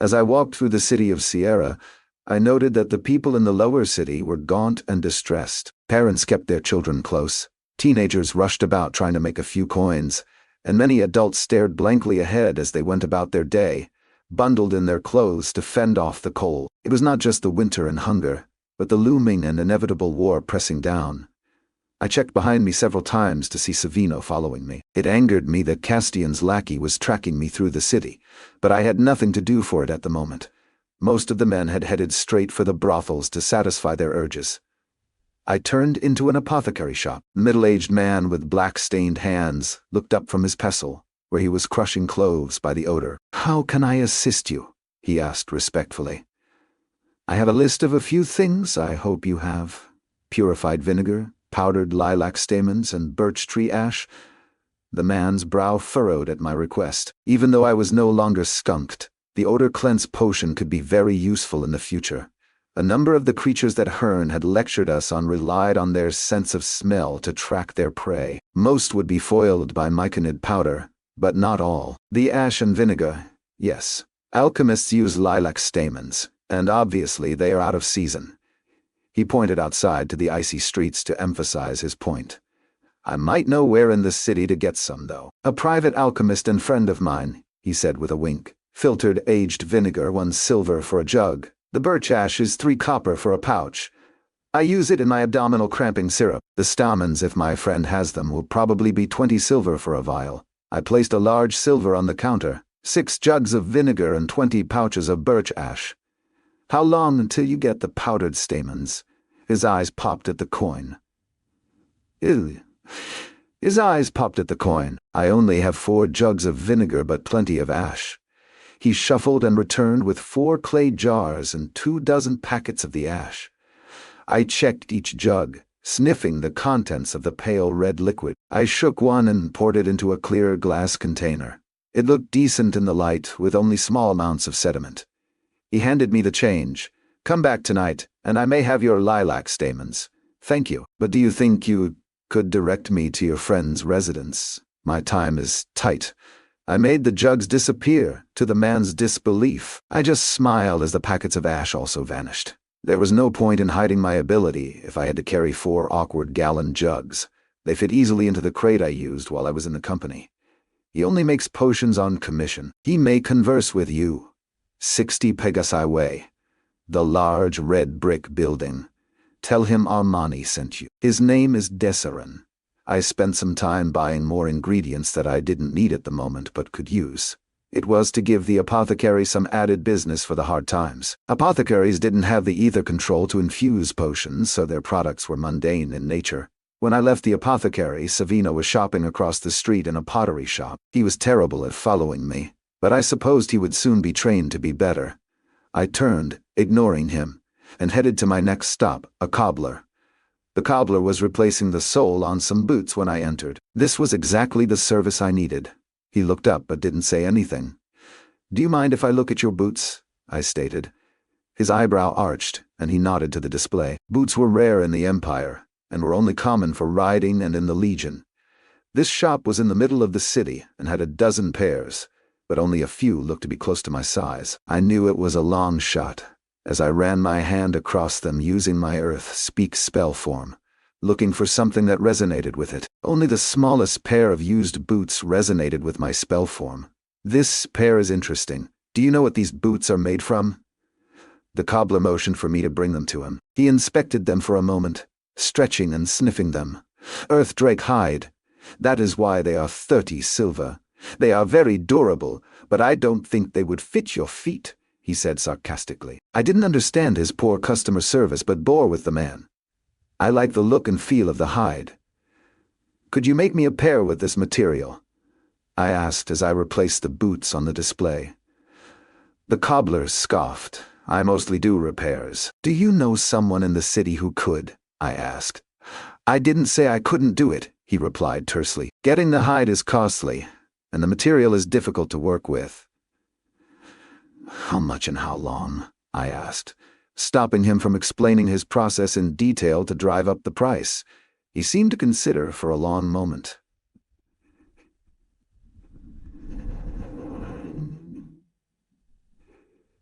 As I walked through the city of Sierra, I noted that the people in the lower city were gaunt and distressed. Parents kept their children close. Teenagers rushed about trying to make a few coins, and many adults stared blankly ahead as they went about their day, bundled in their clothes to fend off the cold. It was not just the winter and hunger, but the looming and inevitable war pressing down. I checked behind me several times to see Savino following me. It angered me that Castian's lackey was tracking me through the city, but I had nothing to do for it at the moment. Most of the men had headed straight for the brothels to satisfy their urges. I turned into an apothecary shop. A middle-aged man with black-stained hands looked up from his pestle, where he was crushing cloves by the odor. "How can I assist you?" he asked respectfully. "I have a list of a few things I hope you have. Purified vinegar, powdered lilac stamens, and birch tree ash." The man's brow furrowed at my request. Even though I was no longer skunked, the odor cleanse potion could be very useful in the future. A number of the creatures that Hearn had lectured us on relied on their sense of smell to track their prey. Most would be foiled by myconid powder, but not all. The ash and vinegar, yes. Alchemists use lilac stamens, and obviously they are out of season. He pointed outside to the icy streets to emphasize his point. "I might know where in the city to get some, though. A private alchemist and friend of mine," he said with a wink. "Filtered aged vinegar, 1 silver for a jug. The birch ash is 3 copper for a pouch. I use it in my abdominal cramping syrup. The stamens, if my friend has them, will probably be 20 silver for a vial." I placed a large silver on the counter, 6 jugs of vinegar and 20 pouches of birch ash. "How long until you get the powdered stamens?" His eyes popped at the coin. "I only have 4 jugs of vinegar but plenty of ash." He shuffled and returned with 4 clay jars and 24 packets of the ash. I checked each jug, sniffing the contents of the pale red liquid. I shook one and poured it into a clear glass container. It looked decent in the light, with only small amounts of sediment. He handed me the change. "Come back tonight, and I may have your lilac stamens." "Thank you, but do you think you could direct me to your friend's residence? My time is tight." I made the jugs disappear, to the man's disbelief. I just smiled as the packets of ash also vanished. There was no point in hiding my ability if I had to carry 4 awkward gallon jugs. They fit easily into the crate I used while I was in the company. "He only makes potions on commission. He may converse with you." 60 Pegasi Way. The large red brick building. "Tell him Armani sent you. His name is Desserin." I spent some time buying more ingredients that I didn't need at the moment but could use. It was to give the apothecary some added business for the hard times. Apothecaries didn't have the ether control to infuse potions, so their products were mundane in nature. When I left the apothecary, Savino was shopping across the street in a pottery shop. He was terrible at following me, but I supposed he would soon be trained to be better. I turned, ignoring him, and headed to my next stop, a cobbler. The cobbler was replacing the sole on some boots when I entered. This was exactly the service I needed. He looked up but didn't say anything. "Do you mind if I look at your boots?" I stated. His eyebrow arched, and he nodded to the display. Boots were rare in the Empire, and were only common for riding and in the Legion. This shop was in the middle of the city and had a dozen pairs, but only a few looked to be close to my size. I knew it was a long shot, as I ran my hand across them using my Earth Speak spell form, looking for something that resonated with it. Only the smallest pair of used boots resonated with my spell form. "This pair is interesting. Do you know what these boots are made from?" The cobbler motioned for me to bring them to him. He inspected them for a moment, stretching and sniffing them. "Earth drake hide. That is why they are 30 silver. They are very durable, but I don't think they would fit your feet," he said sarcastically. I didn't understand his poor customer service but bore with the man. "I like the look and feel of the hide. Could you make me a pair with this material?" I asked as I replaced the boots on the display. The cobbler scoffed. "I mostly do repairs." "Do you know someone in the city who could?" I asked. "I didn't say I couldn't do it," he replied tersely. "Getting the hide is costly, and the material is difficult to work with." "How much and how long?" I asked, stopping him from explaining his process in detail to drive up the price. He seemed to consider for a long moment.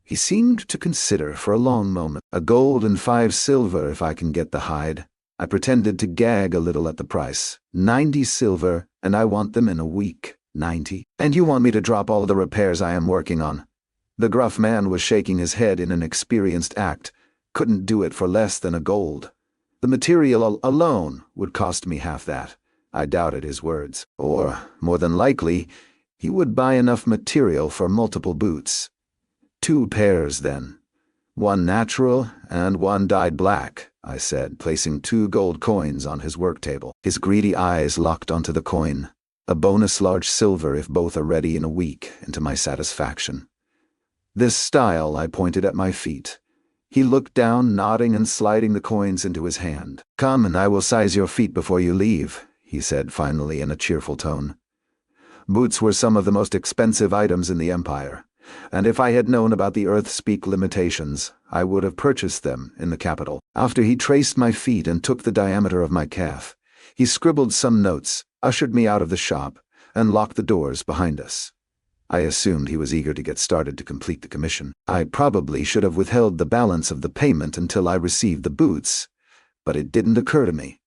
He seemed to consider for a long moment. "A gold and 5 silver if I can get the hide." I pretended to gag a little at the price. 90 silver, and I want them in a week. 90. And you want me to drop all the repairs I am working on? The gruff man was shaking his head in an experienced act. Couldn't do it for less than a gold. The material alone would cost me half that. I doubted his words. Or, more than likely, he would buy enough material for multiple boots. 2 pairs, then. 1 natural and 1 dyed black, I said, placing 2 gold coins on his work table. His greedy eyes locked onto the coin. A bonus large silver if both are ready in a week, and to my satisfaction. "This style," I pointed at my feet. He looked down, nodding and sliding the coins into his hand. "Come and I will size your feet before you leave," he said finally in a cheerful tone. Boots were some of the most expensive items in the Empire, and if I had known about the Earth-speak limitations, I would have purchased them in the capital. After he traced my feet and took the diameter of my calf, he scribbled some notes, ushered me out of the shop, and locked the doors behind us. I assumed he was eager to get started to complete the commission. I probably should have withheld the balance of the payment until I received the boots, but it didn't occur to me.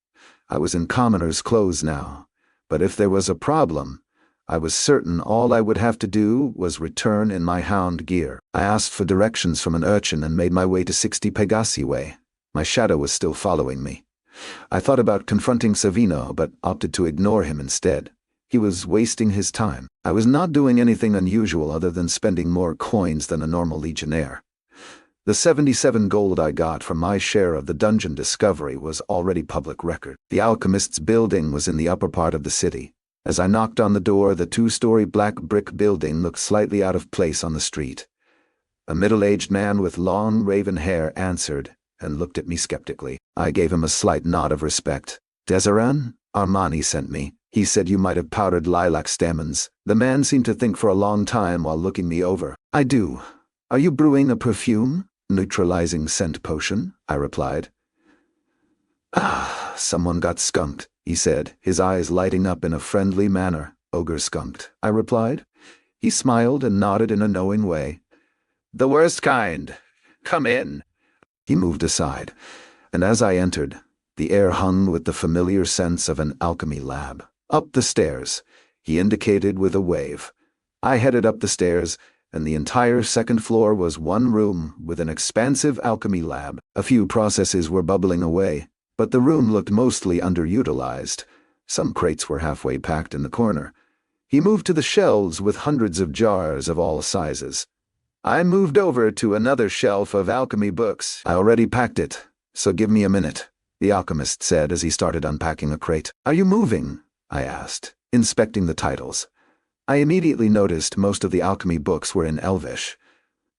I was in commoner's clothes now, but if there was a problem, I was certain all I would have to do was return in my hound gear. I asked for directions from an urchin and made my way to 60 Pegasi Way. My shadow was still following me. I thought about confronting Savino, but opted to ignore him instead. He was wasting his time. I was not doing anything unusual other than spending more coins than a normal legionnaire. The 77 gold I got from my share of the dungeon discovery was already public record. The alchemist's building was in the upper part of the city. As I knocked on the door, the 2-story black brick building looked slightly out of place on the street. A middle-aged man with long raven hair answered and looked at me skeptically. I gave him a slight nod of respect. "Desiree? Armani sent me. He said you might have powdered lilac stamens." The man seemed to think for a long time while looking me over. "I do. Are you brewing a perfume? Neutralizing scent potion?" I replied. "Ah, someone got skunked," he said, his eyes lighting up in a friendly manner. "Ogre skunked," I replied. He smiled and nodded in a knowing way. "The worst kind. Come in." He moved aside, and as I entered, the air hung with the familiar sense of an alchemy lab. "Up the stairs," he indicated with a wave. I headed up the stairs, and the entire second floor was one room with an expansive alchemy lab. A few processes were bubbling away, but the room looked mostly underutilized. Some crates were halfway packed in the corner. He moved to the shelves with hundreds of jars of all sizes. I moved over to another shelf of alchemy books. "I already packed it, so give me a minute," the alchemist said as he started unpacking a crate. "Are you moving?" I asked, inspecting the titles. I immediately noticed most of the alchemy books were in Elvish.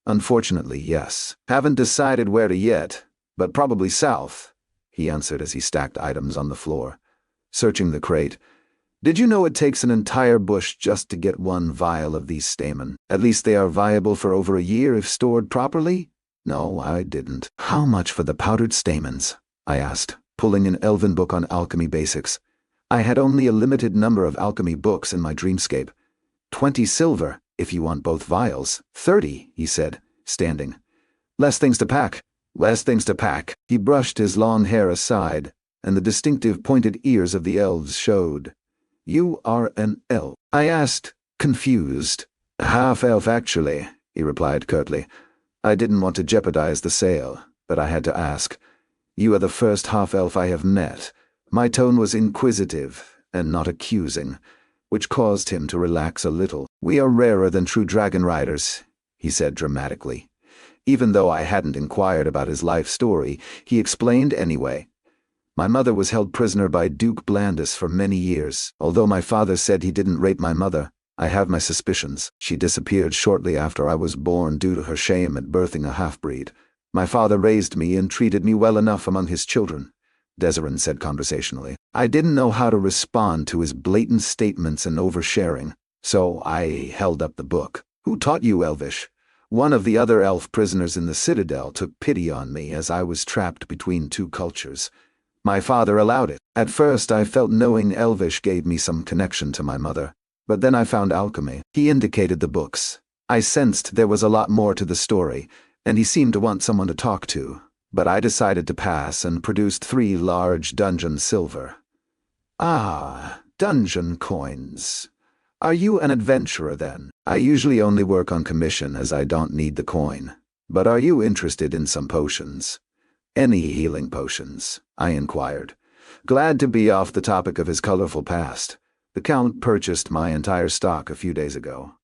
"Unfortunately, yes. Haven't decided where to yet, but probably south," he answered as he stacked items on the floor. Searching the crate, "Did you know it takes an entire bush just to get 1 vial of these stamen? At least they are viable for over a year if stored properly?" No, I didn't. "How much for the powdered stamens?" I asked, pulling an Elven book on alchemy basics. I had only a limited number of alchemy books in my dreamscape. 20 silver, if you want both vials." 30, he said, standing. "Less things to pack." "Less things to pack." He brushed his long hair aside, and the distinctive pointed ears of the elves showed. "You are an elf?" I asked, confused. "Half-elf, actually," he replied curtly. I didn't want to jeopardize the sale, but I had to ask. "You are the first half-elf I have met." My tone was inquisitive and not accusing, which caused him to relax a little. "We are rarer than true dragon riders," he said dramatically. Even though I hadn't inquired about his life story, he explained anyway. "My mother was held prisoner by Duke Blandus for many years. Although my father said he didn't rape my mother, I have my suspicions. She disappeared shortly after I was born due to her shame at birthing a half-breed. My father raised me and treated me well enough among his children," Desiree said conversationally. I didn't know how to respond to his blatant statements and oversharing, so I held up the book. "Who taught you Elvish?" "One of the other elf prisoners in the Citadel took pity on me as I was trapped between 2 cultures. My father allowed it. At first I felt knowing Elvish gave me some connection to my mother, but then I found alchemy." He indicated the books. I sensed there was a lot more to the story, and he seemed to want someone to talk to, but I decided to pass and produced 3 large dungeon silver. Ah, dungeon coins. Are you an adventurer then? I usually only work on commission as I don't need the coin. But are you interested in some potions? Any healing potions? I inquired, glad to be off the topic of his colorful past. The Count purchased my entire stock a few days ago.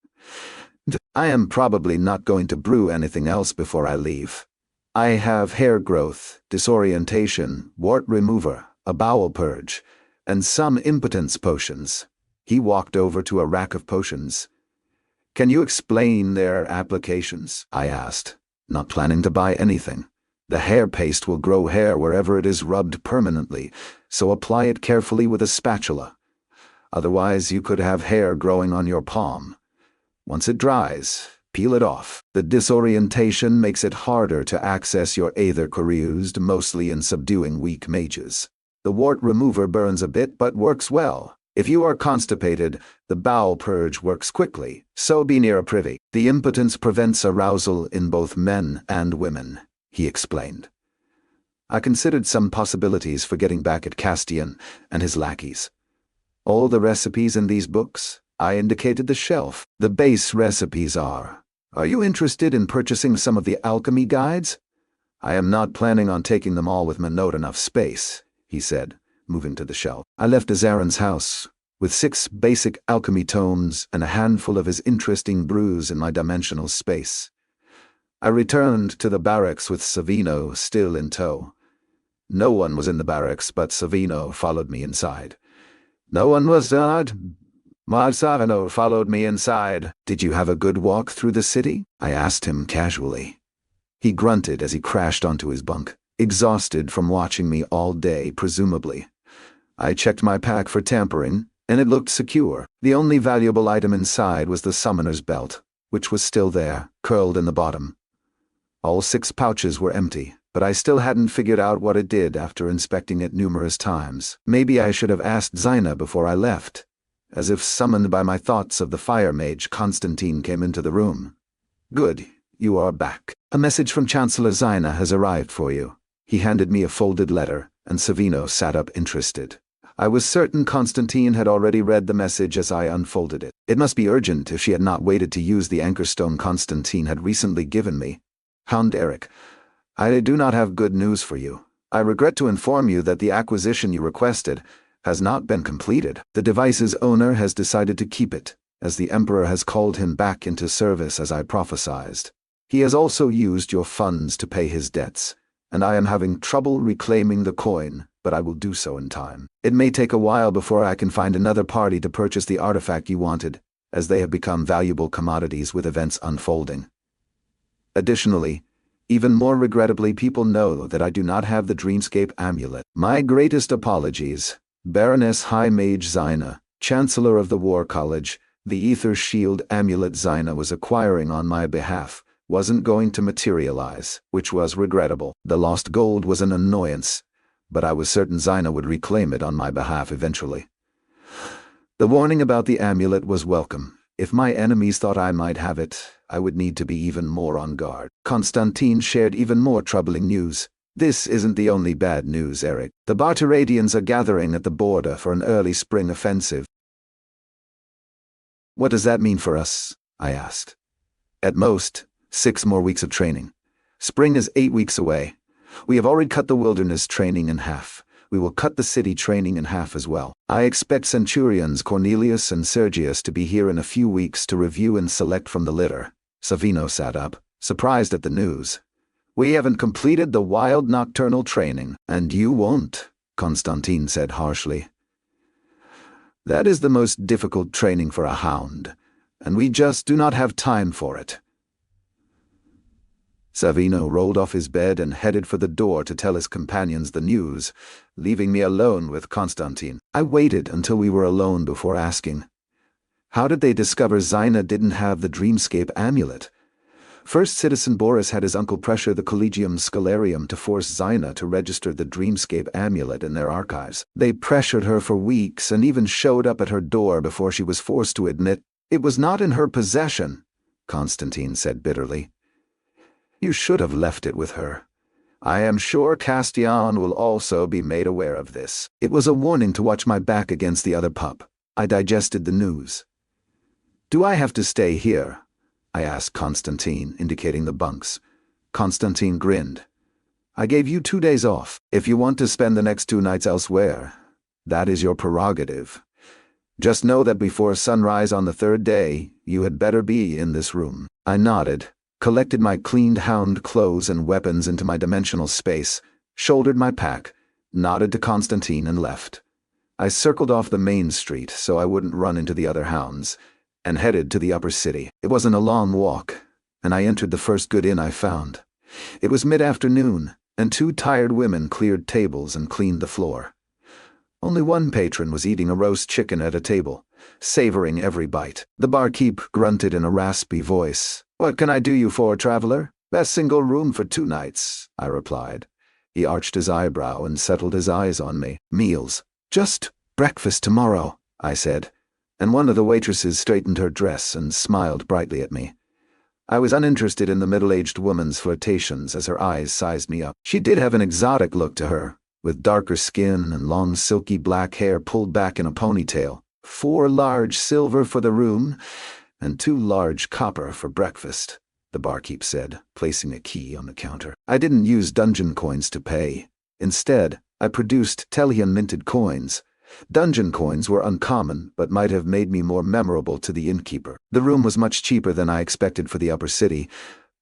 I am probably not going to brew anything else before I leave. I have hair growth, disorientation, wart remover, a bowel purge, and some impotence potions. He walked over to a rack of potions. Can you explain their applications? I asked, not planning to buy anything. The hair paste will grow hair wherever it is rubbed permanently, so apply it carefully with a spatula. Otherwise, you could have hair growing on your palm. Once it dries, peel it off. The disorientation makes it harder to access your aether used mostly in subduing weak mages. The wart remover burns a bit but works well. If you are constipated, the bowel purge works quickly, so be near a privy. The impotence prevents arousal in both men and women, he explained. I considered some possibilities for getting back at Castian and his lackeys. All the recipes in these books? I indicated the shelf. The base recipes are. Are you interested in purchasing some of the alchemy guides? I am not planning on taking them all with not enough space, he said, moving to the shelf. I left Azarin's house with 6 basic alchemy tomes and a handful of his interesting brews in my dimensional space. I returned to the barracks with Savino still in tow. No one was in the barracks, but Savino followed me inside. No one was not. Savino followed me inside. Did you have a good walk through the city? I asked him casually. He grunted as he crashed onto his bunk, exhausted from watching me all day, presumably. I checked my pack for tampering, and it looked secure. The only valuable item inside was the summoner's belt, which was still there, curled in the bottom. All 6 pouches were empty, but I still hadn't figured out what it did after inspecting it numerous times. Maybe I should have asked Zaina before I left. As if summoned by my thoughts of the fire mage, Constantine came into the room. Good, you are back. A message from Chancellor Zaina has arrived for you. He handed me a folded letter, and Savino sat up interested. I was certain Constantine had already read the message as I unfolded it. It must be urgent if she had not waited to use the anchorstone Constantine had recently given me. Hound Eric, I do not have good news for you. I regret to inform you that the acquisition you requested has not been completed. The device's owner has decided to keep it, as the Emperor has called him back into service as I prophesied. He has also used your funds to pay his debts, and I am having trouble reclaiming the coin, but I will do so in time. It may take a while before I can find another party to purchase the artifact you wanted, as they have become valuable commodities with events unfolding. Additionally, even more regrettably, people know that I do not have the Dreamscape amulet. My greatest apologies. Baroness High Mage Zaina, Chancellor of the War College, the Ether Shield amulet Zaina was acquiring on my behalf wasn't going to materialize, which was regrettable. The lost gold was an annoyance, but I was certain Zaina would reclaim it on my behalf eventually. The warning about the amulet was welcome. If my enemies thought I might have it, I would need to be even more on guard. Constantine shared even more troubling news. This isn't the only bad news, Eric. The Barteradians are gathering at the border for an early spring offensive. What does that mean for us? I asked. At most, 6 more weeks of training. Spring is 8 weeks away. We have already cut the wilderness training in half. We will cut the city training in half as well. I expect Centurions Cornelius and Sergius to be here in a few weeks to review and select from the litter. Savino sat up, surprised at the news. We haven't completed the wild nocturnal training, and you won't, Constantine said harshly. That is the most difficult training for a hound, and we just do not have time for it. Savino rolled off his bed and headed for the door to tell his companions the news, leaving me alone with Constantine. I waited until we were alone before asking, how did they discover Zaina didn't have the Dreamscape amulet? First Citizen Boris had his uncle pressure the Collegium Scholarium to force Zaina to register the Dreamscape amulet in their archives. They pressured her for weeks and even showed up at her door before she was forced to admit it was not in her possession. Constantine said bitterly. You should have left it with her. I am sure Castillon will also be made aware of this. It was a warning to watch my back against the other pup. I digested the news. Do I have to stay here? I asked Constantine, indicating the bunks. Constantine grinned. I gave you 2 days off. If you want to spend the next 2 nights elsewhere, that is your prerogative. Just know that before sunrise on the 3rd day, you had better be in this room. I nodded, collected my cleaned hound clothes and weapons into my dimensional space, shouldered my pack, nodded to Constantine and left. I circled off the main street so I wouldn't run into the other hounds, and headed to the upper city. It wasn't a long walk, and I entered the first good inn I found. It was mid-afternoon, and 2 tired women cleared tables and cleaned the floor. Only one patron was eating a roast chicken at a table, savoring every bite. The barkeep grunted in a raspy voice. What can I do you for, traveler? Best single room for 2 nights, I replied. He arched his eyebrow and settled his eyes on me. Meals. Just breakfast tomorrow, I said, and one of the waitresses straightened her dress and smiled brightly at me. I was uninterested in the middle-aged woman's flirtations as her eyes sized me up. She did have an exotic look to her, with darker skin and long silky black hair pulled back in a ponytail. 4 large silver for the room, and 2 large copper for breakfast, the barkeep said, placing a key on the counter. I didn't use dungeon coins to pay. Instead, I produced Tellian minted coins. Dungeon coins were uncommon, but might have made me more memorable to the innkeeper. The room was much cheaper than I expected for the upper city,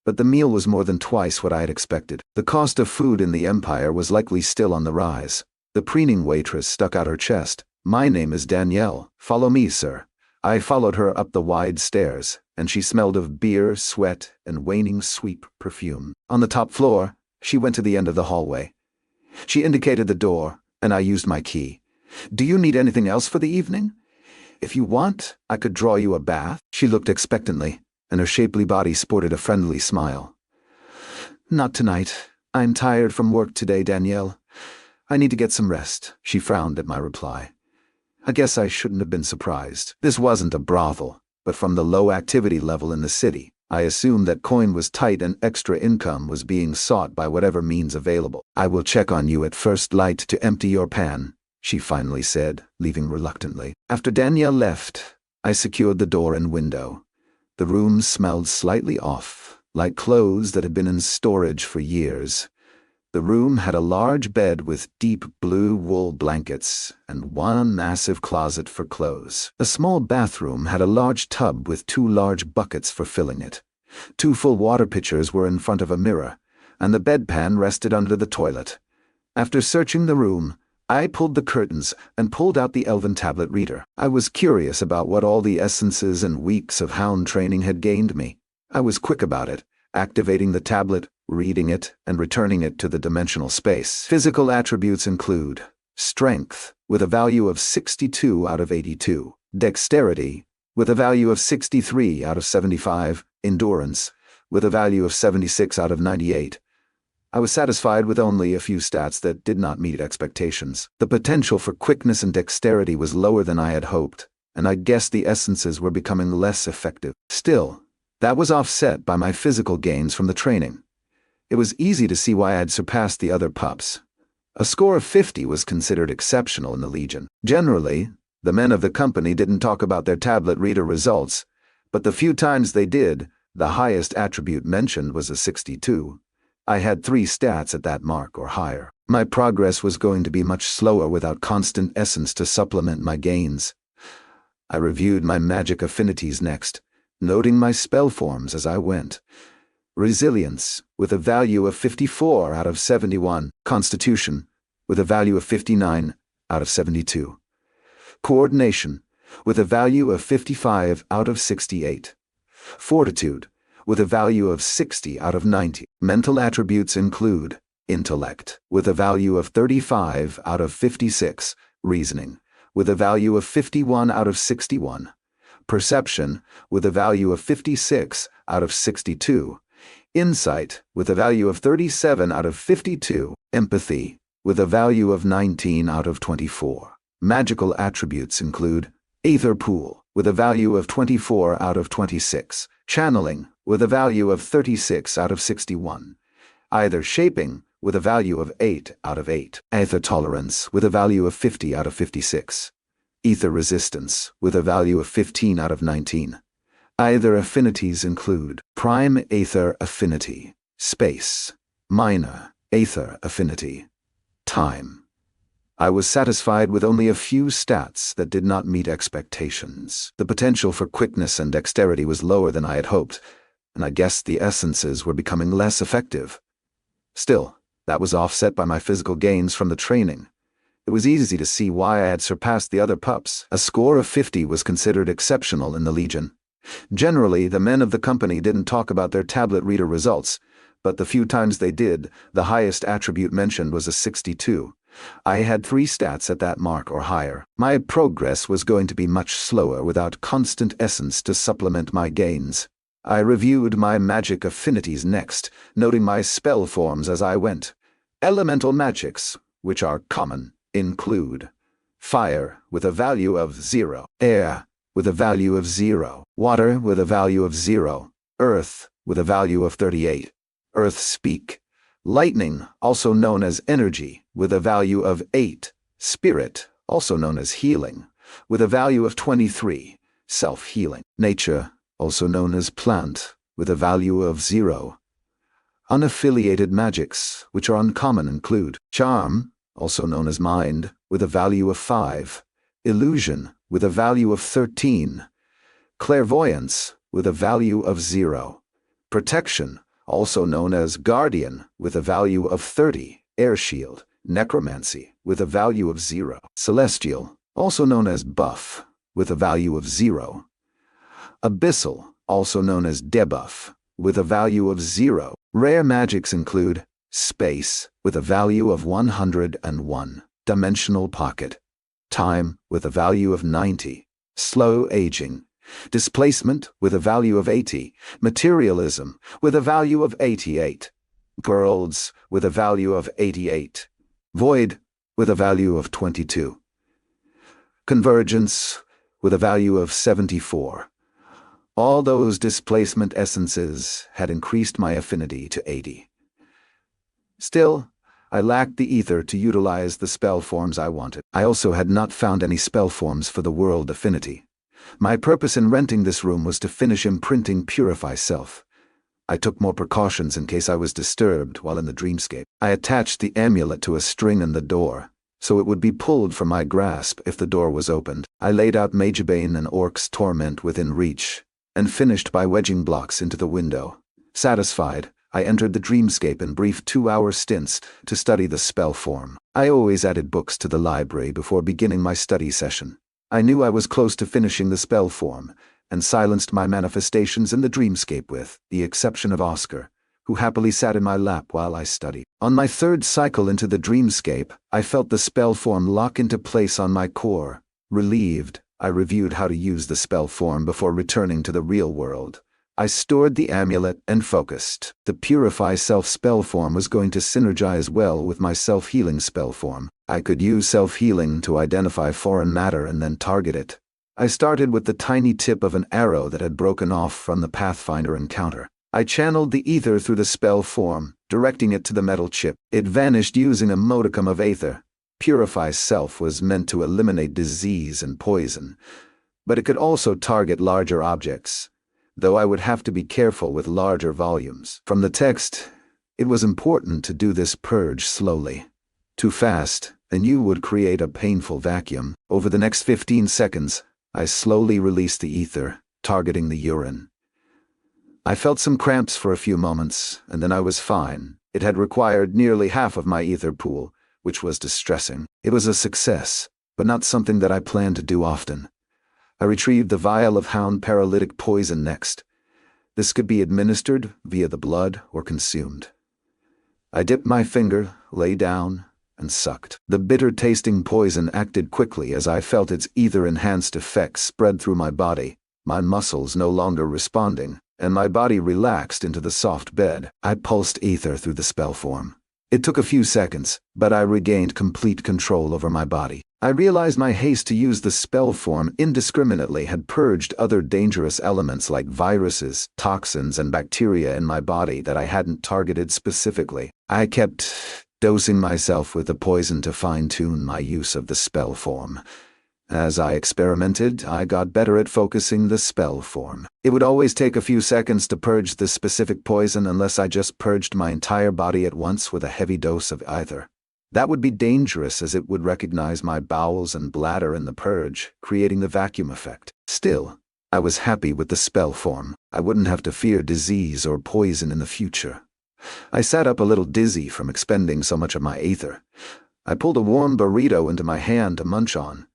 but the meal was more than twice what I had expected. The cost of food in the Empire was likely still on the rise. The preening waitress stuck out her chest. My name is Danielle. Follow me, sir. I followed her up the wide stairs, and she smelled of beer, sweat, and waning sweet perfume. On the top floor, she went to the end of the hallway. She indicated the door, and I used my key. Do you need anything else for the evening? If you want, I could draw you a bath. She looked expectantly, and her shapely body sported a friendly smile. Not tonight. I'm tired from work today, Danielle. I need to get some rest. She frowned at my reply. I guess I shouldn't have been surprised. This wasn't a brothel, but from the low activity level in the city, I assumed that coin was tight and extra income was being sought by whatever means available. I will check on you at first light to empty your pan, she finally said, leaving reluctantly. After Danielle left, I secured the door and window. The room smelled slightly off, like clothes that had been in storage for years. The room had a large bed with deep blue wool blankets and 1 massive closet for clothes. A small bathroom had a large tub with 2 large buckets for filling it. 2 full water pitchers were in front of a mirror, and the bedpan rested under the toilet. After searching the room, I pulled the curtains and pulled out the Elven tablet reader. I was curious about what all the essences and weeks of hound training had gained me. I was quick about it, activating the tablet, reading it, and returning it to the dimensional space. Physical attributes include strength, with a value of 62 out of 82, dexterity, with a value of 63 out of 75, endurance, with a value of 76 out of 98. I was satisfied with only a few stats that did not meet expectations. The potential for quickness and dexterity was lower than I had hoped, and I guessed the essences were becoming less effective. Still, that was offset by my physical gains from the training. It was easy to see why I had surpassed the other pups. A score of 50 was considered exceptional in the Legion. Generally, the men of the company didn't talk about their tablet reader results, but the few times they did, the highest attribute mentioned was a 62. I had 3 stats at that mark or higher. My progress was going to be much slower without constant essence to supplement my gains. I reviewed my magic affinities next, noting my spell forms as I went. Resilience, with a value of 54 out of 71. Constitution, with a value of 59 out of 72. Coordination, with a value of 55 out of 68. Fortitude, with a value of 60 out of 90. Mental attributes include intellect, with a value of 35 out of 56. Reasoning, with a value of 51 out of 61. Perception, with a value of 56 out of 62. Insight, with a value of 37 out of 52. Empathy, with a value of 19 out of 24. Magical attributes include Aether Pool, with a value of 24 out of 26. Channeling, with a value of 36 out of 61. Either shaping, with a value of 8 out of 8. Aether tolerance, with a value of 50 out of 56. Ether resistance, with a value of 15 out of 19. Either affinities include prime aether affinity, space, minor aether affinity, time. I was satisfied with only a few stats that did not meet expectations. The potential for quickness and dexterity was lower than I had hoped, and I guessed the essences were becoming less effective. Still, that was offset by my physical gains from the training. It was easy to see why I had surpassed the other pups. A score of 50 was considered exceptional in the Legion. Generally, the men of the company didn't talk about their tablet reader results, but the few times they did, the highest attribute mentioned was a 62. I had 3 stats at that mark or higher. My progress was going to be much slower without constant essence to supplement my gains. I reviewed my magic affinities next, noting my spell forms as I went. Elemental magics, which are common, include fire with a value of 0, air with a value of 0, water with a value of 0, earth with a value of 38, earth speak, lightning, also known as energy, with a value of 8, spirit, also known as healing, with a value of 23, self-healing, nature, also known as plant, with a value of 0. Unaffiliated magics, which are uncommon, include charm, also known as mind, with a value of 5, illusion, with a value of 13, clairvoyance, with a value of 0, protection, also known as guardian, with a value of 30, air shield, necromancy, with a value of 0, celestial, also known as buff, with a value of 0, abyssal, also known as debuff, with a value of 0. Rare magics include space, with a value of 101, dimensional pocket, time, with a value of 90, slow aging, displacement, with a value of 80, materialism, with a value of 88, worlds, with a value of 88, void, with a value of 22, convergence, with a value of 74. All those displacement essences had increased my affinity to 80. Still, I lacked the ether to utilize the spell forms I wanted. I also had not found any spell forms for the world affinity. My purpose in renting this room was to finish imprinting Purify Self. I took more precautions in case I was disturbed while in the dreamscape. I attached the amulet to a string in the door, so it would be pulled from my grasp if the door was opened. I laid out Magebane and Orc's Torment within reach, and finished by wedging blocks into the window. Satisfied, I entered the dreamscape in brief 2-hour stints to study the spell form. I always added books to the library before beginning my study session. I knew I was close to finishing the spell form, and silenced my manifestations in the dreamscape with the exception of Oscar, who happily sat in my lap while I studied. On my 3rd cycle into the dreamscape, I felt the spell form lock into place on my core. Relieved, I reviewed how to use the spell form before returning to the real world. I stored the amulet and focused. The Purify Self spell form was going to synergize well with my self-healing spell form. I could use self-healing to identify foreign matter and then target it. I started with the tiny tip of an arrow that had broken off from the Pathfinder encounter. I channeled the ether through the spell form, directing it to the metal chip. It vanished using a modicum of aether. Purify Self was meant to eliminate disease and poison, but it could also target larger objects, though I would have to be careful with larger volumes. From the text, it was important to do this purge slowly. Too fast, and you would create a painful vacuum. Over the next 15 seconds, I slowly released the ether, targeting the urine. I felt some cramps for a few moments, and then I was fine. It had required nearly half of my ether pool, which was distressing. It was a success, but not something that I planned to do often. I retrieved the vial of hound paralytic poison next. This could be administered via the blood or consumed. I dipped my finger, lay down, and sucked. The bitter-tasting poison acted quickly as I felt its ether-enhanced effects spread through my body, my muscles no longer responding, and my body relaxed into the soft bed. I pulsed ether through the spell form. It took a few seconds, but I regained complete control over my body. I realized my haste to use the spell form indiscriminately had purged other dangerous elements like viruses, toxins, and bacteria in my body that I hadn't targeted specifically. I kept dosing myself with the poison to fine-tune my use of the spell form. As I experimented, I got better at focusing the spell form. It would always take a few seconds to purge the specific poison unless I just purged my entire body at once with a heavy dose of either. That would be dangerous as it would recognize my bowels and bladder in the purge, creating the vacuum effect. Still, I was happy with the spell form. I wouldn't have to fear disease or poison in the future. I sat up a little dizzy from expending so much of my aether. I pulled a warm burrito into my hand to munch on.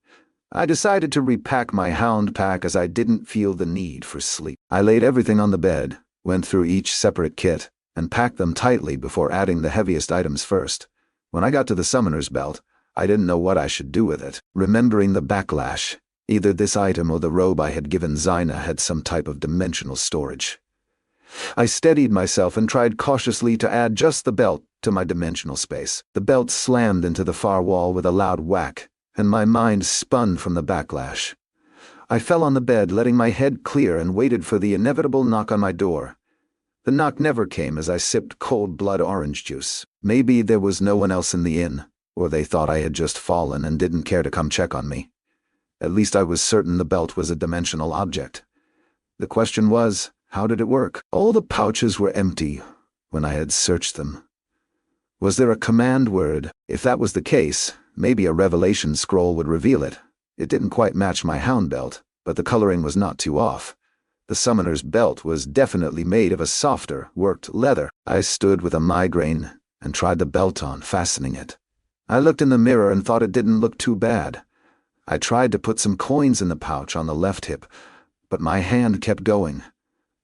I decided to repack my hound pack as I didn't feel the need for sleep. I laid everything on the bed, went through each separate kit, and packed them tightly before adding the heaviest items first. When I got to the summoner's belt, I didn't know what I should do with it. Remembering the backlash, either this item or the robe I had given Zyna had some type of dimensional storage. I steadied myself and tried cautiously to add just the belt to my dimensional space. The belt slammed into the far wall with a loud whack, and my mind spun from the backlash. I fell on the bed, letting my head clear, and waited for the inevitable knock on my door. The knock never came as I sipped cold blood orange juice. Maybe there was no one else in the inn, or they thought I had just fallen and didn't care to come check on me. At least I was certain the belt was a dimensional object. The question was, how did it work? All the pouches were empty when I had searched them. Was there a command word? If that was the case, maybe a revelation scroll would reveal it. It didn't quite match my hound belt, but the coloring was not too off. The summoner's belt was definitely made of a softer, worked leather. I stood with a migraine and tried the belt on, fastening it. I looked in the mirror and thought it didn't look too bad. I tried to put some coins in the pouch on the left hip, but my hand kept going.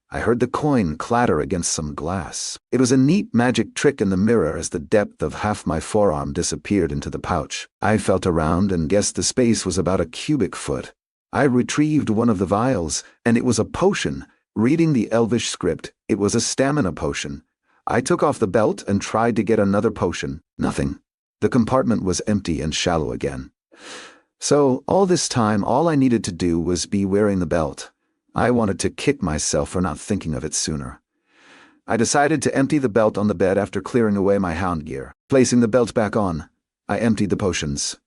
I heard the coin clatter against some glass. It was a neat magic trick in the mirror as the depth of half my forearm disappeared into the pouch. I felt around and guessed the space was about a cubic foot. I retrieved one of the vials, and it was a potion. Reading the Elvish script, it was a stamina potion. I took off the belt and tried to get another potion. Nothing. The compartment was empty and shallow again. So, all this time, all I needed to do was be wearing the belt. I wanted to kick myself for not thinking of it sooner. I decided to empty the belt on the bed after clearing away my hound gear. Placing the belt back on, I emptied the potions.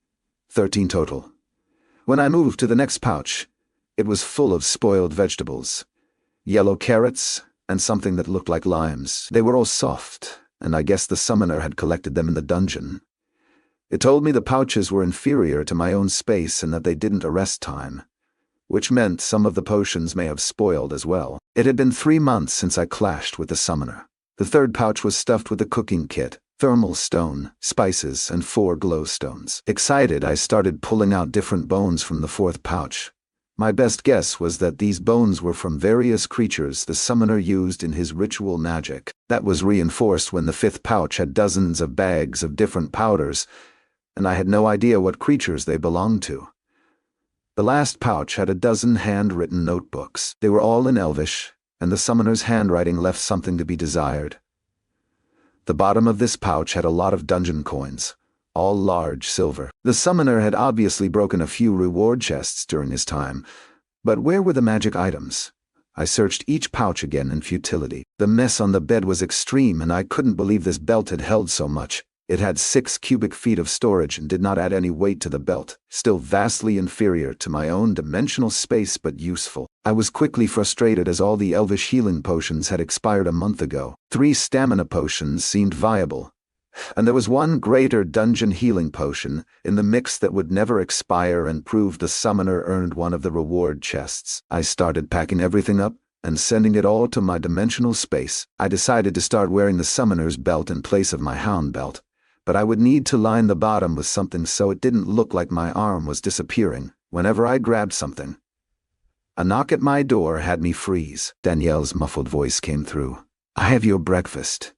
13 total. When I moved to the next pouch, it was full of spoiled vegetables. Yellow carrots and something that looked like limes. They were all soft, and I guess the summoner had collected them in the dungeon. It told me the pouches were inferior to my own space and that they didn't arrest time, which meant some of the potions may have spoiled as well. It had been 3 months since I clashed with the summoner. The third pouch was stuffed with a cooking kit, thermal stone, spices, and 4 glowstones. Excited, I started pulling out different bones from the fourth pouch. My best guess was that these bones were from various creatures the summoner used in his ritual magic. That was reinforced when the fifth pouch had dozens of bags of different powders, and I had no idea what creatures they belonged to. The last pouch had a dozen handwritten notebooks. They were all in Elvish, and the summoner's handwriting left something to be desired. The bottom of this pouch had a lot of dungeon coins, all large silver. The summoner had obviously broken a few reward chests during his time, but where were the magic items? I searched each pouch again in futility. The mess on the bed was extreme, and I couldn't believe this belt had held so much. It had 6 cubic feet of storage and did not add any weight to the belt, still vastly inferior to my own dimensional space but useful. I was quickly frustrated as all the Elvish healing potions had expired a month ago. 3 stamina potions seemed viable, and there was 1 greater dungeon healing potion in the mix that would never expire and proved the summoner earned one of the reward chests. I started packing everything up and sending it all to my dimensional space. I decided to start wearing the summoner's belt in place of my hound belt, but I would need to line the bottom with something so it didn't look like my arm was disappearing whenever I grabbed something. A knock at my door had me freeze. Danielle's muffled voice came through. "I have your breakfast.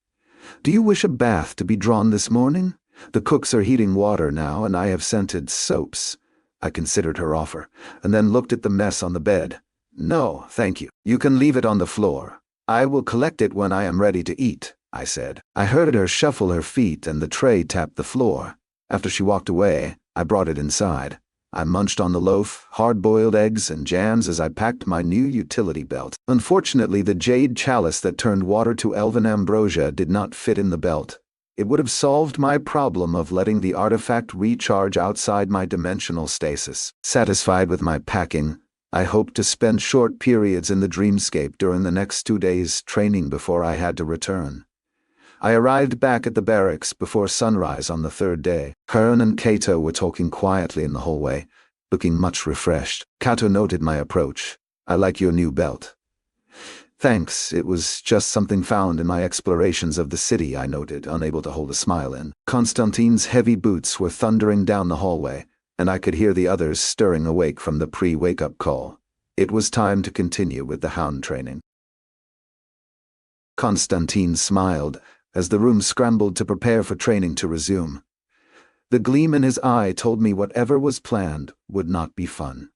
Do you wish a bath to be drawn this morning? The cooks are heating water now, and I have scented soaps." I considered her offer, and then looked at the mess on the bed. "No, thank you. You can leave it on the floor. I will collect it when I am ready to eat," I said. I heard her shuffle her feet and the tray tapped the floor. After she walked away, I brought it inside. I munched on the loaf, hard-boiled eggs, and jams as I packed my new utility belt. Unfortunately, the jade chalice that turned water to elven ambrosia did not fit in the belt. It would have solved my problem of letting the artifact recharge outside my dimensional stasis. Satisfied with my packing, I hoped to spend short periods in the dreamscape during the next 2 days training before I had to return. I arrived back at the barracks before sunrise on the third day. Hearn and Kato were talking quietly in the hallway, looking much refreshed. Kato noted my approach. "I like your new belt." "Thanks, it was just something found in my explorations of the city," I noted, unable to hold a smile in. Constantine's heavy boots were thundering down the hallway, and I could hear the others stirring awake from the pre-wake-up call. It was time to continue with the hound training. Constantine smiled as the room scrambled to prepare for training to resume. The gleam in his eye told me whatever was planned would not be fun.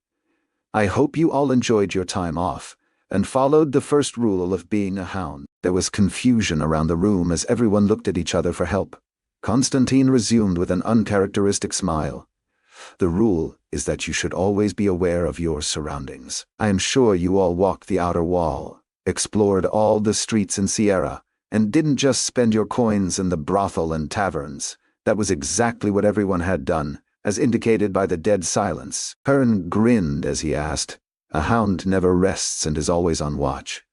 "I hope you all enjoyed your time off and followed the first rule of being a hound." There was confusion around the room as everyone looked at each other for help. Constantine resumed with an uncharacteristic smile. "The rule is that you should always be aware of your surroundings. I am sure you all walked the outer wall, explored all the streets in Sierra, and didn't just spend your coins in the brothel and taverns. That was exactly what everyone had done, as indicated by the dead silence." Hearn grinned as he asked, "A hound never rests and is always on watch.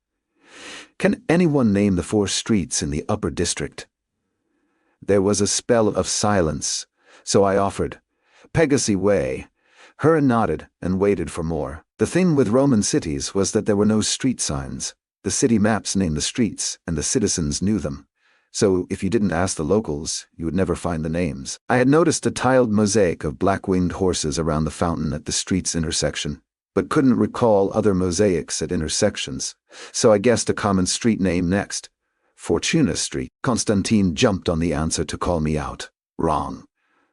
Can anyone name the 4 streets in the upper district?" There was a spell of silence, so I offered, "Pegasus Way." Hearn nodded and waited for more. The thing with Roman cities was that there were no street signs. The city maps named the streets, and the citizens knew them. So if you didn't ask the locals, you would never find the names. I had noticed a tiled mosaic of black-winged horses around the fountain at the street's intersection, but couldn't recall other mosaics at intersections, so I guessed a common street name next. Fortuna Street. Constantine jumped on the answer to call me out. "Wrong.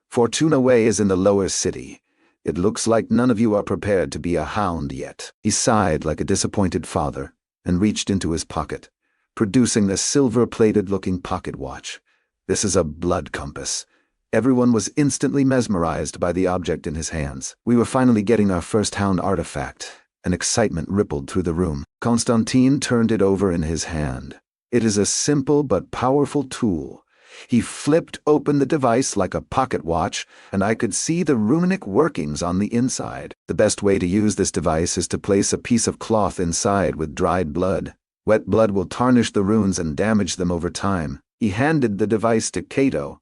Fortuna Way is in the lower city. It looks like none of you are prepared to be a hound yet." He sighed like a disappointed father and reached into his pocket, producing a silver-plated-looking pocket watch. "This is a blood compass." Everyone was instantly mesmerized by the object in his hands. We were finally getting our first hound artifact, and excitement rippled through the room. Constantine turned it over in his hand. It is a simple but powerful tool. He flipped open the device like a pocket watch, and I could see the runic workings on the inside. The best way to use this device is to place a piece of cloth inside with dried blood. Wet blood will tarnish the runes and damage them over time. He handed the device to Kato.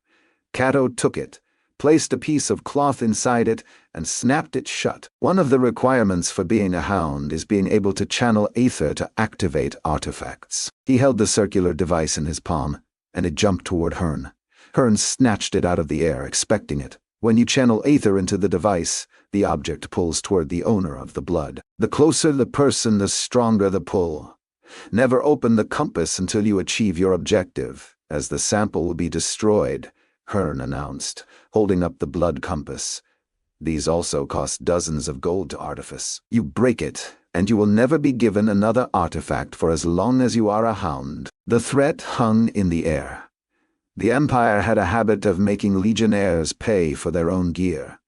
Kato took it, placed a piece of cloth inside it, and snapped it shut. One of the requirements for being a hound is being able to channel aether to activate artifacts. He held the circular device in his palm, and it jumped toward Hearn. Hearn snatched it out of the air, expecting it. When you channel aether into the device, the object pulls toward the owner of the blood. The closer the person, the stronger the pull. Never open the compass until you achieve your objective, as the sample will be destroyed, Hearn announced, holding up the blood compass. These also cost dozens of gold to artifice. You break it, and you will never be given another artifact for as long as you are a hound. The threat hung in the air. The Empire had a habit of making legionnaires pay for their own gear.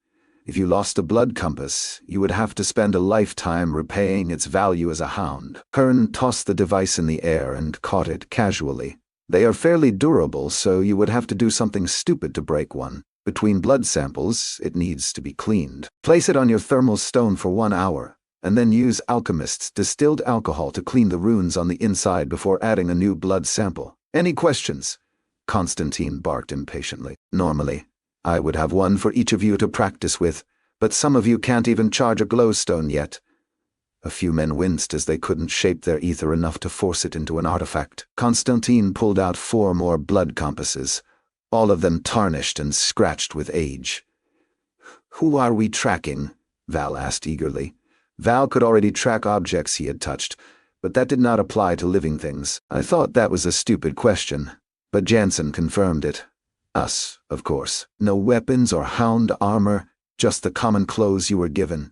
If you lost a blood compass, you would have to spend a lifetime repaying its value as a hound. Hearn tossed the device in the air and caught it casually. They are fairly durable, so you would have to do something stupid to break one. Between blood samples, it needs to be cleaned. Place it on your thermal stone for 1 hour, and then use alchemist's distilled alcohol to clean the runes on the inside before adding a new blood sample. Any questions? Constantine barked impatiently. Normally, I would have one for each of you to practice with, but some of you can't even charge a glowstone yet. A few men winced as they couldn't shape their ether enough to force it into an artifact. Constantine pulled out 4 more blood compasses, all of them tarnished and scratched with age. "Who are we tracking?" Val asked eagerly. Val could already track objects he had touched, but that did not apply to living things. I thought that was a stupid question, but Jansen confirmed it. Us, of course. No weapons or hound armor, just the common clothes you were given.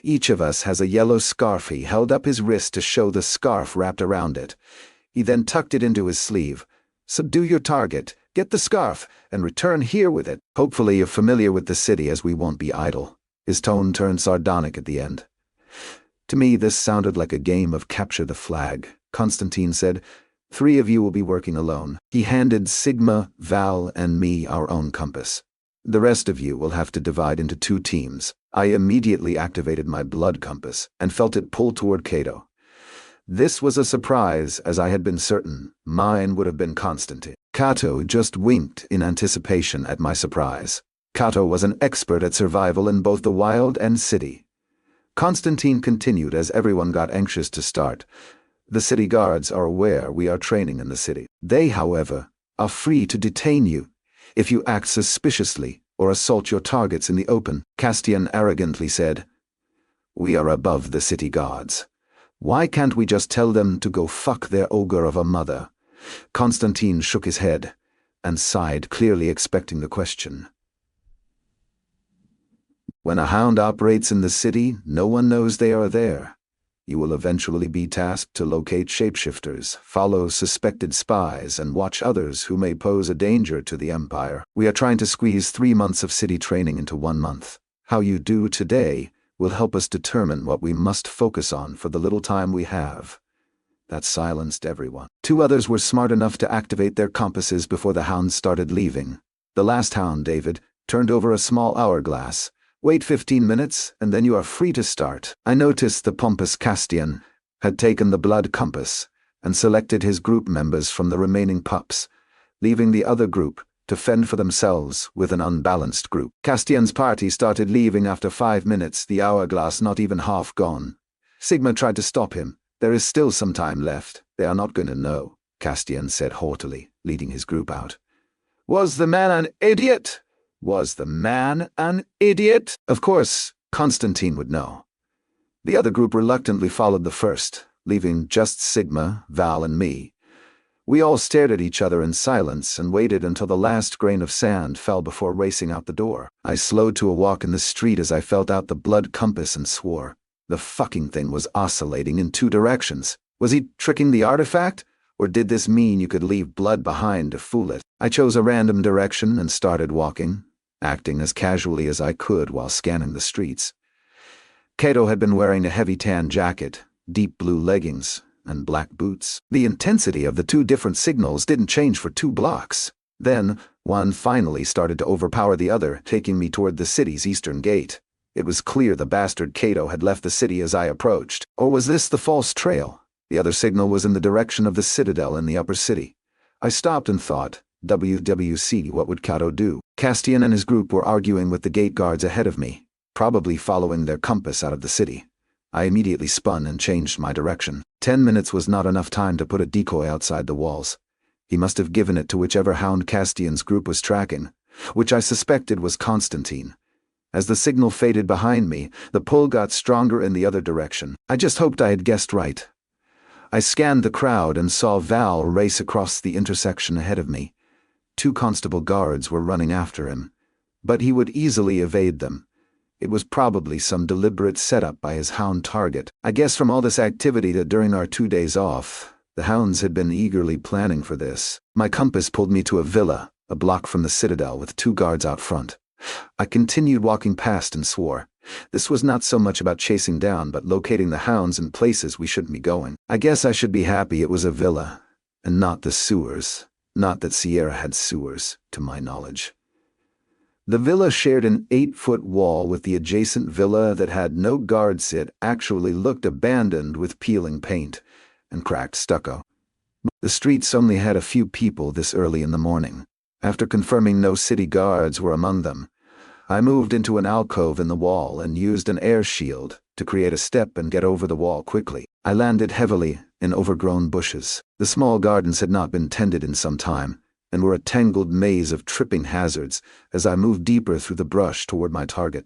Each of us has a yellow scarf. He held up his wrist to show the scarf wrapped around it. He then tucked it into his sleeve. "Subdue your target, Get the scarf and return here with it. Hopefully you're familiar with the city, as we won't be idle." His tone turned sardonic at the end. To me, this sounded like a game of capture the flag. Constantine said, "3 of you will be working alone." He handed Sigma, Val, and me our own compass. "The rest of you will have to divide into 2 teams." I immediately activated my blood compass and felt it pull toward Cato. This was a surprise, as I had been certain mine would have been Constantine. Cato just winked in anticipation at my surprise. Cato was an expert at survival in both the wild and city. Constantine continued as everyone got anxious to start. "The city guards are aware we are training in the city. They, however, are free to detain you if you act suspiciously or assault your targets in the open," Castian arrogantly said. "We are above the city guards. Why can't we just tell them to go fuck their ogre of a mother?" Constantine shook his head and sighed, clearly expecting the question. "When a hound operates in the city, no one knows they are there. You will eventually be tasked to locate shapeshifters, follow suspected spies, and watch others who may pose a danger to the Empire. We are trying to squeeze 3 months of city training into 1 month. How you do today will help us determine what we must focus on for the little time we have." That silenced everyone. 2 others were smart enough to activate their compasses before the hounds started leaving. The last hound, David, turned over a small hourglass. "Wait 15 minutes, and then you are free to start." I noticed the pompous Castian had taken the blood compass and selected his group members from the remaining pups, leaving the other group to fend for themselves with an unbalanced group. Castian's party started leaving after 5 minutes, the hourglass not even half gone. Sigma tried to stop him. "There is still some time left. They are not going to know," Castian said haughtily, leading his group out. "Was the man an idiot? Was the man an idiot?" Of course, Constantine would know. The other group reluctantly followed the first, leaving just Sigma, Val, and me. We all stared at each other in silence and waited until the last grain of sand fell before racing out the door. I slowed to a walk in the street as I felt out the blood compass and swore. The fucking thing was oscillating in 2 directions. Was he tricking the artifact? Or did this mean you could leave blood behind to fool it? I chose a random direction and started walking, acting as casually as I could while scanning the streets. Cato had been wearing a heavy tan jacket, deep blue leggings, and black boots. The intensity of the 2 different signals didn't change for 2 blocks. Then, one finally started to overpower the other, taking me toward the city's eastern gate. It was clear the bastard Cato had left the city as I approached. Or was this the false trail? The other signal was in the direction of the citadel in the upper city. I stopped and thought, WWC, what would Cato do? Castian and his group were arguing with the gate guards ahead of me, probably following their compass out of the city. I immediately spun and changed my direction. 10 minutes was not enough time to put a decoy outside the walls. He must have given it to whichever hound Castian's group was tracking, which I suspected was Constantine. As the signal faded behind me, the pull got stronger in the other direction. I just hoped I had guessed right. I scanned the crowd and saw Val race across the intersection ahead of me. 2 constable guards were running after him, but he would easily evade them. It was probably some deliberate setup by his hound target. I guess from all this activity that during our 2 days off, the hounds had been eagerly planning for this. My compass pulled me to a villa, a block from the citadel, with 2 guards out front. I continued walking past and swore. This was not so much about chasing down, but locating the hounds in places we shouldn't be going. I guess I should be happy it was a villa, and not the sewers. Not that Sierra had sewers, to my knowledge. The villa shared an 8-foot wall with the adjacent villa that had no guards. It actually looked abandoned, with peeling paint and cracked stucco. The streets only had a few people this early in the morning. After confirming no city guards were among them, I moved into an alcove in the wall and used an air shield to create a step and get over the wall quickly. I landed heavily in overgrown bushes. The small gardens had not been tended in some time, and were a tangled maze of tripping hazards as I moved deeper through the brush toward my target.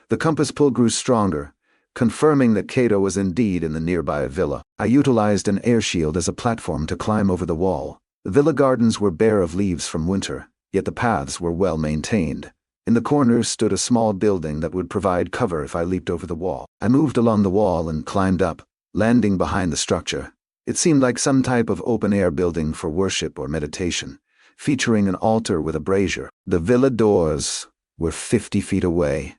The compass pull grew stronger, confirming that Cato was indeed in the nearby villa. I utilized an air shield as a platform to climb over the wall. The villa gardens were bare of leaves from winter, yet the paths were well maintained. In the corner stood a small building that would provide cover if I leaped over the wall. I moved along the wall and climbed up, landing behind the structure. It seemed like some type of open-air building for worship or meditation, featuring an altar with a brazier. The villa doors were 50 feet away,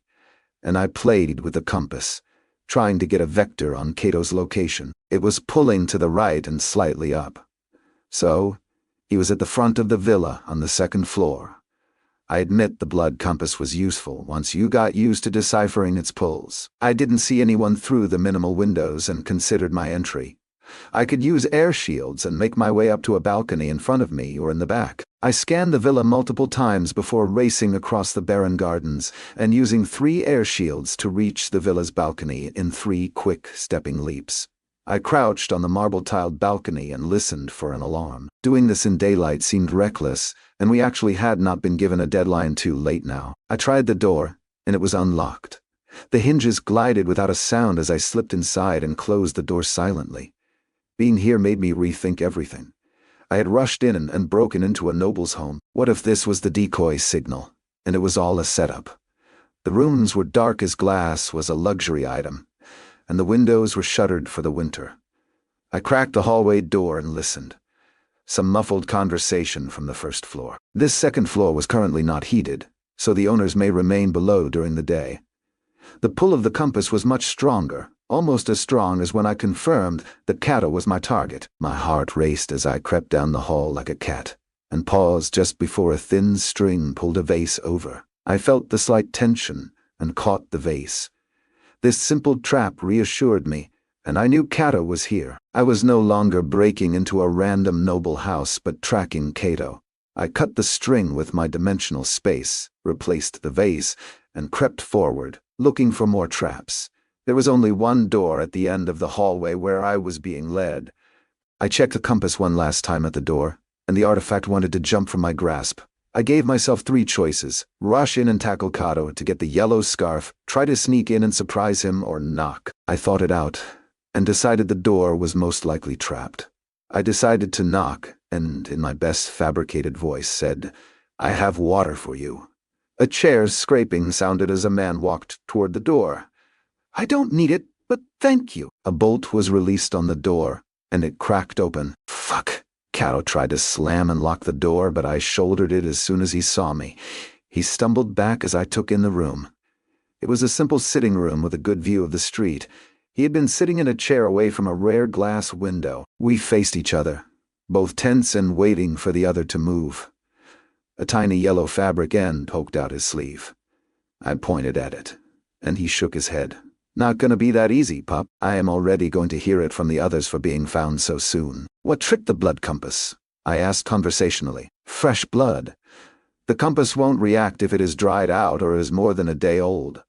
and I played with the compass, trying to get a vector on Cato's location. It was pulling to the right and slightly up. So, he was at the front of the villa on the second floor. I admit the blood compass was useful once you got used to deciphering its pulls. I didn't see anyone through the minimal windows and considered my entry. I could use air shields and make my way up to a balcony in front of me or in the back. I scanned the villa multiple times before racing across the barren gardens and using 3 air shields to reach the villa's balcony in 3 quick stepping leaps. I crouched on the marble-tiled balcony and listened for an alarm. Doing this in daylight seemed reckless, and we actually had not been given a deadline too late now. I tried the door, and it was unlocked. The hinges glided without a sound as I slipped inside and closed the door silently. Being here made me rethink everything. I had rushed in and broken into a noble's home. What if this was the decoy signal, and it was all a setup? The rooms were dark as glass was a luxury item, and the windows were shuttered for the winter. I cracked the hallway door and listened. Some muffled conversation from the first floor. This second floor was currently not heated, so the owners may remain below during the day. The pull of the compass was much stronger, almost as strong as when I confirmed that Cato was my target. My heart raced as I crept down the hall like a cat, and paused just before a thin string pulled a vase over. I felt the slight tension and caught the vase. This simple trap reassured me, and I knew Cato was here. I was no longer breaking into a random noble house but tracking Cato. I cut the string with my dimensional space, replaced the vase, and crept forward, looking for more traps. There was only one door at the end of the hallway where I was being led. I checked the compass one last time at the door, and the artifact wanted to jump from my grasp. I gave myself 3 choices: rush in and tackle Cato to get the yellow scarf, try to sneak in and surprise him, or knock. I thought it out, and decided the door was most likely trapped. I decided to knock, and in my best fabricated voice said, "I have water for you." A chair's scraping sounded as a man walked toward the door. "I don't need it, but thank you." A bolt was released on the door, and it cracked open. Fuck. Cato tried to slam and lock the door, but I shouldered it as soon as he saw me. He stumbled back as I took in the room. It was a simple sitting room with a good view of the street. He had been sitting in a chair away from a rare glass window. We faced each other, both tense and waiting for the other to move. A tiny yellow fabric end poked out his sleeve. I pointed at it, and he shook his head. "Not gonna be that easy, pup. I am already going to hear it from the others for being found so soon." "What tricked the blood compass?" I asked conversationally. "Fresh blood. The compass won't react if it is dried out or is more than a day old.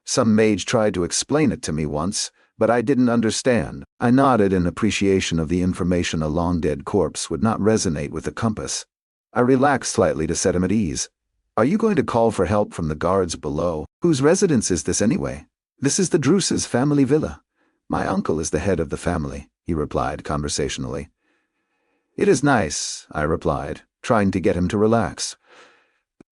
Some mage tried to explain it to me once, but I didn't understand." I nodded in appreciation of the information a long-dead corpse would not resonate with the compass. I relaxed slightly to set him at ease. "Are you going to call for help from the guards below? Whose residence is this anyway?" "This is the Druce's family villa. My uncle is the head of the family," he replied conversationally. "It is nice," I replied, trying to get him to relax.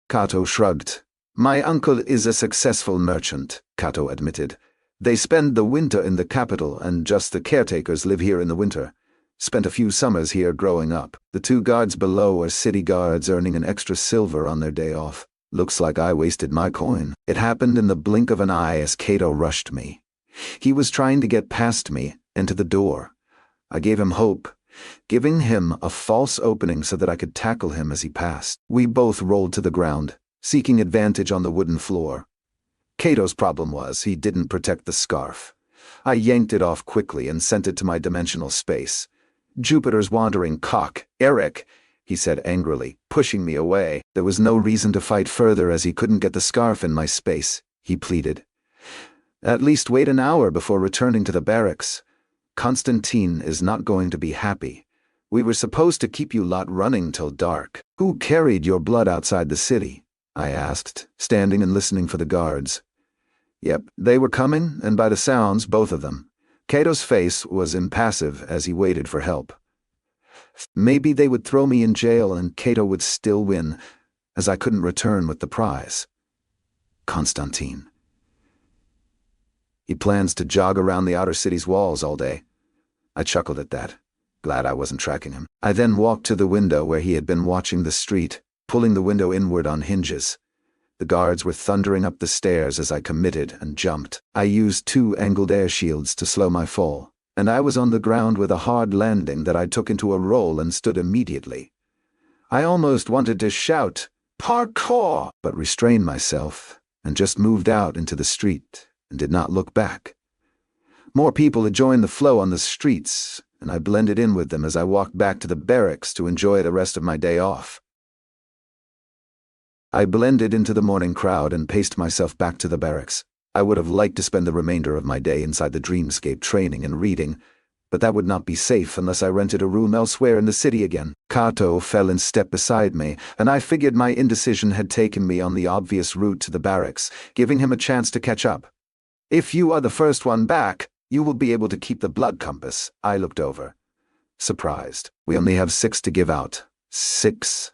Cato shrugged. "My uncle is a successful merchant," Cato admitted. "They spend the winter in the capital, and just the caretakers live here in the winter. Spent a few summers here growing up. The 2 guards below are city guards earning an extra silver on their day off. Looks like I wasted my coin." It happened in the blink of an eye as Cato rushed me. He was trying to get past me and to the door. I gave him hope, giving him a false opening so that I could tackle him as he passed. We both rolled to the ground, seeking advantage on the wooden floor. Cato's problem was he didn't protect the scarf. I yanked it off quickly and sent it to my dimensional space. "Jupiter's wandering cock, Eric," he said angrily, pushing me away. There was no reason to fight further as he couldn't get the scarf in my space, he pleaded. "At least wait an hour before returning to the barracks. Constantine is not going to be happy. We were supposed to keep you lot running till dark." "Who carried your blood outside the city?" I asked, standing and listening for the guards. Yep, they were coming, and by the sounds, both of them. Cato's face was impassive as he waited for help. Maybe they would throw me in jail and Cato would still win, as I couldn't return with the prize. Constantine. He plans to jog around the outer city's walls all day. I chuckled at that. glad I wasn't tracking him. I then walked to the window where he had been watching the street, pulling the window inward on hinges. The guards were thundering up the stairs as I committed and jumped. I used 2 angled air shields to slow my fall, and I was on the ground with a hard landing that I took into a roll and stood immediately. I almost wanted to shout, "Parkour!" but restrained myself and just moved out into the street and did not look back. More people had joined the flow on the streets, and I blended in with them as I walked back to the barracks to enjoy the rest of my day off. I blended into the morning crowd and paced myself back to the barracks. I would have liked to spend the remainder of my day inside the Dreamscape training and reading, but that would not be safe unless I rented a room elsewhere in the city again. Kato fell in step beside me, and I figured my indecision had taken me on the obvious route to the barracks, giving him a chance to catch up. "If you are the first one back, you will be able to keep the blood compass." I looked over, surprised. "We only have 6 to give out." 6?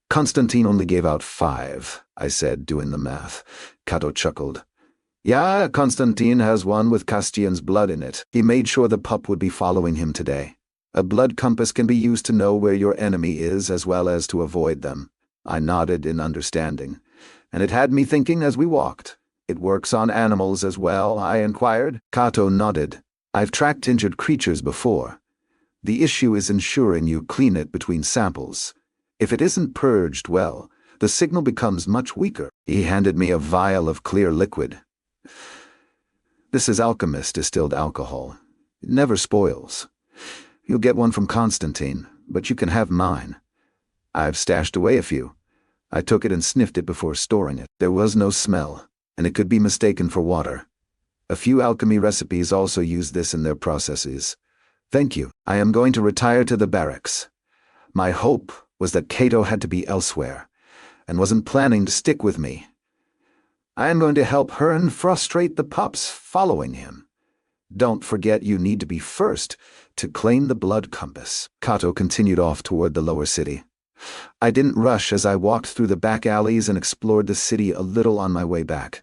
Constantine only gave out 5, I said, doing the math. Kato chuckled. "Yeah, Constantine has one with Castian's blood in it. He made sure the pup would be following him today. A blood compass can be used to know where your enemy is as well as to avoid them." I nodded in understanding, and it had me thinking as we walked. "It works on animals as well?" I inquired. Kato nodded. "I've tracked injured creatures before. The issue is ensuring you clean it between samples. If it isn't purged well, the signal becomes much weaker." He handed me a vial of clear liquid. "This is alchemist distilled alcohol. It never spoils. You'll get one from Constantine, but you can have mine. I've stashed away a few." I took it and sniffed it before storing it. There was no smell, and it could be mistaken for water. A few alchemy recipes also use this in their processes. "Thank you. I am going to retire to the barracks." My hope was that Kato had to be elsewhere, and wasn't planning to stick with me. I am going to help Hearn frustrate the pups following him. "Don't forget you need to be first to claim the blood compass." Kato continued off toward the lower city. I didn't rush as I walked through the back alleys and explored the city a little on my way back.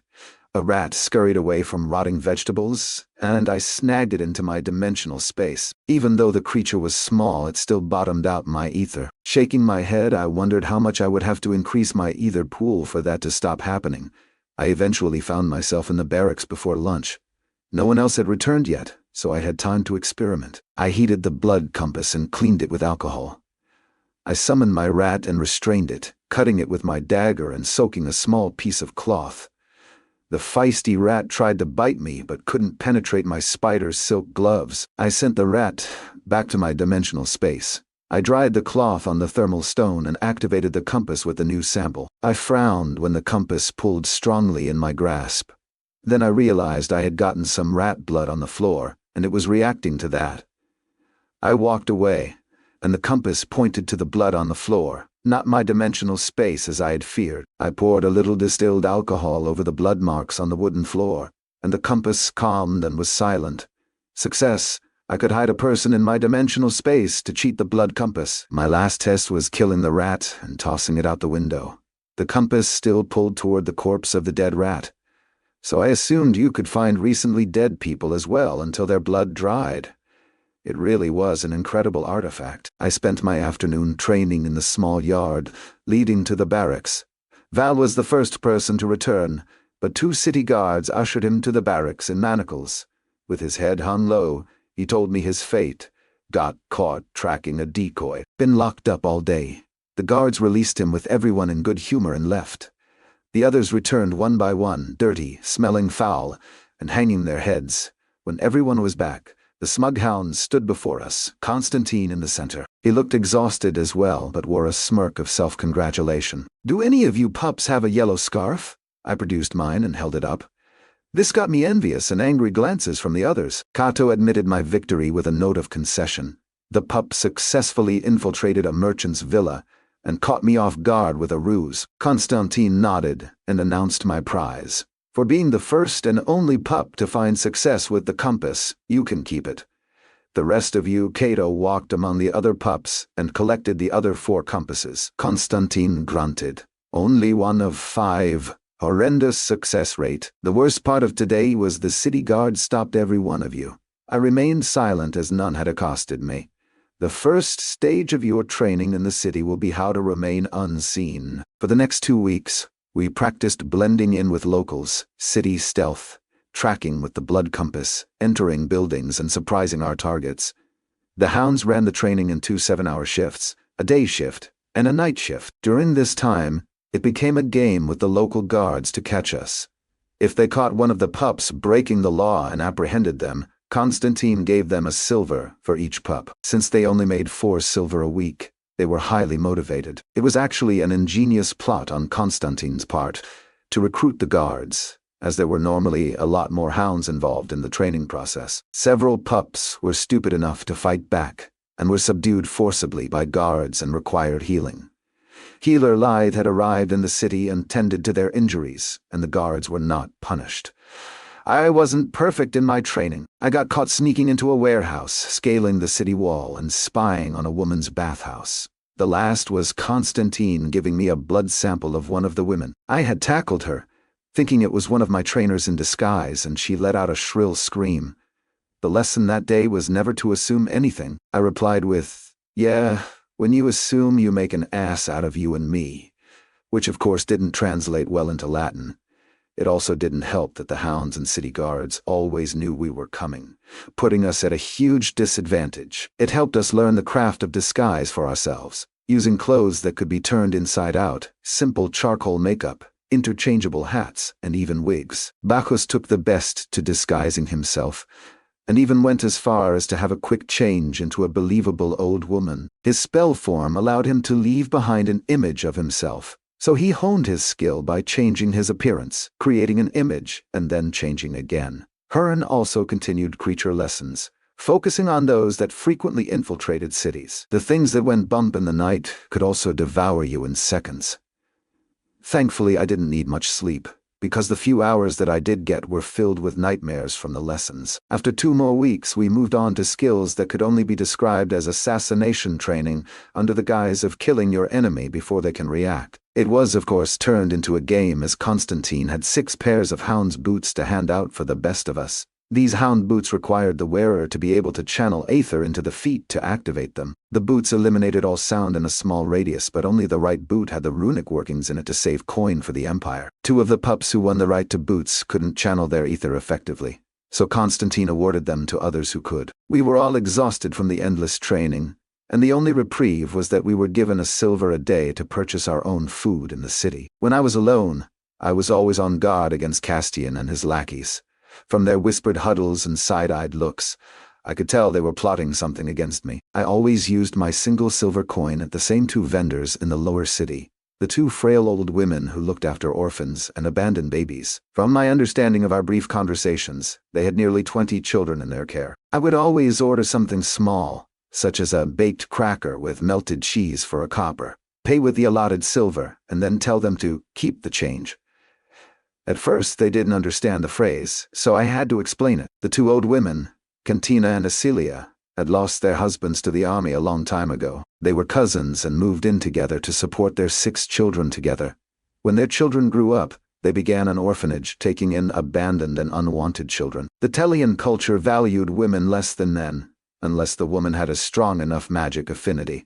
A rat scurried away from rotting vegetables, and I snagged it into my dimensional space. Even though the creature was small, it still bottomed out my ether. Shaking my head, I wondered how much I would have to increase my ether pool for that to stop happening. I eventually found myself in the barracks before lunch. No one else had returned yet, so I had time to experiment. I heated the blood compass and cleaned it with alcohol. I summoned my rat and restrained it, cutting it with my dagger and soaking a small piece of cloth. The feisty rat tried to bite me but couldn't penetrate my spider's silk gloves. I sent the rat back to my dimensional space. I dried the cloth on the thermal stone and activated the compass with the new sample. I frowned when the compass pulled strongly in my grasp. Then I realized I had gotten some rat blood on the floor, and it was reacting to that. I walked away, and the compass pointed to the blood on the floor, not my dimensional space as I had feared. I poured a little distilled alcohol over the blood marks on the wooden floor, and the compass calmed and was silent. Success. I could hide a person in my dimensional space to cheat the blood compass. My last test was killing the rat and tossing it out the window. The compass still pulled toward the corpse of the dead rat. So I assumed you could find recently dead people as well until their blood dried. It really was an incredible artifact. I spent my afternoon training in the small yard leading to the barracks. Val was the first person to return, but 2 city guards ushered him to the barracks in manacles. With his head hung low, he told me his fate. Got caught tracking a decoy. Been locked up all day. The guards released him with everyone in good humor and left. The others returned one by one, dirty, smelling foul, and hanging their heads. When everyone was back, the smug hound stood before us, Constantine in the center. He looked exhausted as well, but wore a smirk of self-congratulation. "Do any of you pups have a yellow scarf?" I produced mine and held it up. This got me envious and angry glances from the others. Kato admitted my victory with a note of concession. The pup successfully infiltrated a merchant's villa and caught me off guard with a ruse. Constantine nodded and announced my prize. "For being the first and only pup to find success with the compass, you can keep it. The rest of you," Kato walked among the other pups and collected the other 4 compasses. Constantine grunted. "Only 1 of 5. Horrendous success rate. The worst part of today was the city guard stopped every one of you." I remained silent as none had accosted me. The first stage of your training in the city will be how to remain unseen. For the next 2 weeks, we practiced blending in with locals, city stealth, tracking with the blood compass, entering buildings and surprising our targets. The hounds ran the training in 2 7-hour shifts, a day shift, and a night shift. During this time, it became a game with the local guards to catch us. If they caught one of the pups breaking the law and apprehended them, Constantine gave them a silver for each pup. Since they only made 4 silver a week, they were highly motivated. It was actually an ingenious plot on Constantine's part to recruit the guards, as there were normally a lot more hounds involved in the training process. Several pups were stupid enough to fight back and were subdued forcibly by guards and required healing. Healer Lythe had arrived in the city and tended to their injuries, and the guards were not punished. I wasn't perfect in my training. I got caught sneaking into a warehouse, scaling the city wall, and spying on a woman's bathhouse. The last was Constantine giving me a blood sample of one of the women. I had tackled her, thinking it was one of my trainers in disguise, and she let out a shrill scream. The lesson that day was never to assume anything. I replied with, "Yeah, when you assume, you make an ass out of you and me," which of course didn't translate well into Latin. It also didn't help that the hounds and city guards always knew we were coming, putting us at a huge disadvantage. It helped us learn the craft of disguise for ourselves, using clothes that could be turned inside out, simple charcoal makeup, interchangeable hats, and even wigs. Bacchus took the best to disguising himself, and even went as far as to have a quick change into a believable old woman. His spell form allowed him to leave behind an image of himself, so he honed his skill by changing his appearance, creating an image, and then changing again. Huron also continued creature lessons, focusing on those that frequently infiltrated cities. The things that went bump in the night could also devour you in seconds. Thankfully, I didn't need much sleep, because the few hours that I did get were filled with nightmares from the lessons. After 2 more weeks, we moved on to skills that could only be described as assassination training under the guise of killing your enemy before they can react. It was, of course, turned into a game as Constantine had 6 pairs of hound's boots to hand out for the best of us. These hound boots required the wearer to be able to channel aether into the feet to activate them. The boots eliminated all sound in a small radius, but only the right boot had the runic workings in it to save coin for the Empire. 2 of the pups who won the right to boots couldn't channel their ether effectively, so Constantine awarded them to others who could. We were all exhausted from the endless training, and the only reprieve was that we were given a silver a day to purchase our own food in the city. When I was alone, I was always on guard against Castian and his lackeys. From their whispered huddles and side-eyed looks, I could tell they were plotting something against me. I always used my single silver coin at the same 2 vendors in the lower city, the 2 frail old women who looked after orphans and abandoned babies. From my understanding of our brief conversations, they had nearly 20 children in their care. I would always order something small, such as a baked cracker with melted cheese for a copper, pay with the allotted silver, and then tell them to keep the change. At first, they didn't understand the phrase, so I had to explain it. The 2 old women, Cantina and Acelia, had lost their husbands to the army a long time ago. They were cousins and moved in together to support their 6 children together. When their children grew up, they began an orphanage, taking in abandoned and unwanted children. The Telian culture valued women less than men, unless the woman had a strong enough magic affinity.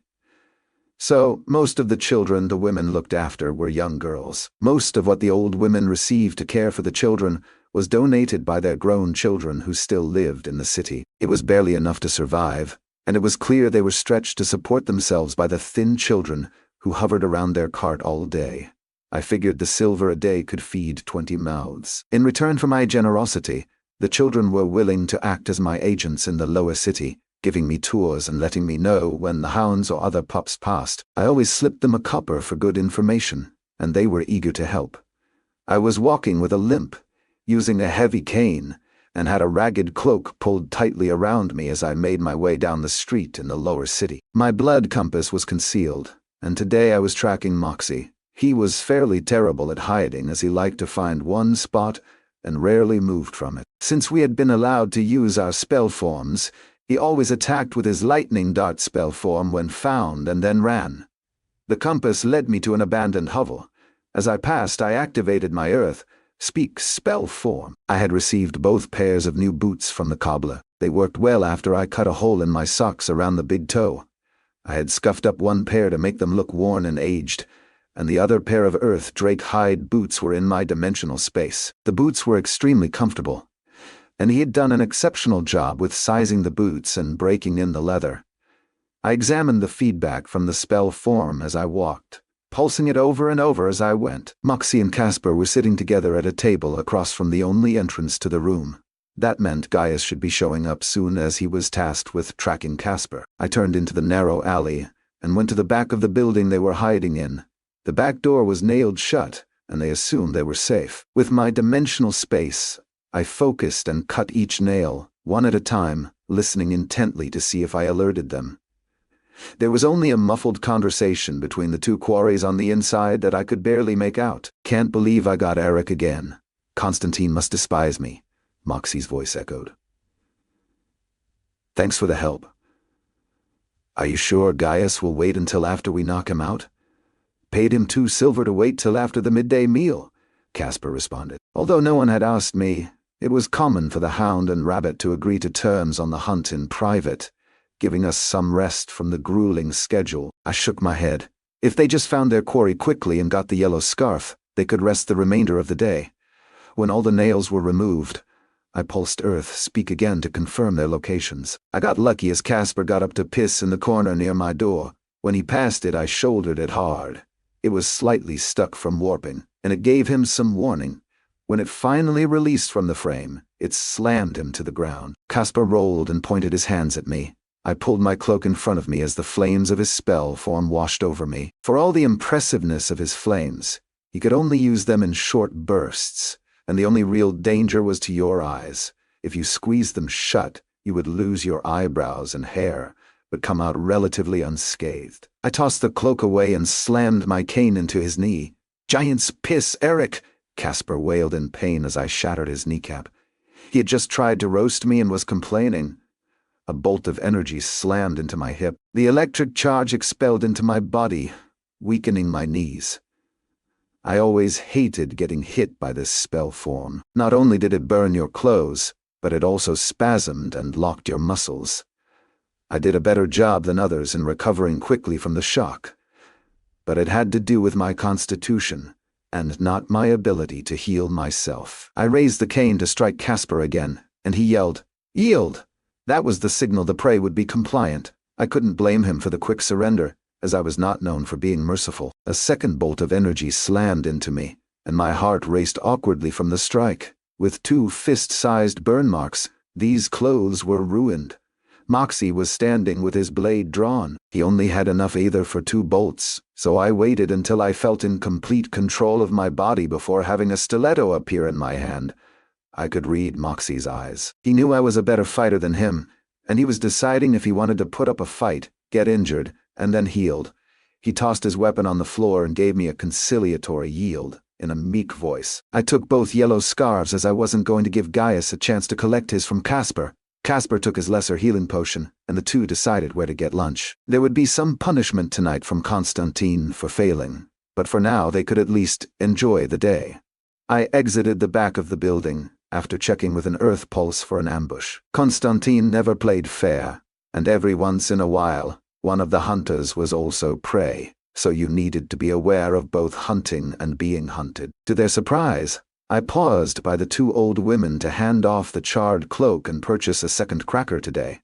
So, most of the children the women looked after were young girls. Most of what the old women received to care for the children was donated by their grown children who still lived in the city. It was barely enough to survive, and it was clear they were stretched to support themselves by the thin children who hovered around their cart all day. I figured the silver a day could feed 20 mouths. In return for my generosity, the children were willing to act as my agents in the lower city, giving me tours and letting me know when the hounds or other pups passed. I always slipped them a copper for good information, and they were eager to help. I was walking with a limp, using a heavy cane, and had a ragged cloak pulled tightly around me as I made my way down the street in the lower city. My blood compass was concealed, and today I was tracking Moxie. He was fairly terrible at hiding, as he liked to find one spot and rarely moved from it. Since we had been allowed to use our spell forms, he always attacked with his lightning dart spell form when found and then ran. The compass led me to an abandoned hovel. As I passed, I activated my speak spell form. I had received both pairs of new boots from the cobbler. They worked well after I cut a hole in my socks around the big toe. I had scuffed up one pair to make them look worn and aged, and the other pair of earth drake hide boots were in my dimensional space. The boots were extremely comfortable, and he had done an exceptional job with sizing the boots and breaking in the leather. I examined the feedback from the spell form as I walked, pulsing it over and over as I went. Moxie and Casper were sitting together at a table across from the only entrance to the room. That meant Gaius should be showing up soon, as he was tasked with tracking Casper. I turned into the narrow alley and went to the back of the building they were hiding in. The back door was nailed shut, and they assumed they were safe. With my dimensional space, I focused and cut each nail, one at a time, listening intently to see if I alerted them. There was only a muffled conversation between the two quarries on the inside that I could barely make out. "Can't believe I got Eric again. Constantine must despise me," Moxie's voice echoed. "Thanks for the help. Are you sure Gaius will wait until after we knock him out?" "Paid him 2 silver to wait till after the midday meal," Casper responded. Although no one had asked me, it was common for the Hound and Rabbit to agree to terms on the hunt in private, giving us some rest from the grueling schedule. I shook my head. If they just found their quarry quickly and got the yellow scarf, they could rest the remainder of the day. When all the nails were removed, I pulsed Earth speak again to confirm their locations. I got lucky as Casper got up to piss in the corner near my door. When he passed it, I shouldered it hard. It was slightly stuck from warping, and it gave him some warning. When it finally released from the frame, it slammed him to the ground. Casper rolled and pointed his hands at me. I pulled my cloak in front of me as the flames of his spell form washed over me. For all the impressiveness of his flames, he could only use them in short bursts, and the only real danger was to your eyes. If you squeezed them shut, you would lose your eyebrows and hair, but come out relatively unscathed. I tossed the cloak away and slammed my cane into his knee. "Giant's piss, Eric!" Casper wailed in pain as I shattered his kneecap. He had just tried to roast me and was complaining. A bolt of energy slammed into my hip. The electric charge expelled into my body, weakening my knees. I always hated getting hit by this spell form. Not only did it burn your clothes, but it also spasmed and locked your muscles. I did a better job than others in recovering quickly from the shock, but it had to do with my constitution, and not my ability to heal myself. I raised the cane to strike Casper again, and he yelled, "Yield!" That was the signal the prey would be compliant. I couldn't blame him for the quick surrender, as I was not known for being merciful. A second bolt of energy slammed into me, and my heart raced awkwardly from the strike. With 2 fist-sized burn marks, these clothes were ruined. Moxie was standing with his blade drawn. He only had enough either for 2 bolts, so I waited until I felt in complete control of my body before having a stiletto appear in my hand. I could read Moxie's eyes. He knew I was a better fighter than him, and he was deciding if he wanted to put up a fight, get injured, and then healed. He tossed his weapon on the floor and gave me a conciliatory yield, in a meek voice. I took both yellow scarves as I wasn't going to give Gaius a chance to collect his from Casper. Casper took his lesser healing potion, and the two decided where to get lunch. There would be some punishment tonight from Constantine for failing, but for now they could at least enjoy the day. I exited the back of the building, after checking with an earth pulse for an ambush. Constantine never played fair, and every once in a while, one of the hunters was also prey, so you needed to be aware of both hunting and being hunted. To their surprise, I paused by the 2 old women to hand off the charred cloak and purchase a second cracker today.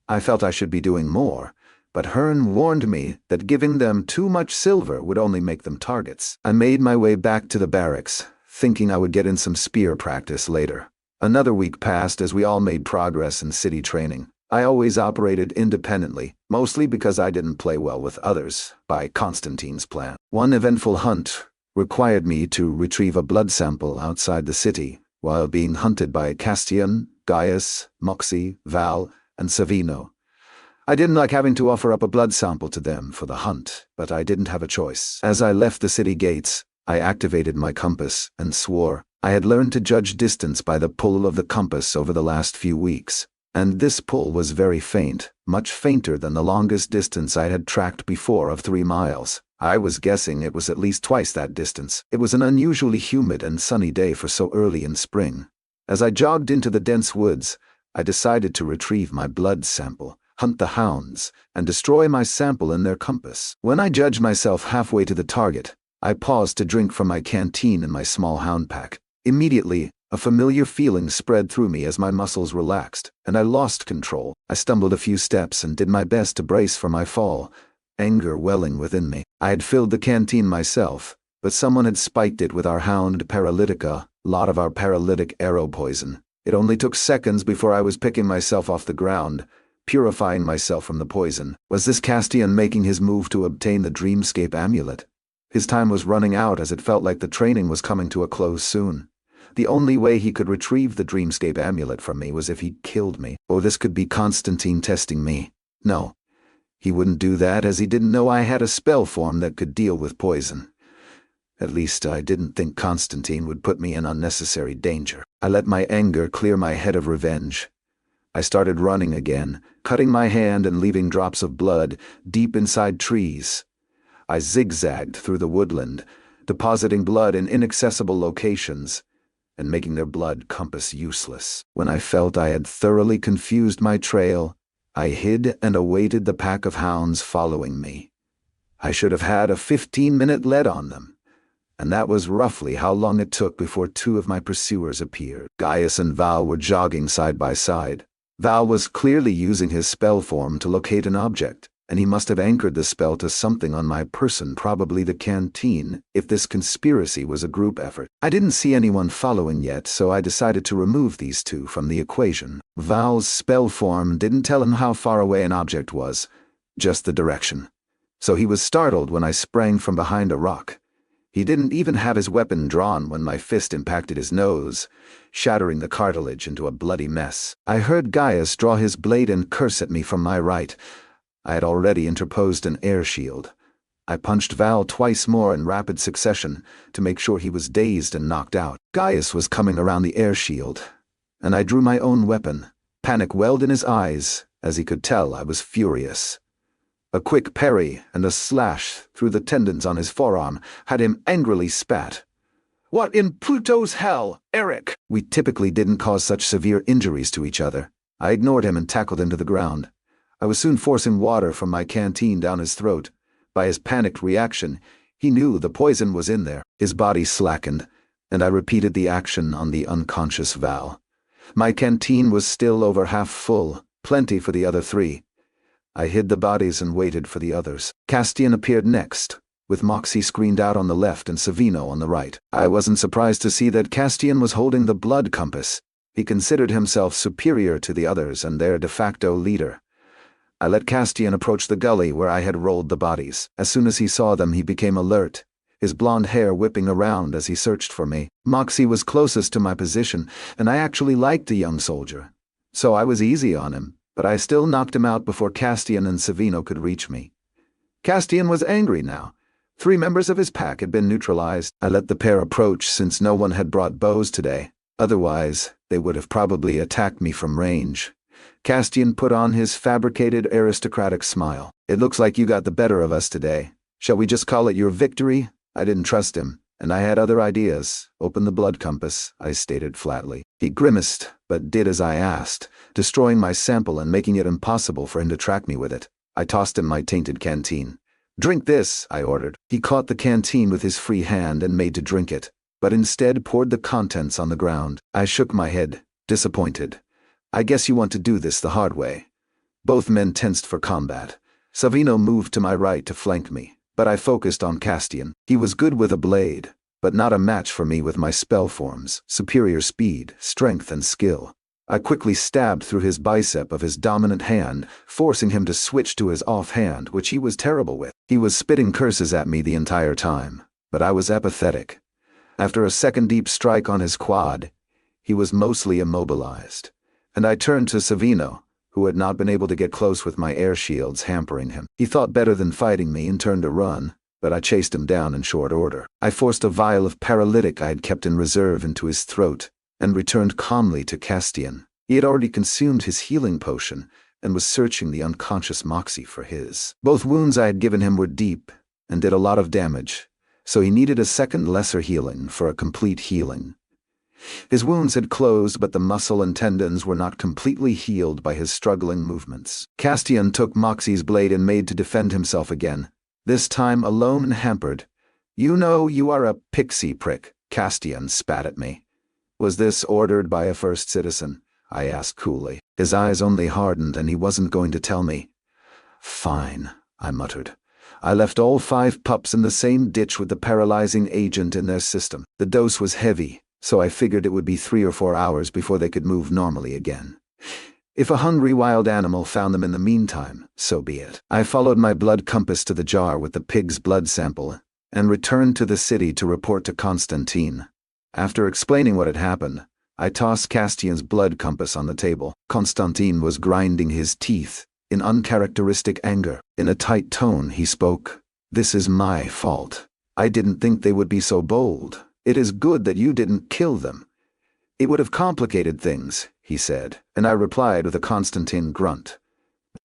I felt I should be doing more, but Hearn warned me that giving them too much silver would only make them targets. I made my way back to the barracks, thinking I would get in some spear practice later. Another week passed as we all made progress in city training. I always operated independently, mostly because I didn't play well with others, by Constantine's plan. One eventful hunt required me to retrieve a blood sample outside the city, while being hunted by Castian, Gaius, Moxie, Val, and Savino. I didn't like having to offer up a blood sample to them for the hunt, but I didn't have a choice. As I left the city gates, I activated my compass and swore. I had learned to judge distance by the pull of the compass over the last few weeks, and this pull was very faint, much fainter than the longest distance I had tracked before of 3 miles. I was guessing it was at least twice that distance. It was an unusually humid and sunny day for so early in spring. As I jogged into the dense woods, I decided to retrieve my blood sample, hunt the hounds, and destroy my sample in their compass. When I judged myself halfway to the target, I paused to drink from my canteen and my small hound pack. Immediately, a familiar feeling spread through me as my muscles relaxed, and I lost control. I stumbled a few steps and did my best to brace for my fall, anger welling within me. I had filled the canteen myself, but someone had spiked it with our hound paralytica, lot of our paralytic arrow poison. It only took seconds before I was picking myself off the ground, purifying myself from the poison. Was this Castian making his move to obtain the Dreamscape amulet? His time was running out as it felt like the training was coming to a close soon. The only way he could retrieve the Dreamscape amulet from me was if he killed me. Or this could be Constantine testing me. No, he wouldn't do that as he didn't know I had a spell form that could deal with poison. At least I didn't think Constantine would put me in unnecessary danger. I let my anger clear my head of revenge. I started running again, cutting my hand and leaving drops of blood deep inside trees. I zigzagged through the woodland, depositing blood in inaccessible locations, and making their blood compass useless. When I felt I had thoroughly confused my trail, I hid and awaited the pack of hounds following me. I should have had a 15-minute lead on them, and that was roughly how long it took before two of my pursuers appeared. Gaius and Val were jogging side by side. Val was clearly using his spell form to locate an object, and he must have anchored the spell to something on my person, probably the canteen, if this conspiracy was a group effort. I didn't see anyone following yet, so I decided to remove these two from the equation. Val's spell form didn't tell him how far away an object was, just the direction. So he was startled when I sprang from behind a rock. He didn't even have his weapon drawn when my fist impacted his nose, shattering the cartilage into a bloody mess. I heard Gaius draw his blade and curse at me from my right. I had already interposed an air shield. I punched Val twice more in rapid succession to make sure he was dazed and knocked out. Gaius was coming around the air shield, and I drew my own weapon. Panic welled in his eyes, as he could tell I was furious. A quick parry and a slash through the tendons on his forearm had him angrily spat. "What in Pluto's hell, Eric?" We typically didn't cause such severe injuries to each other. I ignored him and tackled him to the ground. I was soon forcing water from my canteen down his throat. By his panicked reaction, he knew the poison was in there. His body slackened, and I repeated the action on the unconscious Val. My canteen was still over half full, plenty for the other three. I hid the bodies and waited for the others. Castian appeared next, with Moxie screened out on the left and Savino on the right. I wasn't surprised to see that Castian was holding the blood compass. He considered himself superior to the others and their de facto leader. I let Castian approach the gully where I had rolled the bodies. As soon as he saw them, he became alert, his blonde hair whipping around as he searched for me. Moxie was closest to my position, and I actually liked the young soldier, so I was easy on him. But I still knocked him out before Castian and Savino could reach me. Castian was angry now. 3 members of his pack had been neutralized. I let the pair approach since no one had brought bows today. Otherwise, they would have probably attacked me from range. Castian put on his fabricated aristocratic smile. "It looks like you got the better of us today. Shall we just call it your victory?" I didn't trust him, and I had other ideas. "Open the blood compass," I stated flatly. He grimaced, but did as I asked, destroying my sample and making it impossible for him to track me with it. I tossed him my tainted canteen. "Drink this," I ordered. He caught the canteen with his free hand and made to drink it, but instead poured the contents on the ground. I shook my head, disappointed. "I guess you want to do this the hard way." Both men tensed for combat. Savino moved to my right to flank me, but I focused on Castian. He was good with a blade, but not a match for me with my spell forms, superior speed, strength, and skill. I quickly stabbed through his bicep of his dominant hand, forcing him to switch to his offhand, which he was terrible with. He was spitting curses at me the entire time, but I was apathetic. After a second deep strike on his quad, he was mostly immobilized, and I turned to Savino, who had not been able to get close with my air shields hampering him. He thought better than fighting me and turned to run, but I chased him down in short order. I forced a vial of paralytic I had kept in reserve into his throat, and returned calmly to Castian. He had already consumed his healing potion, and was searching the unconscious Moxie for his. Both wounds I had given him were deep, and did a lot of damage, so he needed a second lesser healing for a complete healing. His wounds had closed, but the muscle and tendons were not completely healed by his struggling movements. Castian took Moxie's blade and made to defend himself again, this time alone and hampered. "You know you are a pixie prick," Castian spat at me. "Was this ordered by a first citizen?" I asked coolly. His eyes only hardened, and he wasn't going to tell me. "Fine," I muttered. "I left all 5 pups in the same ditch with the paralyzing agent in their system. The dose was heavy, so I figured it would be 3 or 4 hours before they could move normally again. If a hungry wild animal found them in the meantime, so be it." I followed my blood compass to the jar with the pig's blood sample and returned to the city to report to Constantine. After explaining what had happened, I tossed Castian's blood compass on the table. Constantine was grinding his teeth in uncharacteristic anger. In a tight tone he spoke. "This is my fault. I didn't think they would be so bold. It is good that you didn't kill them. It would have complicated things," he said, and I replied with a Constantine grunt.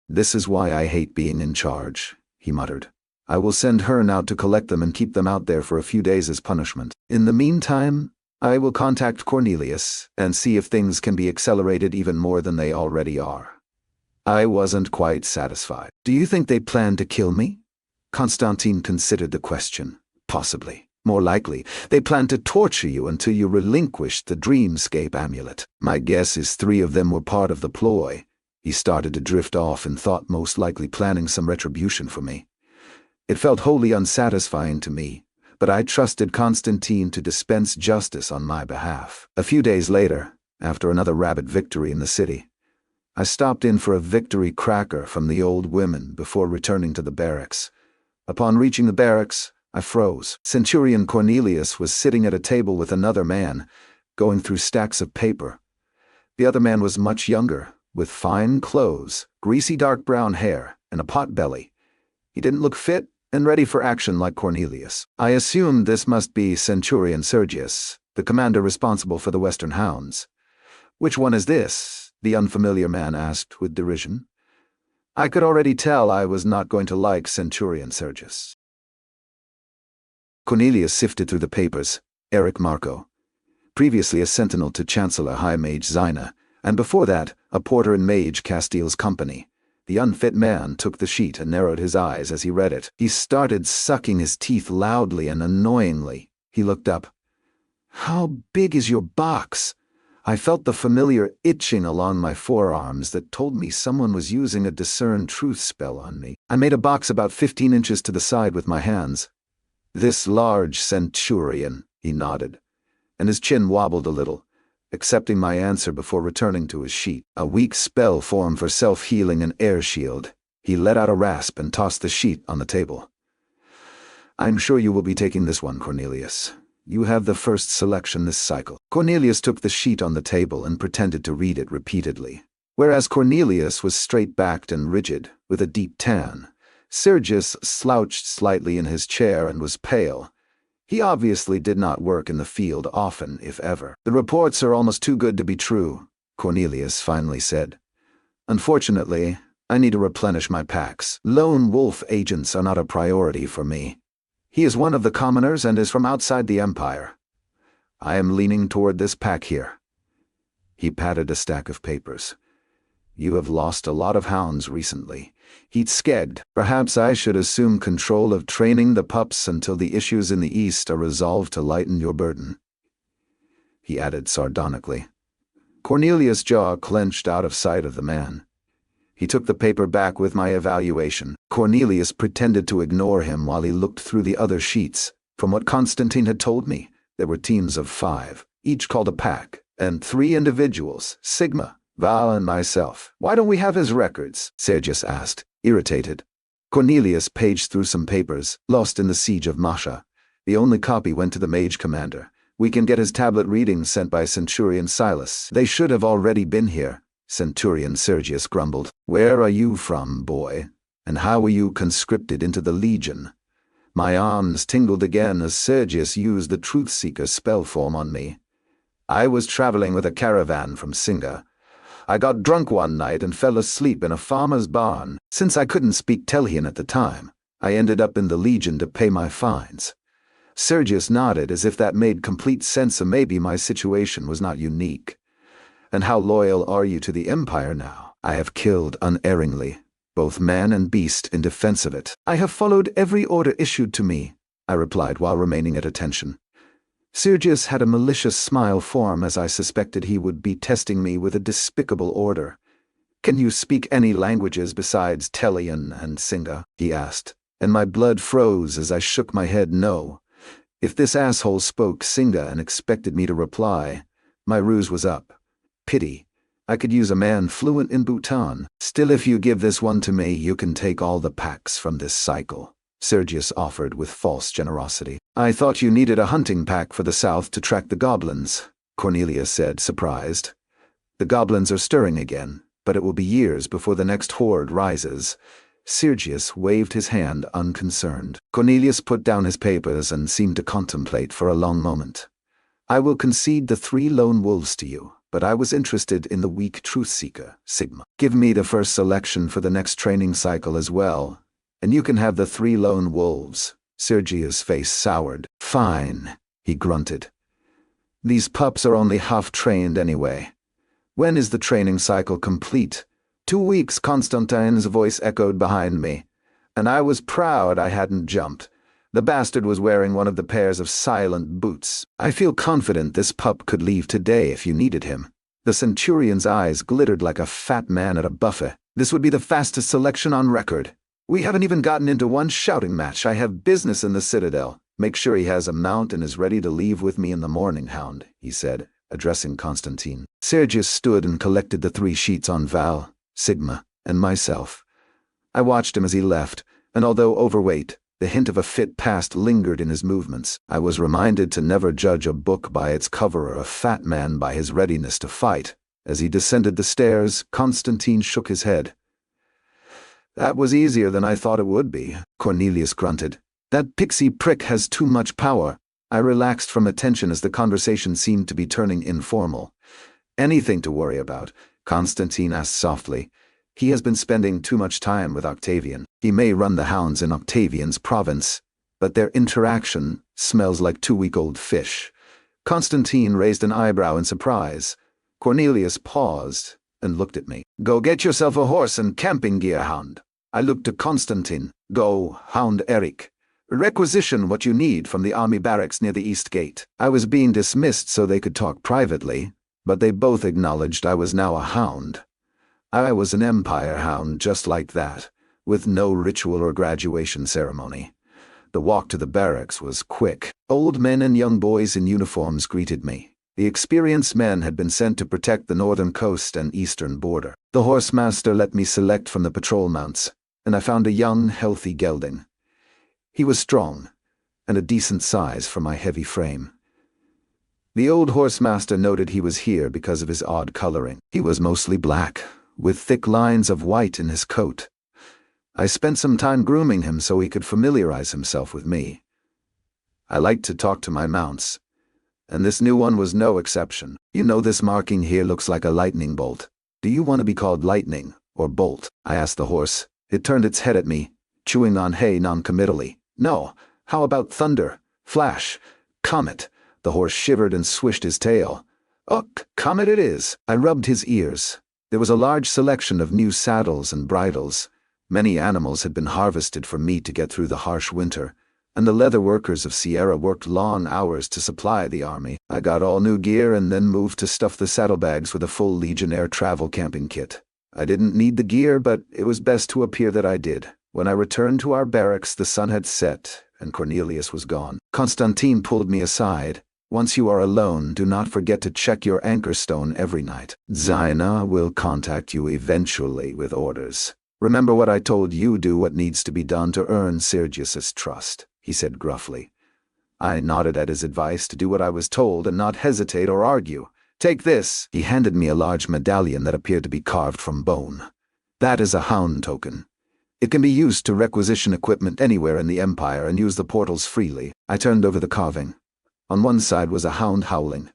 "This is why I hate being in charge," he muttered. "I will send Hearn out to collect them and keep them out there for a few days as punishment. In the meantime, I will contact Cornelius and see if things can be accelerated even more than they already are." I wasn't quite satisfied. "Do you think they plan to kill me?" Constantine considered the question. "Possibly. More likely, they plan to torture you until you relinquish the dreamscape amulet. My guess is 3 of them were part of the ploy." He started to drift off in thought, most likely planning some retribution for me. It felt wholly unsatisfying to me, but I trusted Constantine to dispense justice on my behalf. A few days later, after another rapid victory in the city, I stopped in for a victory cracker from the old women before returning to the barracks. Upon reaching the barracks, I froze. Centurion Cornelius was sitting at a table with another man, going through stacks of paper. The other man was much younger, with fine clothes, greasy dark brown hair, and a pot belly. He didn't look fit and ready for action like Cornelius. I assumed this must be Centurion Sergius, the commander responsible for the Western Hounds. "Which one is this?" the unfamiliar man asked with derision. I could already tell I was not going to like Centurion Sergius. Cornelius sifted through the papers. Eric Marco, previously a sentinel to Chancellor High Mage Zina, and before that, a porter in Mage Castile's company. The unfit man took the sheet and narrowed his eyes as he read it. He started sucking his teeth loudly and annoyingly. He looked up. "How big is your box?" I felt the familiar itching along my forearms that told me someone was using a discern truth spell on me. I made a box about 15 inches to the side with my hands. "This large centurion," he nodded, and his chin wobbled a little, accepting my answer before returning to his sheet. "A weak spell form for self-healing and air shield." He let out a rasp and tossed the sheet on the table. "I'm sure you will be taking this one, Cornelius. You have the first selection this cycle." Cornelius took the sheet on the table and pretended to read it repeatedly. Whereas Cornelius was straight-backed and rigid, with a deep tan, Sergius slouched slightly in his chair and was pale. He obviously did not work in the field often, if ever. "The reports are almost too good to be true," Cornelius finally said. "Unfortunately, I need to replenish my packs. Lone wolf agents are not a priority for me. He is one of the commoners and is from outside the Empire. I am leaning toward this pack here." He patted a stack of papers. "You have lost a lot of hounds recently." He'd skegged. "Perhaps I should assume control of training the pups until the issues in the East are resolved to lighten your burden," he added sardonically. Cornelius' jaw clenched out of sight of the man. He took the paper back with my evaluation. Cornelius pretended to ignore him while he looked through the other sheets. From what Constantine had told me, there were teams of 5, each called a pack, and 3 individuals, Sigma, Val and myself. "Why don't we have his records?" Sergius asked, irritated. Cornelius paged through some papers, lost in the siege of Masha. The only copy went to the mage commander. "We can get his tablet readings sent by Centurion Silas." "They should have already been here," Centurion Sergius grumbled. "Where are you from, boy? And how were you conscripted into the Legion?" My arms tingled again as Sergius used the Truthseeker spell form on me. "I was traveling with a caravan from Singa. I got drunk one night and fell asleep in a farmer's barn. Since I couldn't speak Telhian at the time, I ended up in the Legion to pay my fines. Sergius nodded as if that made complete sense, so maybe my situation was not unique. And how loyal are you to the Empire now? I have killed unerringly, both man and beast, in defense of it. I have followed every order issued to me, I replied while remaining at attention. Sergius had a malicious smile form as I suspected he would be testing me with a despicable order. Can you speak any languages besides Telian and Singa? He asked, and my blood froze as I shook my head no. If this asshole spoke Singa and expected me to reply, my ruse was up. Pity. I could use a man fluent in Bhutan. Still, if you give this one to me, you can take all the packs from this cycle, Sergius offered with false generosity. I thought you needed a hunting pack for the south to track the goblins, Cornelia said, surprised. The goblins are stirring again, but it will be years before the next horde rises. Sergius waved his hand unconcerned. Cornelius put down his papers and seemed to contemplate for a long moment. I will concede the 3 lone wolves to you, but I was interested in the weak truth seeker, Sigma. Give me the first selection for the next training cycle as well, and you can have the 3 lone wolves. Sergius' face soured. Fine, he grunted. These pups are only half-trained anyway. When is the training cycle complete? 2 weeks, Constantine's voice echoed behind me, and I was proud I hadn't jumped. The bastard was wearing one of the pairs of silent boots. I feel confident this pup could leave today if you needed him. The centurion's eyes glittered like a fat man at a buffet. This would be the fastest selection on record. We haven't even gotten into one shouting match. I have business in the Citadel. Make sure he has a mount and is ready to leave with me in the morning, Hound, he said, addressing Constantine. Sergius stood and collected the 3 sheets on Val, Sigma, and myself. I watched him as he left, and although overweight, the hint of a fit past lingered in his movements. I was reminded to never judge a book by its cover or a fat man by his readiness to fight. As he descended the stairs, Constantine shook his head. That was easier than I thought it would be, Cornelius grunted. That pixie prick has too much power. I relaxed from attention as the conversation seemed to be turning informal. Anything to worry about? Constantine asked softly. He has been spending too much time with Octavian. He may run the hounds in Octavian's province, but their interaction smells like 2-week-old fish. Constantine raised an eyebrow in surprise. Cornelius paused and looked at me. Go get yourself a horse and camping gear, Hound. I looked to Constantine. Go, Hound Eric. Requisition what you need from the army barracks near the east gate. I was being dismissed so they could talk privately, but they both acknowledged I was now a hound. I was an Empire hound just like that, with no ritual or graduation ceremony. The walk to the barracks was quick. Old men and young boys in uniforms greeted me. The experienced men had been sent to protect the northern coast and eastern border. The horsemaster let me select from the patrol mounts, and I found a young, healthy gelding. He was strong, and a decent size for my heavy frame. The old horsemaster noted he was here because of his odd coloring. He was mostly black, with thick lines of white in his coat. I spent some time grooming him so he could familiarize himself with me. I liked to talk to my mounts, and this new one was no exception. You know, this marking here looks like a lightning bolt. Do you want to be called Lightning or Bolt? I asked the horse. It turned its head at me, chewing on hay non-committally. No, how about Thunder, Flash, Comet? The horse shivered and swished his tail. Oh, Comet it is. I rubbed his ears. There was a large selection of new saddles and bridles. Many animals had been harvested for meat to get through the harsh winter, and the leather workers of Sierra worked long hours to supply the army. I got all new gear and then moved to stuff the saddlebags with a full Legionnaire travel camping kit. I didn't need the gear, but it was best to appear that I did. When I returned to our barracks, the sun had set, and Cornelius was gone. Constantine pulled me aside. Once you are alone, do not forget to check your anchor stone every night. Zaina will contact you eventually with orders. Remember what I told you, do what needs to be done to earn Sergius's trust, he said gruffly. I nodded at his advice to do what I was told and not hesitate or argue. Take this. He handed me a large medallion that appeared to be carved from bone. That is a hound token. It can be used to requisition equipment anywhere in the Empire and use the portals freely. I turned over the carving. On one side was a hound howling,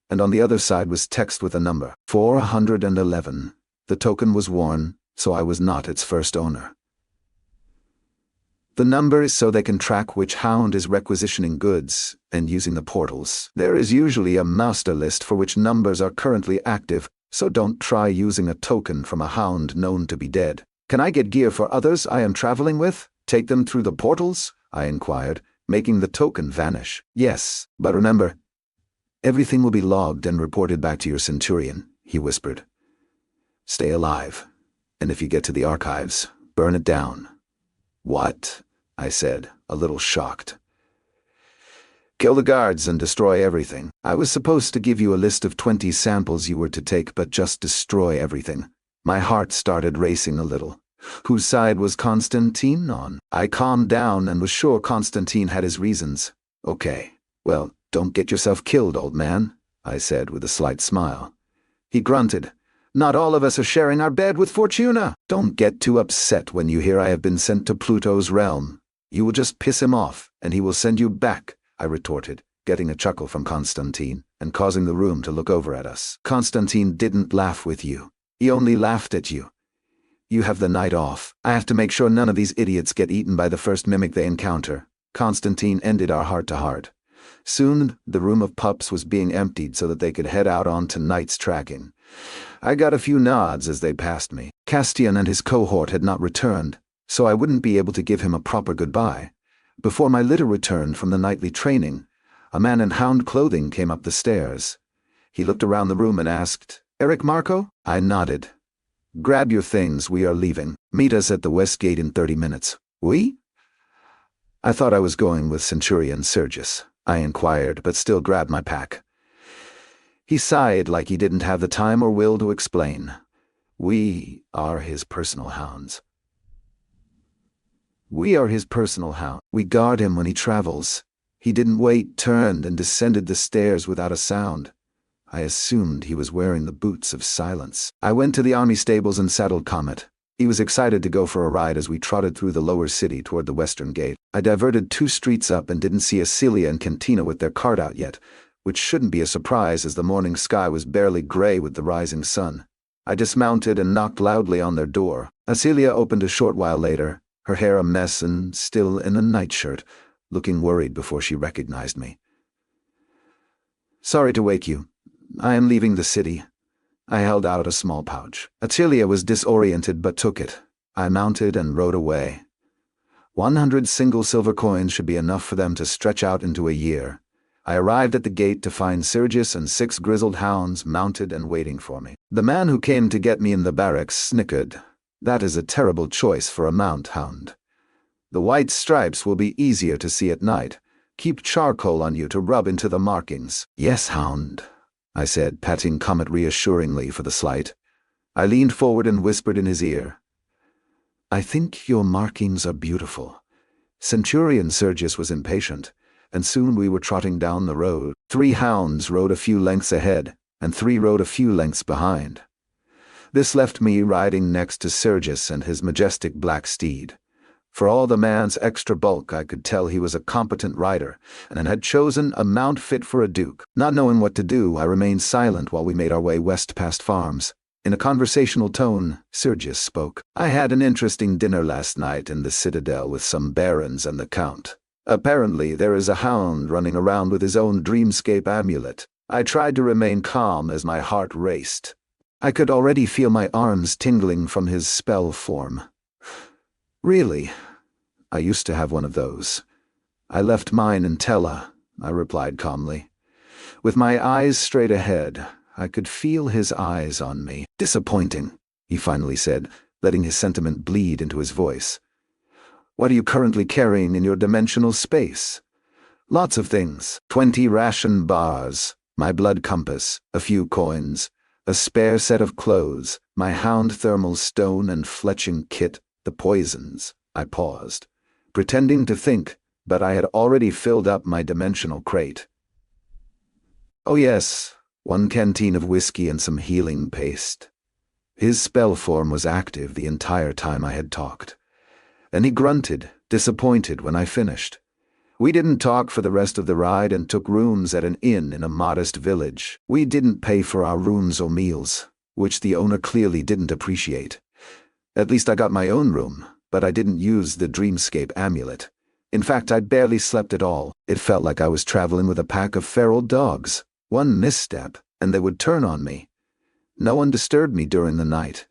and on the other side was text with a number, 411. The token was worn, so I was not its first owner. The number is so they can track which hound is requisitioning goods and using the portals. There is usually a master list for which numbers are currently active, so don't try using a token from a hound known to be dead. Can I get gear for others I am traveling with? Take them through the portals? I inquired, making the token vanish. Yes, but remember, everything will be logged and reported back to your centurion, he whispered. Stay alive, and if you get to the archives, burn it down. What? I said, a little shocked. Kill the guards and destroy everything. I was supposed to give you a list of 20 samples you were to take, but just destroy everything. My heart started racing a little. Whose side was Constantine on? I calmed down and was sure Constantine had his reasons. Okay, well, don't get yourself killed, old man, I said with a slight smile. He grunted. Not all of us are sharing our bed with Fortuna. Don't get too upset when you hear I have been sent to Pluto's realm. You will just piss him off, and he will send you back, I retorted, getting a chuckle from Constantine, and causing the room to look over at us. Constantine didn't laugh with you. He only laughed at you. You have the night off. I have to make sure none of these idiots get eaten by the first mimic they encounter. Constantine ended our heart-to-heart. Soon, the room of pups was being emptied so that they could head out on tonight's tracking. I got a few nods as they passed me. Castian and his cohort had not returned, so I wouldn't be able to give him a proper goodbye. Before my litter returned from the nightly training, a man in hound clothing came up the stairs. He looked around the room and asked, Eric Marco? I nodded. Grab your things, we are leaving. Meet us at the west gate in 30 minutes. We? I thought I was going with Centurion Sergius, I inquired, but still grabbed my pack. He sighed like he didn't have the time or will to explain. We are his personal hounds. We are his personal hound. We guard him when he travels. He didn't wait, turned, and descended the stairs without a sound. I assumed he was wearing the boots of silence. I went to the army stables and saddled Comet. He was excited to go for a ride as we trotted through the lower city toward the western gate. I diverted 2 streets up and didn't see Acelia and Cantina with their cart out yet, which shouldn't be a surprise as the morning sky was barely gray with the rising sun. I dismounted and knocked loudly on their door. Acelia opened a short while later, her hair a mess and still in a nightshirt, looking worried before she recognized me. Sorry to wake you. I am leaving the city. I held out a small pouch. Acelia was disoriented but took it. I mounted and rode away. 100 single silver coins should be enough for them to stretch out into a year. I arrived at the gate to find Sergius and 6 grizzled hounds mounted and waiting for me. The man who came to get me in the barracks snickered. That is a terrible choice for a mount hound. The white stripes will be easier to see at night. Keep charcoal on you to rub into the markings. Yes, hound, I said, patting Comet reassuringly for the slight. I leaned forward and whispered in his ear. I think your markings are beautiful. Centurion Sergius was impatient, and soon we were trotting down the road. 3 hounds rode a few lengths ahead, and 3 rode a few lengths behind. This left me riding next to Sergius and his majestic black steed. For all the man's extra bulk, I could tell he was a competent rider, and had chosen a mount fit for a duke. Not knowing what to do, I remained silent while we made our way west past farms. In a conversational tone, Sergius spoke. I had an interesting dinner last night in the citadel with some barons and the count. Apparently, there is a hound running around with his own dreamscape amulet. I tried to remain calm as my heart raced. I could already feel my arms tingling from his spell form. Really? I used to have one of those. I left mine in Tella, I replied calmly. With my eyes straight ahead, I could feel his eyes on me. Disappointing, he finally said, letting his sentiment bleed into his voice. What are you currently carrying in your dimensional space? Lots of things. 20 ration bars, my blood compass, a few coins, a spare set of clothes, my hound thermal stone and fletching kit, the poisons. I paused, pretending to think, but I had already filled up my dimensional crate. Oh yes, 1 canteen of whiskey and some healing paste. His spell form was active the entire time I had talked. And he grunted, disappointed when I finished. We didn't talk for the rest of the ride and took rooms at an inn in a modest village. We didn't pay for our rooms or meals, which the owner clearly didn't appreciate. At least I got my own room, but I didn't use the dreamscape amulet. In fact, I'd barely slept at all. It felt like I was traveling with a pack of feral dogs. One misstep, and they would turn on me. No one disturbed me during the night,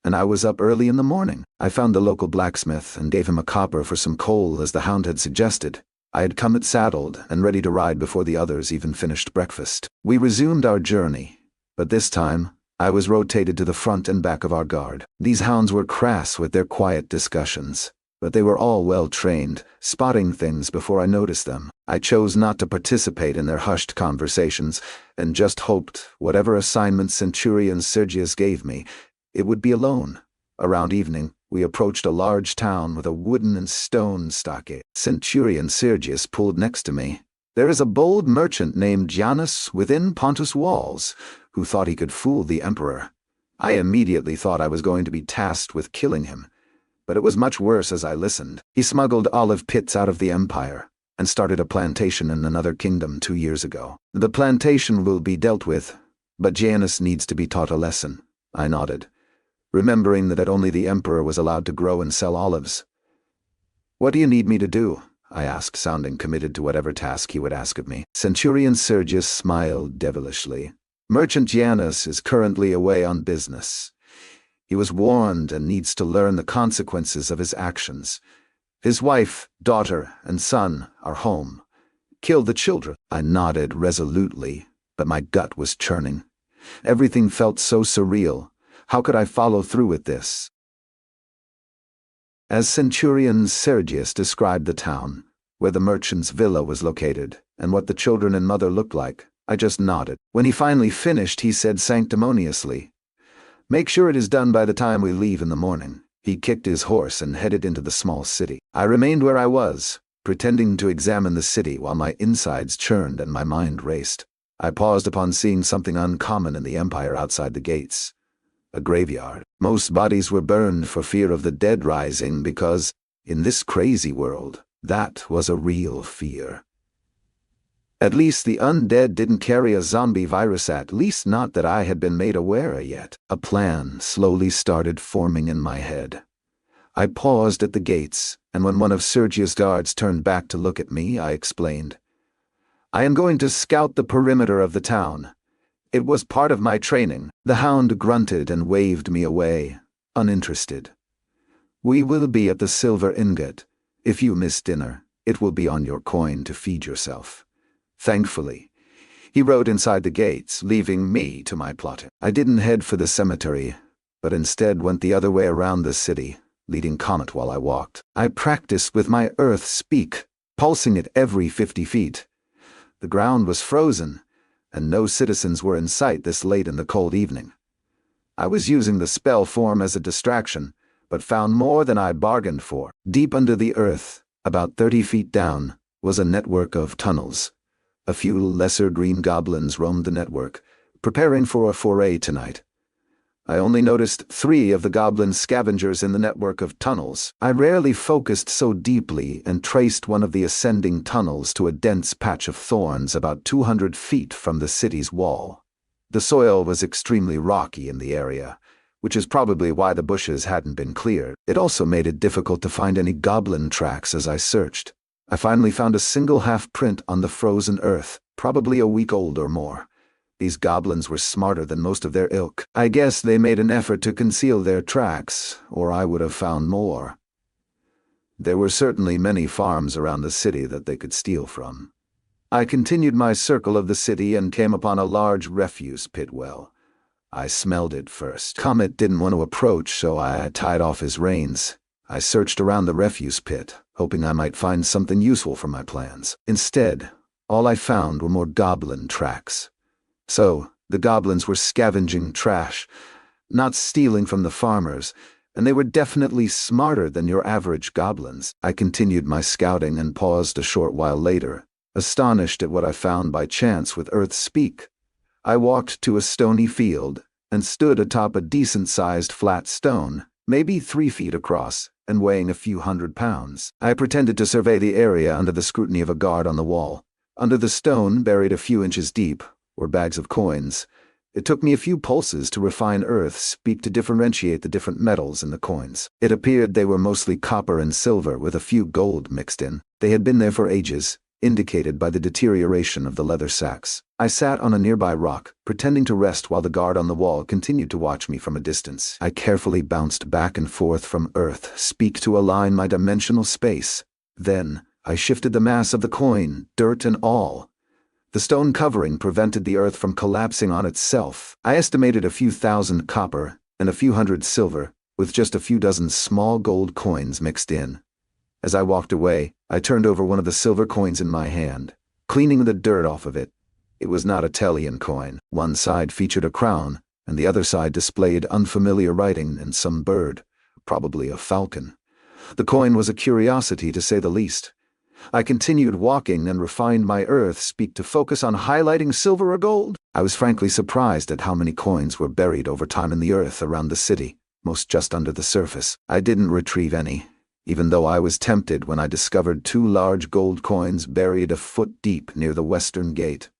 and I was up early in the morning. I found the local blacksmith and gave him a copper for some coal as the hound had suggested. I had come it saddled and ready to ride before the others even finished breakfast. We resumed our journey, but this time I was rotated to the front and back of our guard. These hounds were crass with their quiet discussions, but they were all well trained, spotting things before I noticed them. I chose not to participate in their hushed conversations and just hoped whatever assignment Centurion Sergius gave me, it would be alone. Around evening, we approached a large town with a wooden and stone stockade. Centurion Sergius pulled next to me. There is a bold merchant named Janus within Pontus' walls, who thought he could fool the emperor. I immediately thought I was going to be tasked with killing him, but it was much worse as I listened. He smuggled olive pits out of the empire and started a plantation in another kingdom 2 years ago. The plantation will be dealt with, but Janus needs to be taught a lesson. I nodded, remembering that only the emperor was allowed to grow and sell olives. What do you need me to do? I asked, sounding committed to whatever task he would ask of me. Centurion Sergius smiled devilishly. Merchant Janus is currently away on business. He was warned and needs to learn the consequences of his actions. His wife, daughter, and son are home. Kill the children. I nodded resolutely, but my gut was churning. Everything felt so surreal. How could I follow through with this? As Centurion Sergius described the town, where the merchant's villa was located, and what the children and mother looked like, I just nodded. When he finally finished, he said sanctimoniously, "Make sure it is done by the time we leave in the morning." He kicked his horse and headed into the small city. I remained where I was, pretending to examine the city while my insides churned and my mind raced. I paused upon seeing something uncommon in the empire outside the gates. A graveyard. Most bodies were burned for fear of the dead rising because, in this crazy world, that was a real fear. At least the undead didn't carry a zombie virus, at least not that I had been made aware of yet. A plan slowly started forming in my head. I paused at the gates, and when one of Sergius' guards turned back to look at me, I explained, "I am going to scout the perimeter of the town. It was part of my training." The hound grunted and waved me away, uninterested. "We will be at the Silver Ingot. If you miss dinner, it will be on your coin to feed yourself." Thankfully, he rode inside the gates, leaving me to my plotting. I didn't head for the cemetery, but instead went the other way around the city, leading Comet while I walked. I practiced with my earth speak, pulsing it every 50 feet. The ground was frozen, and no citizens were in sight this late in the cold evening. I was using the spell form as a distraction, but found more than I bargained for. Deep under the earth, about 30 feet down, was a network of tunnels. A few lesser green goblins roamed the network, preparing for a foray tonight. I only noticed 3 of the goblin scavengers in the network of tunnels. I rarely focused so deeply and traced one of the ascending tunnels to a dense patch of thorns about 200 feet from the city's wall. The soil was extremely rocky in the area, which is probably why the bushes hadn't been cleared. It also made it difficult to find any goblin tracks as I searched. I finally found a single half-print on the frozen earth, probably a week old or more. These goblins were smarter than most of their ilk. I guess they made an effort to conceal their tracks, or I would have found more. There were certainly many farms around the city that they could steal from. I continued my circle of the city and came upon a large refuse pit well. I smelled it first. Comet didn't want to approach, so I tied off his reins. I searched around the refuse pit, hoping I might find something useful for my plans. Instead, all I found were more goblin tracks. So, the goblins were scavenging trash, not stealing from the farmers, and they were definitely smarter than your average goblins. I continued my scouting and paused a short while later, astonished at what I found by chance with Earth Speak. I walked to a stony field and stood atop a decent-sized flat stone, maybe 3 feet across, and weighing a few 100 pounds. I pretended to survey the area under the scrutiny of a guard on the wall. Under the stone, buried a few inches deep, were bags of coins, It took me a few pulses to refine earth speak to differentiate the different metals in the coins. It appeared they were mostly copper and silver with a few gold mixed in. They had been there for ages, indicated by the deterioration of the leather sacks. I sat on a nearby rock, pretending to rest while the guard on the wall continued to watch me from a distance. I carefully bounced back and forth from earth speak to align my dimensional space. Then, I shifted the mass of the coin, dirt and all. The stone covering prevented the earth from collapsing on itself. I estimated a few thousand copper and a few hundred silver, with just a few dozen small gold coins mixed in. As I walked away, I turned over one of the silver coins in my hand, cleaning the dirt off of it. It was not a Tellian coin. One side featured a crown, and the other side displayed unfamiliar writing and some bird, probably a falcon. The coin was a curiosity to say the least. I continued walking and refined my earth speak to focus on highlighting silver or gold. I was frankly surprised at how many coins were buried over time in the earth around the city, most just under the surface. I didn't retrieve any, even though I was tempted when I discovered 2 large gold coins buried a foot deep near the western gate.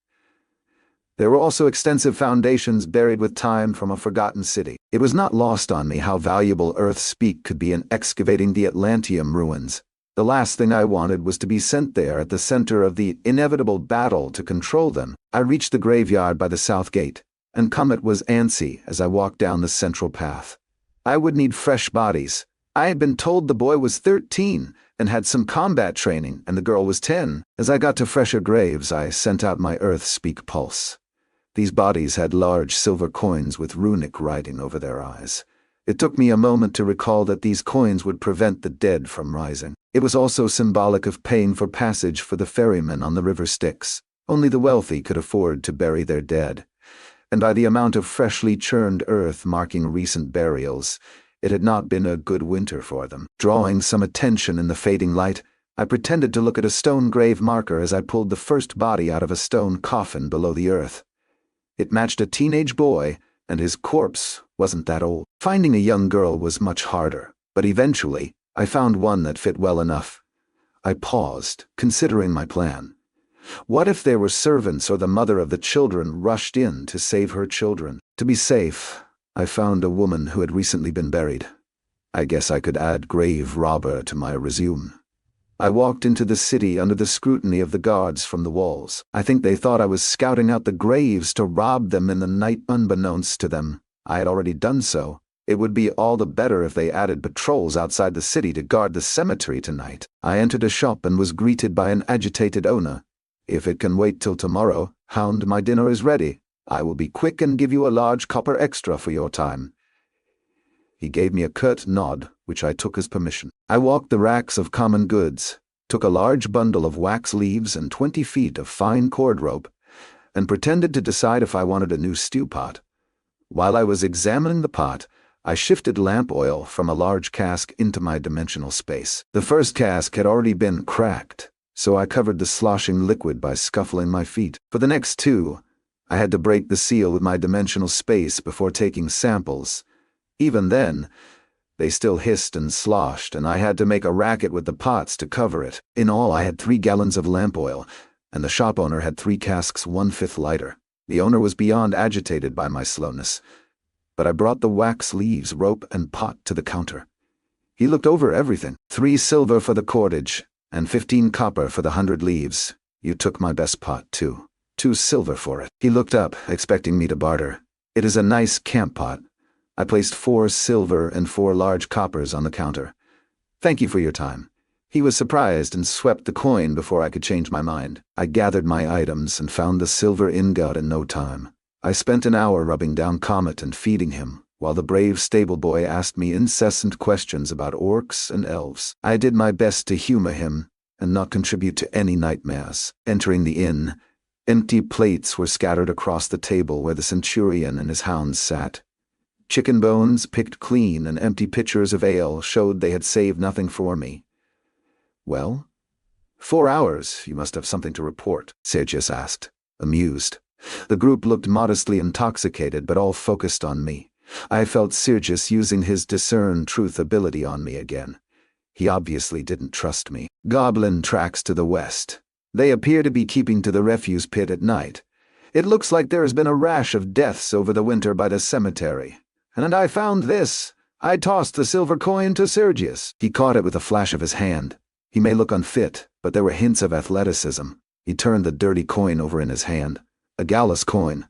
There were also extensive foundations buried with time from a forgotten city. It was not lost on me how valuable earth speak could be in excavating the Atlanteum ruins. The last thing I wanted was to be sent there at the center of the inevitable battle to control them. I reached the graveyard by the south gate, and Comet was antsy as I walked down the central path. I would need fresh bodies. I had been told the boy was 13 and had some combat training, and the girl was 10. As I got to fresher graves, I sent out my earth speak pulse. These bodies had large silver coins with runic writing over their eyes. It took me a moment to recall that these coins would prevent the dead from rising. It was also symbolic of paying for passage for the ferrymen on the river Styx. Only the wealthy could afford to bury their dead. And by the amount of freshly churned earth marking recent burials, it had not been a good winter for them. Drawing some attention in the fading light, I pretended to look at a stone grave marker as I pulled the first body out of a stone coffin below the earth. It matched a teenage boy, and his corpse wasn't that old. Finding a young girl was much harder, but eventually I found one that fit well enough. I paused, considering my plan. What if there were servants or the mother of the children rushed in to save her children? To be safe, I found a woman who had recently been buried. I guess I could add grave robber to my resume. I walked into the city under the scrutiny of the guards from the walls. I think they thought I was scouting out the graves to rob them in the night unbeknownst to them. I had already done so. It would be all the better if they added patrols outside the city to guard the cemetery tonight. I entered a shop and was greeted by an agitated owner. "If it can wait till tomorrow, Hound, my dinner is ready. I will be quick and give you a large copper extra for your time." He gave me a curt nod, which I took as permission. I walked the racks of common goods, took a large bundle of wax leaves and 20 feet of fine cord rope, and pretended to decide if I wanted a new stew pot. While I was examining the pot, I shifted lamp oil from a large cask into my dimensional space. The first cask had already been cracked, so I covered the sloshing liquid by scuffling my feet. For the next 2, I had to break the seal with my dimensional space before taking samples. Even then, they still hissed and sloshed, and I had to make a racket with the pots to cover it. In all, I had 3 gallons of lamp oil, and the shop owner had 3 casks 1/5 lighter. The owner was beyond agitated by my slowness, but I brought the wax leaves, rope, and pot to the counter. He looked over everything. 3 silver for the cordage, and 15 copper for the 100 leaves. You took my best pot, too. 2 silver for it. He looked up, expecting me to barter. It is a nice camp pot. I placed 4 silver and 4 large coppers on the counter. Thank you for your time. He was surprised and swept the coin before I could change my mind. I gathered my items and found the silver ingot in no time. I spent an hour rubbing down Comet and feeding him, while the brave stable boy asked me incessant questions about orcs and elves. I did my best to humor him and not contribute to any nightmares. Entering the inn, empty plates were scattered across the table where the centurion and his hounds sat. Chicken bones picked clean and empty pitchers of ale showed they had saved nothing for me. "Well? 4 hours, you must have something to report," Sergius asked, amused. The group looked modestly intoxicated, but all focused on me. I felt Sergius using his discern truth ability on me again. He obviously didn't trust me. "Goblin tracks to the west. They appear to be keeping to the refuse pit at night. It looks like there has been a rash of deaths over the winter by the cemetery. And I found this. I tossed the silver coin to Sergius. He caught it with a flash of his hand. He may look unfit, but there were hints of athleticism. He turned the dirty coin over in his hand. A Gallus coin.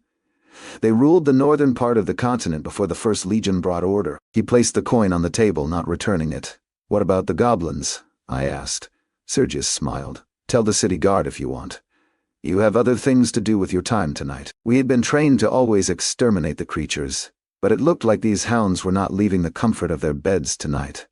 They ruled the northern part of the continent before the First Legion brought order. He placed the coin on the table, not returning it. What about the goblins? I asked. Sergius smiled. Tell the city guard if you want. You have other things to do with your time tonight. We had been trained to always exterminate the creatures, but it looked like these hounds were not leaving the comfort of their beds tonight.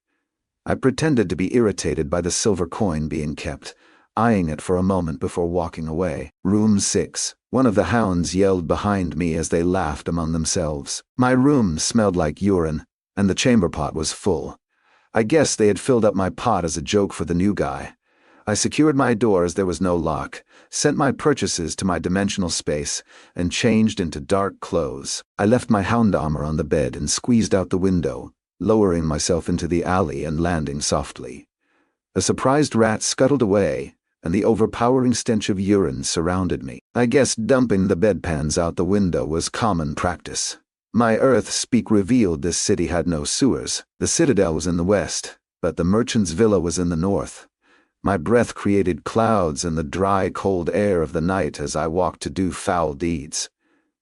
I pretended to be irritated by the silver coin being kept, eyeing it for a moment before walking away. Room 6. One of the hounds yelled behind me as they laughed among themselves. My room smelled like urine, and the chamber pot was full. I guess they had filled up my pot as a joke for the new guy. I secured my door as there was no lock, sent my purchases to my dimensional space, and changed into dark clothes. I left my hound armor on the bed and squeezed out the window, lowering myself into the alley and landing softly. A surprised rat scuttled away, and the overpowering stench of urine surrounded me. I guess dumping the bedpans out the window was common practice. My Earth speak revealed this city had no sewers. The citadel was in the west, but the merchant's villa was in the north. My breath created clouds in the dry, cold air of the night as I walked to do foul deeds.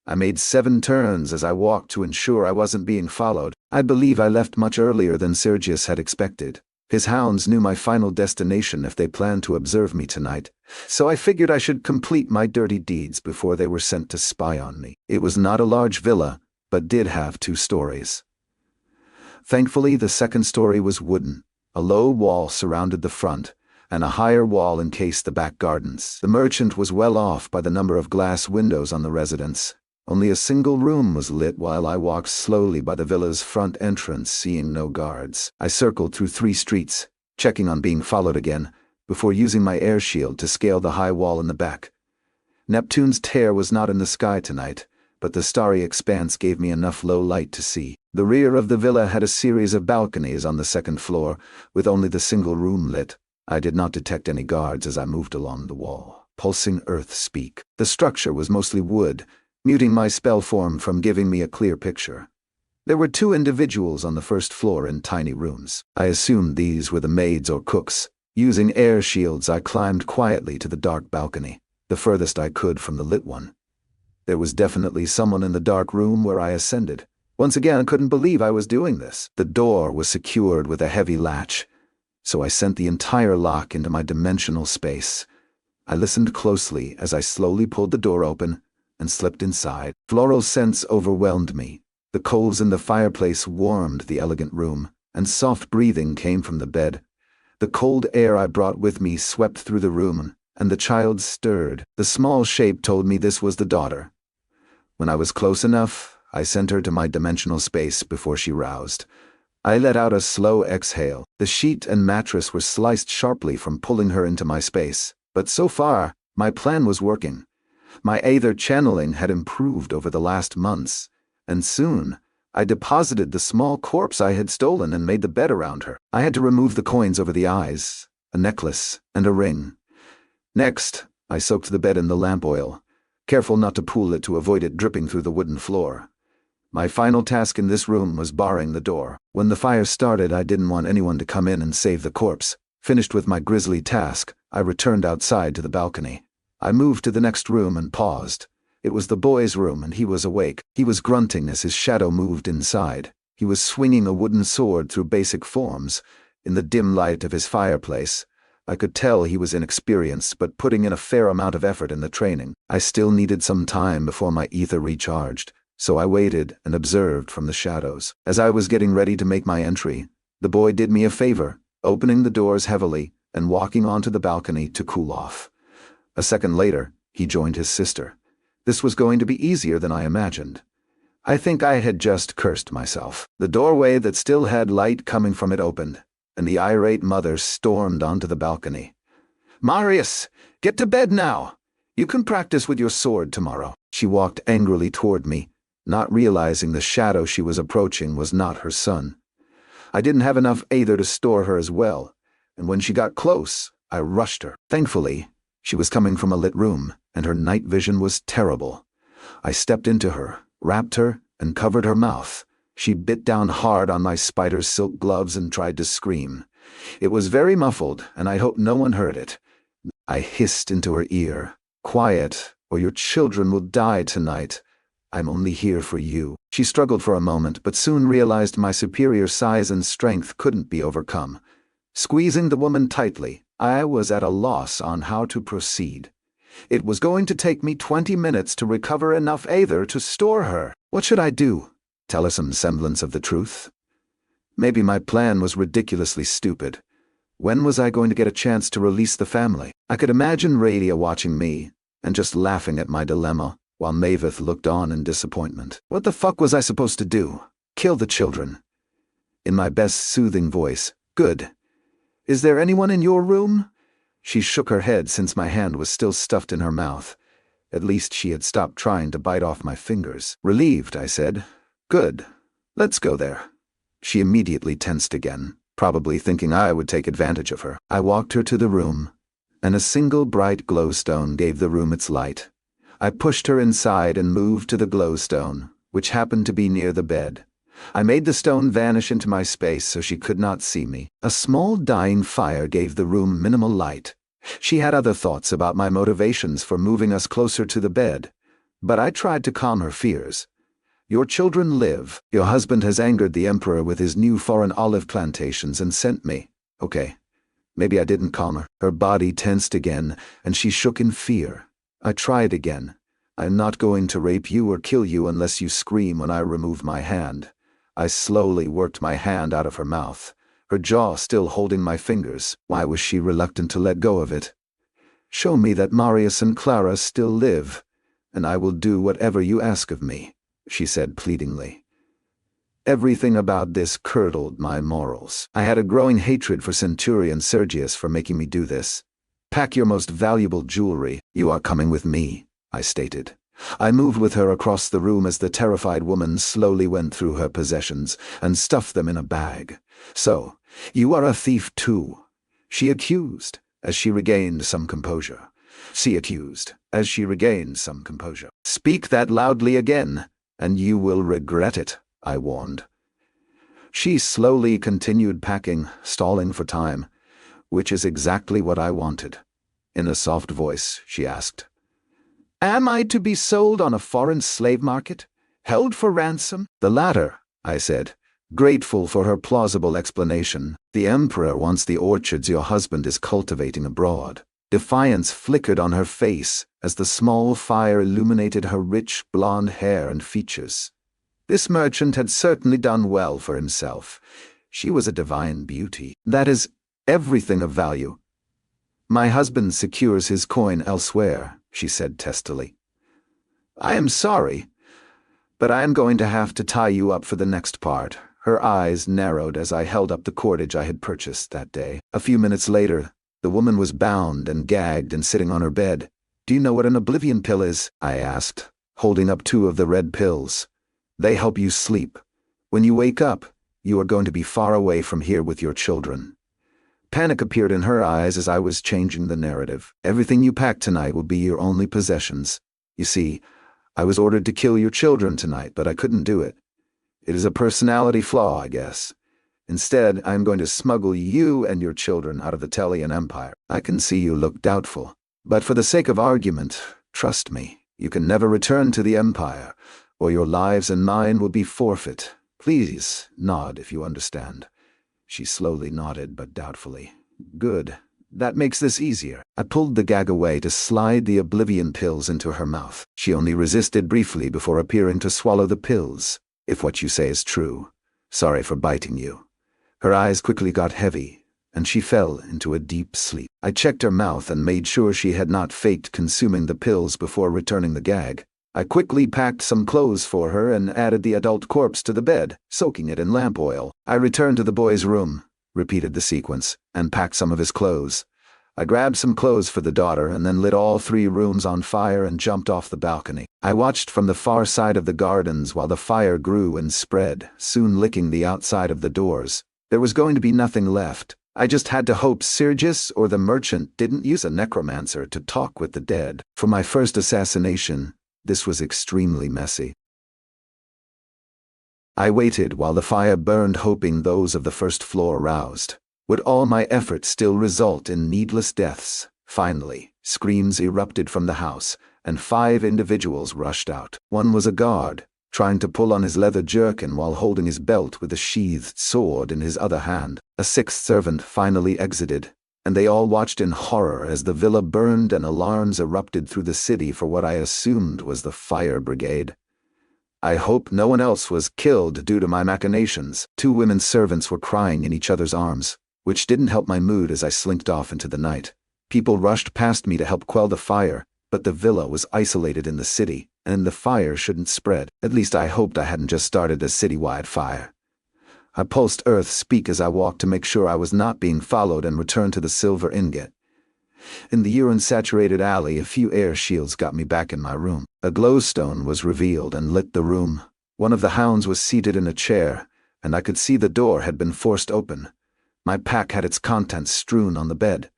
I made 7 turns as I walked to ensure I wasn't being followed. I believe I left much earlier than Sergius had expected. His hounds knew my final destination if they planned to observe me tonight, so I figured I should complete my dirty deeds before they were sent to spy on me. It was not a large villa, but did have 2 stories. Thankfully, the second story was wooden. A low wall surrounded the front, and a higher wall encased the back gardens. The merchant was well off by the number of glass windows on the residence. Only a single room was lit while I walked slowly by the villa's front entrance, seeing no guards. I circled through 3 streets, checking on being followed again, before using my air shield to scale the high wall in the back. Neptune's tear was not in the sky tonight, but the starry expanse gave me enough low light to see. The rear of the villa had a series of balconies on the second floor, with only the single room lit. I did not detect any guards as I moved along the wall. Pulsing earth speak. The structure was mostly wood, muting my spell form from giving me a clear picture. There were 2 individuals on the first floor in tiny rooms. I assumed these were the maids or cooks. Using air shields, I climbed quietly to the dark balcony, the furthest I could from the lit one. There was definitely someone in the dark room where I ascended. Once again, I couldn't believe I was doing this. The door was secured with a heavy latch, so I sent the entire lock into my dimensional space. I listened closely as I slowly pulled the door open and slipped inside. Floral scents overwhelmed me. The coals in the fireplace warmed the elegant room, and soft breathing came from the bed. The cold air I brought with me swept through the room, and the child stirred. The small shape told me this was the daughter. When I was close enough, I sent her to my dimensional space before she roused. I let out a slow exhale. The sheet and mattress were sliced sharply from pulling her into my space, but so far, my plan was working. My aether channeling had improved over the last months, and soon, I deposited the small corpse I had stolen and made the bed around her. I had to remove the coins over the eyes, a necklace, and a ring. Next, I soaked the bed in the lamp oil, careful not to pool it to avoid it dripping through the wooden floor. My final task in this room was barring the door. When the fire started, I didn't want anyone to come in and save the corpse. Finished with my grisly task, I returned outside to the balcony. I moved to the next room and paused. It was the boy's room, and he was awake. He was grunting as his shadow moved inside. He was swinging a wooden sword through basic forms. In the dim light of his fireplace, I could tell he was inexperienced, but putting in a fair amount of effort in the training. I still needed some time before my ether recharged, so I waited and observed from the shadows. As I was getting ready to make my entry, the boy did me a favor, opening the doors heavily and walking onto the balcony to cool off. A second later, he joined his sister. This was going to be easier than I imagined. I think I had just cursed myself. The doorway that still had light coming from it opened, and the irate mother stormed onto the balcony. "Marius, get to bed now! You can practice with your sword tomorrow." She walked angrily toward me, not realizing the shadow she was approaching was not her son. I didn't have enough aether to store her as well, and when she got close, I rushed her. Thankfully, she was coming from a lit room, and her night vision was terrible. I stepped into her, wrapped her, and covered her mouth. She bit down hard on my spider's silk gloves and tried to scream. It was very muffled, and I hoped no one heard it. I hissed into her ear, "Quiet, or your children will die tonight. I'm only here for you." She struggled for a moment, but soon realized my superior size and strength couldn't be overcome. Squeezing the woman tightly, I was at a loss on how to proceed. It was going to take me 20 minutes to recover enough aether to store her. What should I do? Tell her some semblance of the truth? Maybe my plan was ridiculously stupid. When was I going to get a chance to release the family? I could imagine Radia watching me and just laughing at my dilemma, while Maveth looked on in disappointment. What the fuck was I supposed to do? Kill the children? In my best soothing voice, "Good. Is there anyone in your room?" She shook her head since my hand was still stuffed in her mouth. At least she had stopped trying to bite off my fingers. Relieved, I said. "Good. Let's go there." She immediately tensed again, probably thinking I would take advantage of her. I walked her to the room, and a single bright glowstone gave the room its light. I pushed her inside and moved to the glowstone, which happened to be near the bed. I made the stone vanish into my space so she could not see me. A small dying fire gave the room minimal light. She had other thoughts about my motivations for moving us closer to the bed, but I tried to calm her fears. "Your children live. Your husband has angered the Emperor with his new foreign olive plantations and sent me." Okay, maybe I didn't calm her. Her body tensed again, and she shook in fear. I tried again. "I'm not going to rape you or kill you unless you scream when I remove my hand." I slowly worked my hand out of her mouth, her jaw still holding my fingers. Why was she reluctant to let go of it? "Show me that Marius and Clara still live, and I will do whatever you ask of me," she said pleadingly. Everything about this curdled my morals. I had a growing hatred for Centurion Sergius for making me do this. "Pack your most valuable jewelry. You are coming with me," I stated. I moved with her across the room as the terrified woman slowly went through her possessions and stuffed them in a bag. "So, you are a thief too," she accused, as she regained some composure. "Speak that loudly again, and you will regret it," I warned. She slowly continued packing, stalling for time, which is exactly what I wanted. In a soft voice, she asked, "Am I to be sold on a foreign slave market? Held for ransom?" "The latter," I said, grateful for her plausible explanation. "The Emperor wants the orchards your husband is cultivating abroad." Defiance flickered on her face as the small fire illuminated her rich blonde hair and features. This merchant had certainly done well for himself. She was a divine beauty. "That is everything of value." "My husband secures his coin elsewhere," she said testily. "I am sorry, but I am going to have to tie you up for the next part." Her eyes narrowed as I held up the cordage I had purchased that day. A few minutes later, the woman was bound and gagged and sitting on her bed. "Do you know what an oblivion pill is?" I asked, holding up 2 of the red pills. "They help you sleep. When you wake up, you are going to be far away from here with your children." Panic appeared in her eyes as I was changing the narrative. "Everything you pack tonight will be your only possessions. You see, I was ordered to kill your children tonight, but I couldn't do it. It is a personality flaw, I guess. Instead, I am going to smuggle you and your children out of the Tellian Empire." I can see you look doubtful, but for the sake of argument, trust me, you can never return to the Empire, or your lives and mine will be forfeit. Please nod if you understand." She slowly nodded, but doubtfully. "Good. That makes this easier." I pulled the gag away to slide the oblivion pills into her mouth. She only resisted briefly before appearing to swallow the pills. "If what you say is true, sorry for biting you." Her eyes quickly got heavy, and she fell into a deep sleep. I checked her mouth and made sure she had not faked consuming the pills before returning the gag. I quickly packed some clothes for her and added the adult corpse to the bed, soaking it in lamp oil. I returned to the boy's room, repeated the sequence, and packed some of his clothes. I grabbed some clothes for the daughter and then lit all 3 rooms on fire and jumped off the balcony. I watched from the far side of the gardens while the fire grew and spread, soon licking the outside of the doors. There was going to be nothing left. I just had to hope Sergius or the merchant didn't use a necromancer to talk with the dead. For my first assassination, This was extremely messy. I waited while the fire burned, hoping those of the first floor roused. Would all my efforts still result in needless deaths? Finally, screams erupted from the house, and 5 individuals rushed out. One was a guard, trying to pull on his leather jerkin while holding his belt with a sheathed sword in his other hand. A 6th servant finally exited, and they all watched in horror as the villa burned and alarms erupted through the city for what I assumed was the fire brigade. I hope no one else was killed due to my machinations. 2 women servants were crying in each other's arms, which didn't help my mood as I slinked off into the night. People rushed past me to help quell the fire, but the villa was isolated in the city, and the fire shouldn't spread. At least I hoped I hadn't just started a citywide fire. I pulsed Earth speak as I walked to make sure I was not being followed and returned to the silver ingot. In the urine-saturated alley, a few air shields got me back in my room. A glowstone was revealed and lit the room. One of the hounds was seated in a chair, and I could see the door had been forced open. My pack had its contents strewn on the bed.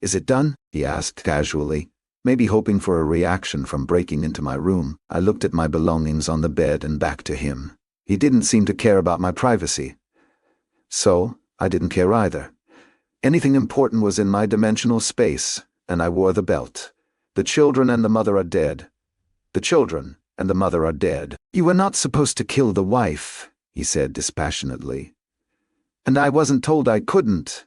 "Is it done?" he asked casually, maybe hoping for a reaction from breaking into my room. I looked at my belongings on the bed and back to him. He didn't seem to care about my privacy. So, I didn't care either. Anything important was in my dimensional space, and I wore the belt. The children and the mother are dead. The children and the mother are dead. "You were not supposed to kill the wife," he said dispassionately. "And I wasn't told I couldn't,"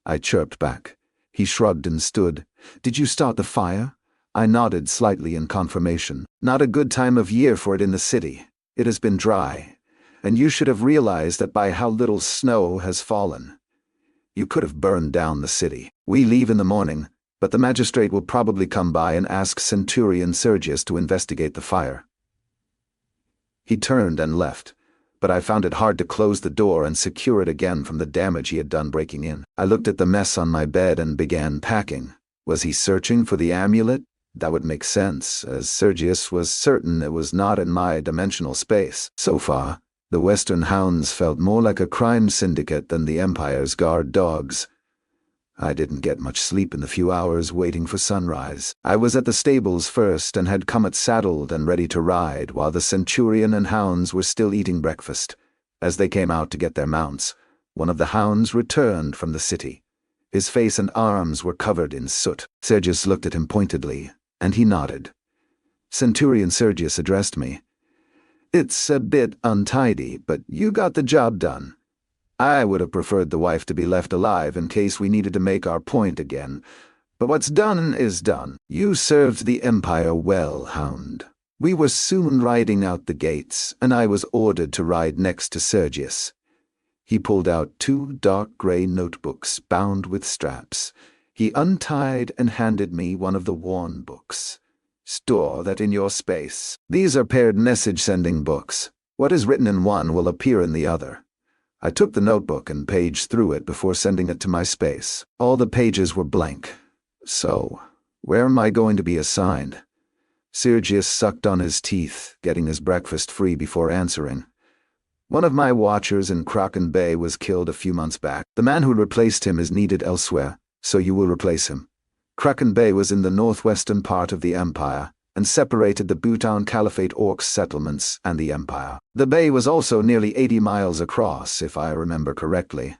I chirped back. He shrugged and stood. "Did you start the fire?" I nodded slightly in confirmation. "Not a good time of year for it in the city. It has been dry, and you should have realized that by how little snow has fallen. You could have burned down the city. We leave in the morning, but the magistrate will probably come by and ask Centurion Sergius to investigate the fire." He turned and left, but I found it hard to close the door and secure it again from the damage he had done breaking in. I looked at the mess on my bed and began packing. Was he searching for the amulet? That would make sense, as Sergius was certain it was not in my dimensional space. So far, the Western Hounds felt more like a crime syndicate than the Empire's guard dogs. I didn't get much sleep in the few hours waiting for sunrise. I was at the stables first and had Comet saddled and ready to ride while the Centurion and hounds were still eating breakfast. As they came out to get their mounts, one of the hounds returned from the city. His face and arms were covered in soot. Sergius looked at him pointedly, and he nodded. Centurion Sergius addressed me. "It's a bit untidy, but you got the job done. I would have preferred the wife to be left alive in case we needed to make our point again, but what's done is done. You served the Empire well, Hound. We were soon riding out the gates, and I was ordered to ride next to Sergius." He pulled out 2 dark gray notebooks bound with straps. He untied and handed me one of the worn books. "Store that in your space. These are paired message-sending books. What is written in one will appear in the other." I took the notebook and paged through it before sending it to my space. All the pages were blank. So, where am I going to be assigned? Sergius sucked on his teeth, getting his breakfast free before answering. "One of my watchers in Kraken Bay was killed a few months back. The man who replaced him is needed elsewhere, so you will replace him. Kraken Bay was in the northwestern part of the Empire, and separated the Bhutan Caliphate Orcs settlements and the Empire. The bay was also nearly 80 miles across, if I remember correctly.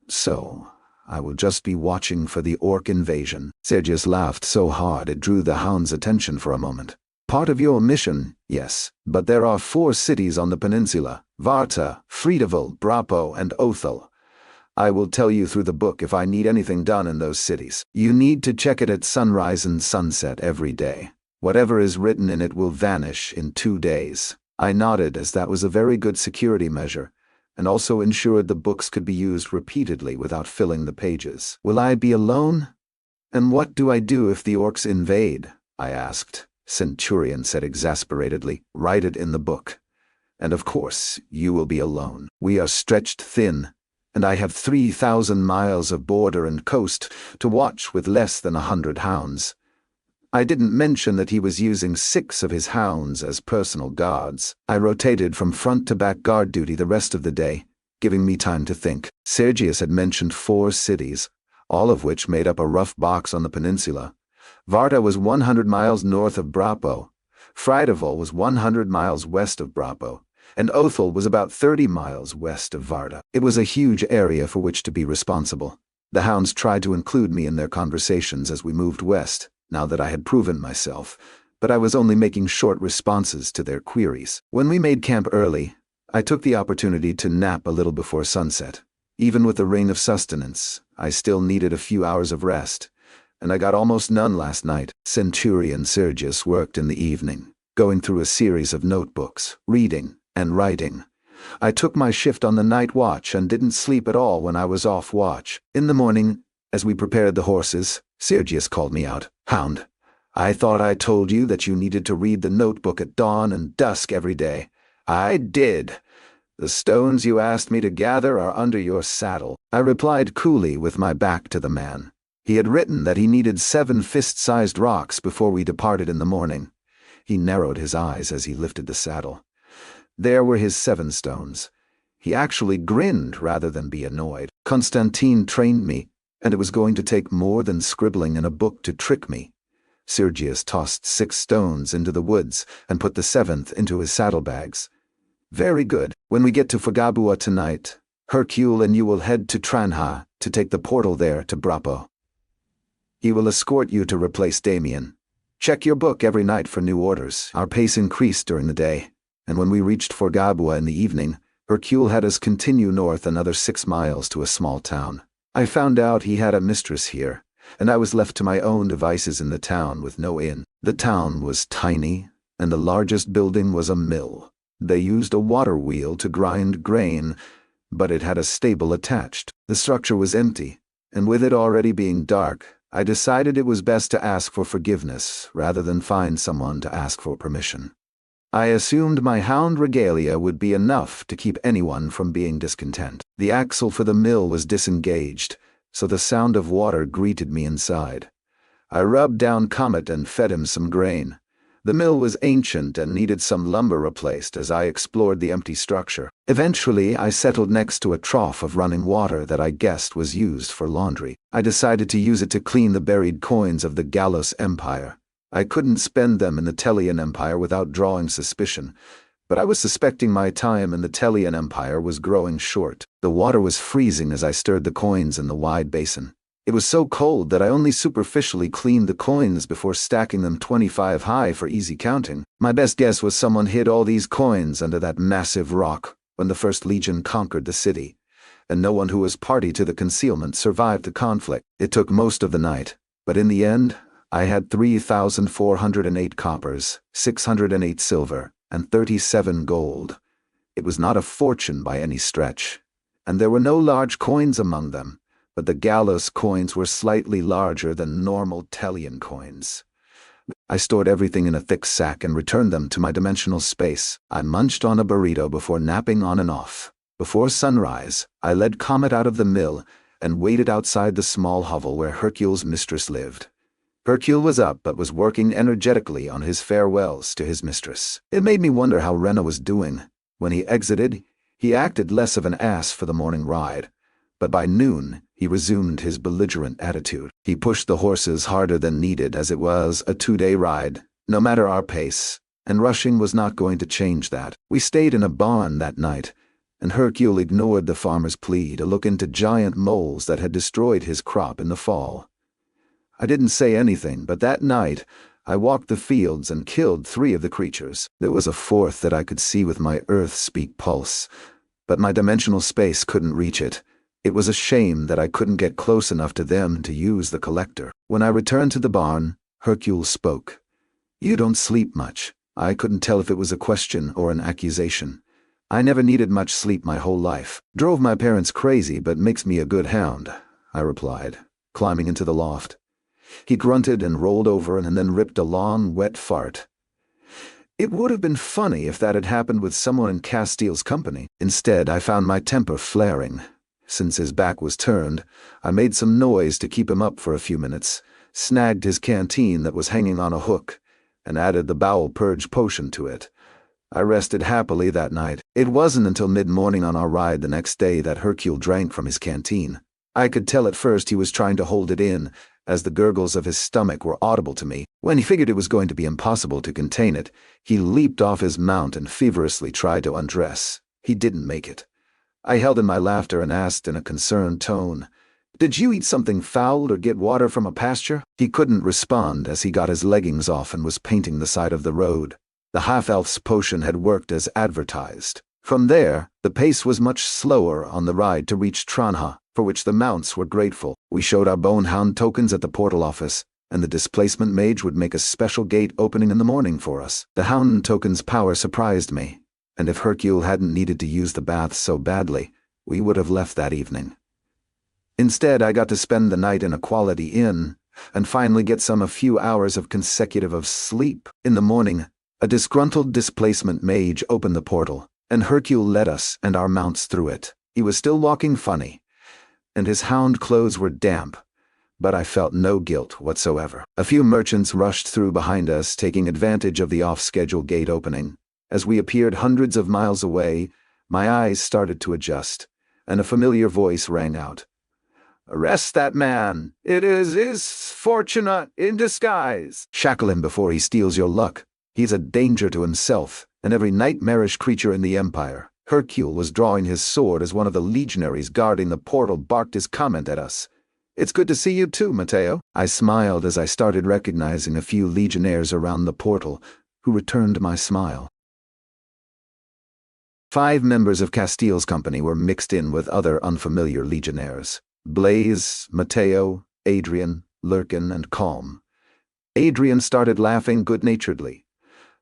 So, I will just be watching for the Orc invasion." Sergius laughed so hard it drew the hound's attention for a moment. "Part of your mission, yes, but there are 4 cities on the peninsula: Varta, Friedeville, Brapo, and Othel. I will tell you through the book if I need anything done in those cities. You need to check it at sunrise and sunset every day. Whatever is written in it will vanish in 2 days." I nodded, as that was a very good security measure, and also ensured the books could be used repeatedly without filling the pages. "Will I be alone? And what do I do if the orcs invade?" I asked. Centurion said exasperatedly, "Write it in the book. And of course, you will be alone. We are stretched thin, and I have 3,000 miles of border and coast to watch with less than 100 hounds." I didn't mention that he was using 6 of his hounds as personal guards. I rotated from front to back guard duty the rest of the day, giving me time to think. Sergius had mentioned 4 cities, all of which made up a rough box on the peninsula. Varta was 100 miles north of Brapo. Frideval was 100 miles west of Brabo, and Othel was about 30 miles west of Varda. It was a huge area for which to be responsible. The hounds tried to include me in their conversations as we moved west, now that I had proven myself, but I was only making short responses to their queries. When we made camp early, I took the opportunity to nap a little before sunset. Even with the ring of sustenance, I still needed a few hours of rest, and I got almost none last night. Centurion Sergius worked in the evening, going through a series of notebooks, reading, and writing. I took my shift on the night watch and didn't sleep at all when I was off watch. In the morning, as we prepared the horses, Sergius called me out. "Hound, I thought I told you that you needed to read the notebook at dawn and dusk every day." "I did. The stones you asked me to gather are under your saddle," I replied coolly with my back to the man. He had written that he needed 7 fist-sized rocks before we departed in the morning. He narrowed his eyes as he lifted the saddle. There were his 7 stones. He actually grinned rather than be annoyed. Constantine trained me, and it was going to take more than scribbling in a book to trick me. Sergius tossed 6 stones into the woods and put the 7th into his saddlebags. "Very good. When we get to Fogabua tonight, Hercule and you will head to Tranha to take the portal there to Brabo. He will escort you to replace Damien. Check your book every night for new orders." Our pace increased during the day, and when we reached Fogabua in the evening, Hercule had us continue north another 6 miles to a small town. I found out he had a mistress here, and I was left to my own devices in the town with no inn. The town was tiny, and the largest building was a mill. They used a water wheel to grind grain, but it had a stable attached. The structure was empty, and with it already being dark, I decided it was best to ask for forgiveness rather than find someone to ask for permission. I assumed my hound regalia would be enough to keep anyone from being discontent. The axle for the mill was disengaged, so the sound of water greeted me inside. I rubbed down Comet and fed him some grain. The mill was ancient and needed some lumber replaced as I explored the empty structure. Eventually, I settled next to a trough of running water that I guessed was used for laundry. I decided to use it to clean the buried coins of the Gallos Empire. I couldn't spend them in the Telian Empire without drawing suspicion, but I was suspecting my time in the Telian Empire was growing short. The water was freezing as I stirred the coins in the wide basin. It was so cold that I only superficially cleaned the coins before stacking them 25 high for easy counting. My best guess was someone hid all these coins under that massive rock when the First Legion conquered the city, and no one who was party to the concealment survived the conflict. It took most of the night, but in the end, I had 3,408 coppers, 608 silver, and 37 gold. It was not a fortune by any stretch, and there were no large coins among them, but the Gallos coins were slightly larger than normal Telian coins. I stored everything in a thick sack and returned them to my dimensional space. I munched on a burrito before napping on and off. Before sunrise, I led Comet out of the mill and waited outside the small hovel where Hercule's mistress lived. Hercule was up but was working energetically on his farewells to his mistress. It made me wonder how Rena was doing. When he exited, he acted less of an ass for the morning ride, but by noon, he resumed his belligerent attitude. He pushed the horses harder than needed as it was a 2-day ride, no matter our pace, and rushing was not going to change that. We stayed in a barn that night, and Hercule ignored the farmer's plea to look into giant moles that had destroyed his crop in the fall. I didn't say anything, but that night, I walked the fields and killed 3 of the creatures. There was a 4th that I could see with my earth-speak pulse, but my dimensional space couldn't reach it. It was a shame that I couldn't get close enough to them to use the collector. When I returned to the barn, Hercule spoke. "You don't sleep much." I couldn't tell if it was a question or an accusation. I never needed much sleep my whole life. "Drove my parents crazy, but makes me a good hound," I replied, climbing into the loft. He grunted and rolled over and then ripped a long, wet fart. It would have been funny if that had happened with someone in Castile's company. Instead, I found my temper flaring. Since his back was turned, I made some noise to keep him up for a few minutes, snagged his canteen that was hanging on a hook, and added the bowel purge potion to it. I rested happily that night. It wasn't until mid-morning on our ride the next day that Hercule drank from his canteen. I could tell at first he was trying to hold it in, as the gurgles of his stomach were audible to me. When he figured it was going to be impossible to contain it, he leaped off his mount and feverishly tried to undress. He didn't make it. I held in my laughter and asked in a concerned tone, "Did you eat something foul or get water from a pasture?" He couldn't respond as he got his leggings off and was painting the side of the road. The half-elf's potion had worked as advertised. From there, the pace was much slower on the ride to reach Tranha, for which the mounts were grateful. We showed our bonehound tokens at the portal office, and the displacement mage would make a special gate opening in the morning for us. The hound token's power surprised me, and if Hercule hadn't needed to use the bath so badly, we would have left that evening. Instead, I got to spend the night in a quality inn, and finally get a few hours of consecutive sleep. In the morning, a disgruntled displacement mage opened the portal, and Hercule led us and our mounts through it. He was still walking funny, and his hound clothes were damp, but I felt no guilt whatsoever. A few merchants rushed through behind us, taking advantage of the off-schedule gate opening. As we appeared hundreds of miles away, my eyes started to adjust, and a familiar voice rang out. "Arrest that man! It is Fortuna in disguise! Shackle him before he steals your luck. He's a danger to himself and every nightmarish creature in the Empire." Hercule was drawing his sword as one of the legionaries guarding the portal barked his comment at us. "It's good to see you too, Matteo." I smiled as I started recognizing a few legionnaires around the portal, who returned my smile. 5 members of Castile's company were mixed in with other unfamiliar legionnaires. Blaze, Matteo, Adrian, Lurkin, and Calm. Adrian started laughing good-naturedly.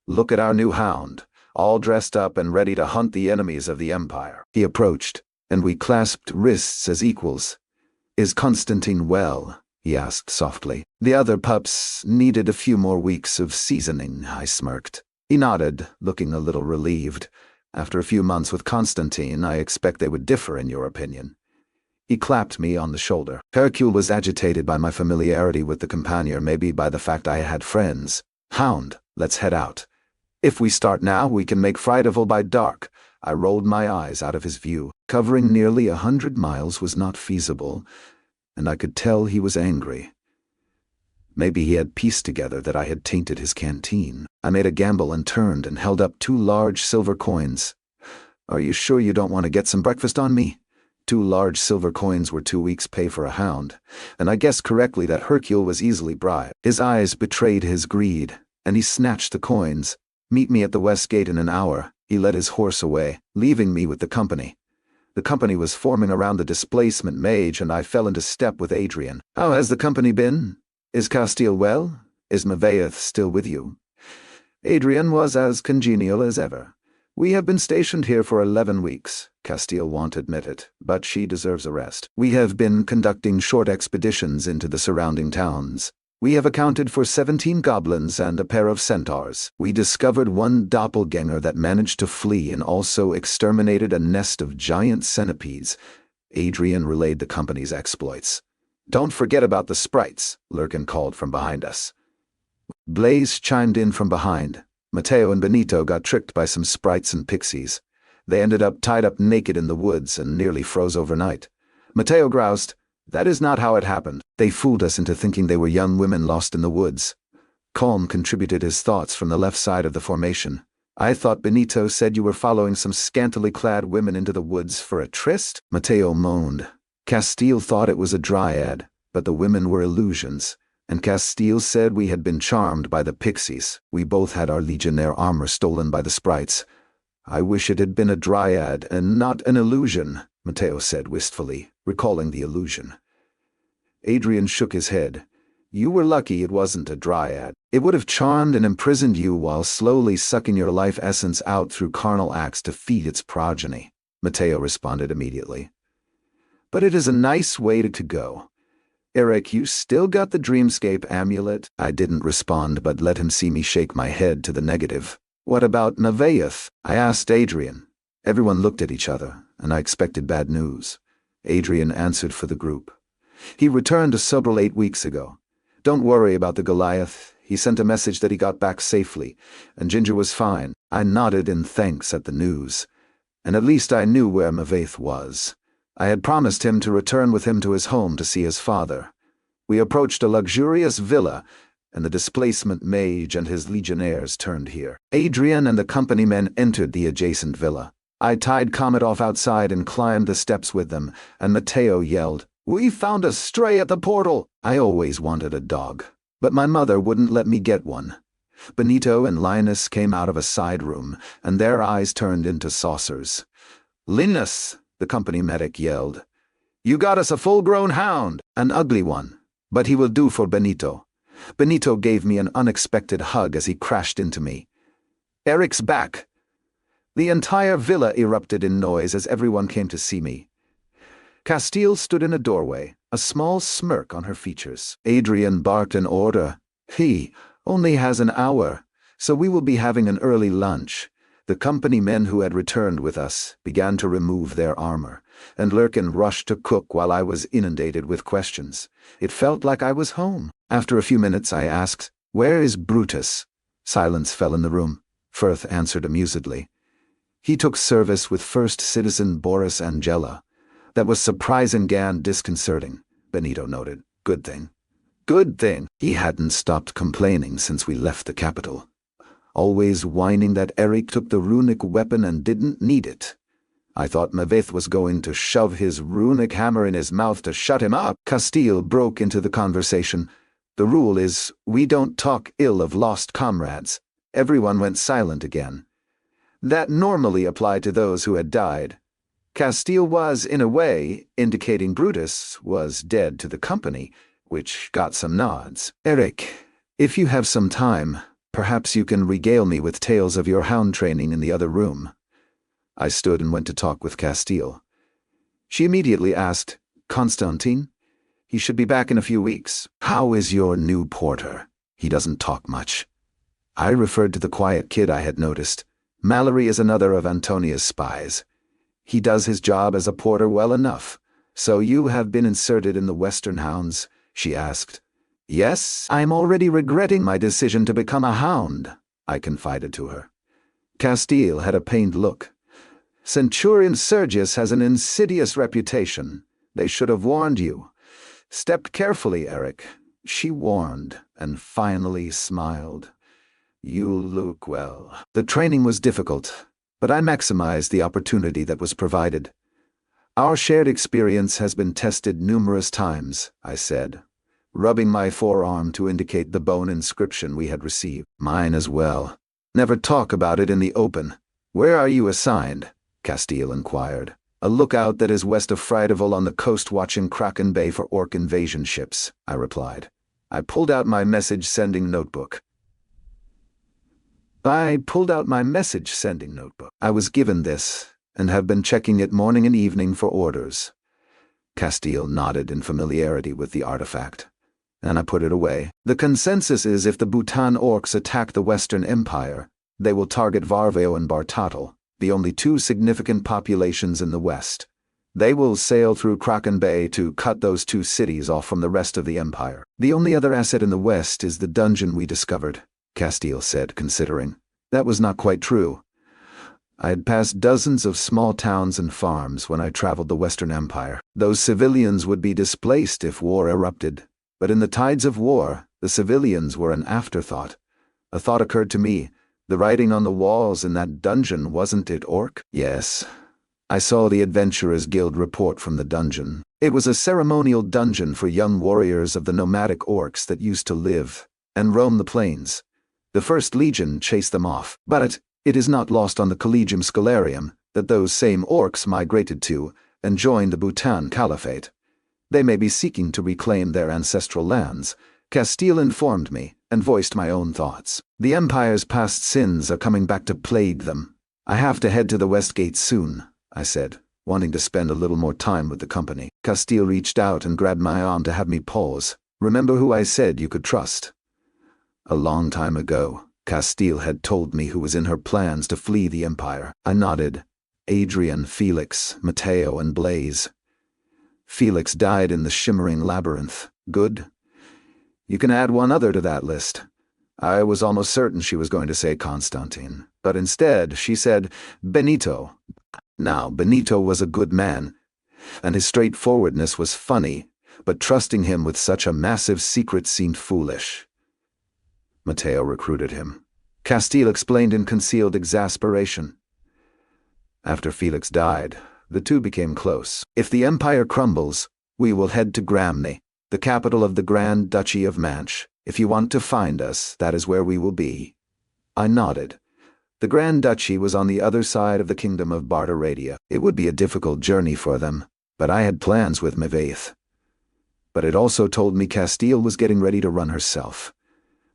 "Look at our new hound, all dressed up and ready to hunt the enemies of the Empire." He approached, and we clasped wrists as equals. "Is Constantine well?" he asked softly. "The other pups needed a few more weeks of seasoning," I smirked. He nodded, looking a little relieved. "After a few months with Constantine, I expect they would differ in your opinion." He clapped me on the shoulder. Hercule was agitated by my familiarity with the companion, maybe by the fact I had friends. "Hound, let's head out. If we start now, we can make Frightful by dark." I rolled my eyes out of his view. Covering nearly 100 miles was not feasible, and I could tell he was angry. Maybe he had pieced together that I had tainted his canteen. I made a gamble and turned and held up 2 large silver coins. "Are you sure you don't want to get some breakfast on me?" 2 large silver coins were 2 weeks' pay for a hound, and I guessed correctly that Hercule was easily bribed. His eyes betrayed his greed, and he snatched the coins. "Meet me at the west gate in an hour." He led his horse away, leaving me with the company. The company was forming around the displacement mage, and I fell into step with Adrian. "How has the company been? Is Castile well? Is Maveath still with you?" Adrian was as congenial as ever. "We have been stationed here for 11 weeks, Castile won't admit it, but she deserves a rest. We have been conducting short expeditions into the surrounding towns. We have accounted for 17 goblins and a pair of centaurs. We discovered one doppelganger that managed to flee and also exterminated a nest of giant centipedes." Adrian relayed the company's exploits. "Don't forget about the sprites," Lurkin called from behind us. Blaze chimed in from behind. "Matteo and Benito got tricked by some sprites and pixies. They ended up tied up naked in the woods and nearly froze overnight." Matteo groused, "That is not how it happened. They fooled us into thinking they were young women lost in the woods." Calm contributed his thoughts from the left side of the formation. "I thought Benito said you were following some scantily clad women into the woods for a tryst?" Matteo moaned. "Castile thought it was a dryad, but the women were illusions, and Castile said we had been charmed by the pixies. We both had our legionnaire armor stolen by the sprites. I wish it had been a dryad and not an illusion," Matteo said wistfully, recalling the illusion. Adrian shook his head. "You were lucky it wasn't a dryad. It would have charmed and imprisoned you while slowly sucking your life essence out through carnal acts to feed its progeny." Matteo responded immediately. "But it is a nice way to go. Eric, you still got the dreamscape amulet?" I didn't respond but let him see me shake my head to the negative. "What about Maveath?" I asked Adrian. Everyone looked at each other, and I expected bad news. Adrian answered for the group. "He returned to Sobral 8 weeks ago. Don't worry about the Goliath. He sent a message that he got back safely, and Ginger was fine." I nodded in thanks at the news, and at least I knew where Maveath was. I had promised him to return with him to his home to see his father. We approached a luxurious villa, and the displacement mage and his legionnaires turned here. Adrian and the company men entered the adjacent villa. I tied Comet off outside and climbed the steps with them, and Mateo yelled, "We found a stray at the portal!" I always wanted a dog, but my mother wouldn't let me get one. Benito and Linus came out of a side room, and their eyes turned into saucers. "Linus," the company medic yelled, "you got us a full-grown hound, an ugly one, but he will do for Benito." Benito gave me an unexpected hug as he crashed into me. "Eric's back." The entire villa erupted in noise as everyone came to see me. Castile stood in a doorway, a small smirk on her features. Adrian barked an order. "He only has an hour, so we will be having an early lunch." The company men who had returned with us began to remove their armor, and Lurkin rushed to cook while I was inundated with questions. It felt like I was home. After a few minutes I asked, "Where is Brutus?" Silence fell in the room. Firth answered amusedly. "He took service with First Citizen Boris Angela." "That was surprising and disconcerting," Benito noted. "Good thing." "Good thing." He hadn't stopped complaining since we left the capital. Always whining that Eric took the runic weapon and didn't need it. I thought Maveth was going to shove his runic hammer in his mouth to shut him up. Castile broke into the conversation. "The rule is, we don't talk ill of lost comrades." Everyone went silent again. That normally applied to those who had died. Castile was, in a way, indicating Brutus was dead to the company, which got some nods. "Eric, if you have some time, perhaps you can regale me with tales of your hound training in the other room." I stood and went to talk with Castile. She immediately asked, "Constantine? He should be back in a few weeks. How is your new porter? He doesn't talk much." I referred to the quiet kid I had noticed. "Mallory is another of Antonia's spies. He does his job as a porter well enough." "So you have been inserted in the Western Hounds?" she asked. "Yes, I'm already regretting my decision to become a hound," I confided to her. Castile had a pained look. "Centurion Sergius has an insidious reputation. They should have warned you. Step carefully, Eric." She warned, and finally smiled. "You look well." The training was difficult, but I maximized the opportunity that was provided. "Our shared experience has been tested numerous times," I said, rubbing my forearm to indicate the bone inscription we had received. "Mine as well. Never talk about it in the open." "Where are you assigned?" Castile inquired. "A lookout that is west of Frydeville on the coast watching Kraken Bay for orc invasion ships," I replied. I pulled out my message-sending notebook. I was given this, and have been checking it morning and evening for orders. Castile nodded in familiarity with the artifact, and I put it away. "The consensus is if the Bhutan orcs attack the Western Empire, they will target Varveo and Bartatal, the only two significant populations in the West. They will sail through Kraken Bay to cut those two cities off from the rest of the Empire. The only other asset in the West is the dungeon we discovered," Castile said, considering. That was not quite true. I had passed dozens of small towns and farms when I traveled the Western Empire. Those civilians would be displaced if war erupted, but in the tides of war, the civilians were an afterthought. A thought occurred to me. The writing on the walls in that dungeon, wasn't it orc? Yes. I saw the Adventurers Guild report from the dungeon. It was a ceremonial dungeon for young warriors of the nomadic orcs that used to live and roam the plains. The First Legion chased them off, but it is not lost on the Collegium Scholarium that those same orcs migrated to and joined the Bhutan Caliphate. They may be seeking to reclaim their ancestral lands. Castile informed me and voiced my own thoughts. The Empire's past sins are coming back to plague them. "I have to head to the West Gate soon," I said, wanting to spend a little more time with the company. Castile reached out and grabbed my arm to have me pause. "Remember who I said you could trust?" A long time ago, Castile had told me who was in her plans to flee the Empire. I nodded. Adrian, Felix, Mateo, and Blaze. Felix died in the Shimmering Labyrinth. Good. You can add one other to that list. I was almost certain she was going to say Constantine, but instead she said Benito. Now, Benito was a good man. and his straightforwardness was funny, but trusting him with such a massive secret seemed foolish. Mateo recruited him. Castile explained in concealed exasperation. After Felix died, the two became close. If the empire crumbles, we will head to Gramney, the capital of the Grand Duchy of Manch. If you want to find us, that is where we will be. I nodded. The Grand Duchy was on the other side of the kingdom of Bartaradia. It would be a difficult journey for them, but I had plans with Maveith. But it also told me Castile was getting ready to run herself.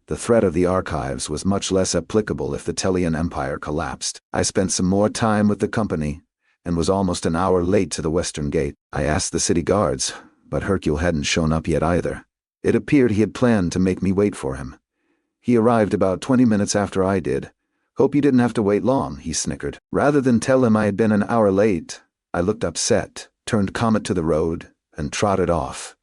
The threat of the archives was much less applicable if the Telian Empire collapsed. I spent some more time with the company, and was almost an hour late to the western gate. I asked the city guards, but Hercule hadn't shown up yet either. It appeared he had planned to make me wait for him. He arrived about 20 minutes after I did. Hope you didn't have to wait long, he snickered. Rather than tell him I had been an hour late, I looked upset, turned Comet to the road, and trotted off.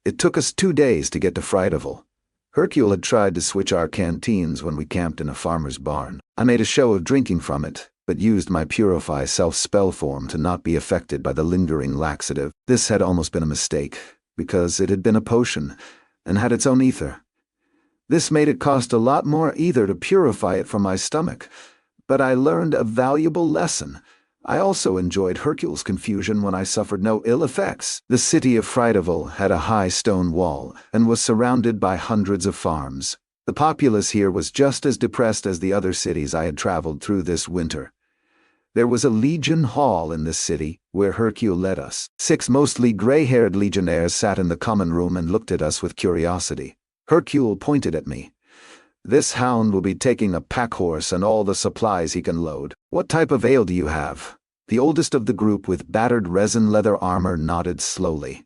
It took us 2 days to get to Fridaval. Hercule had tried to switch our canteens when we camped in a farmer's barn. I made a show of drinking from it, but used my Purify self-spell form to not be affected by the lingering laxative. This had almost been a mistake, because it had been a potion, and had its own ether. This made it cost a lot more ether to purify it from my stomach, but I learned a valuable lesson. I also enjoyed Hercule's confusion when I suffered no ill effects. The city of Fridaval had a high stone wall and was surrounded by hundreds of farms. The populace here was just as depressed as the other cities I had traveled through this winter. There was a Legion Hall in this city, where Hercule led us. 6 mostly gray-haired legionnaires sat in the common room and looked at us with curiosity. Hercule pointed at me. This hound will be taking a pack horse and all the supplies he can load. What type of ale do you have? The oldest of the group with battered resin leather armor nodded slowly.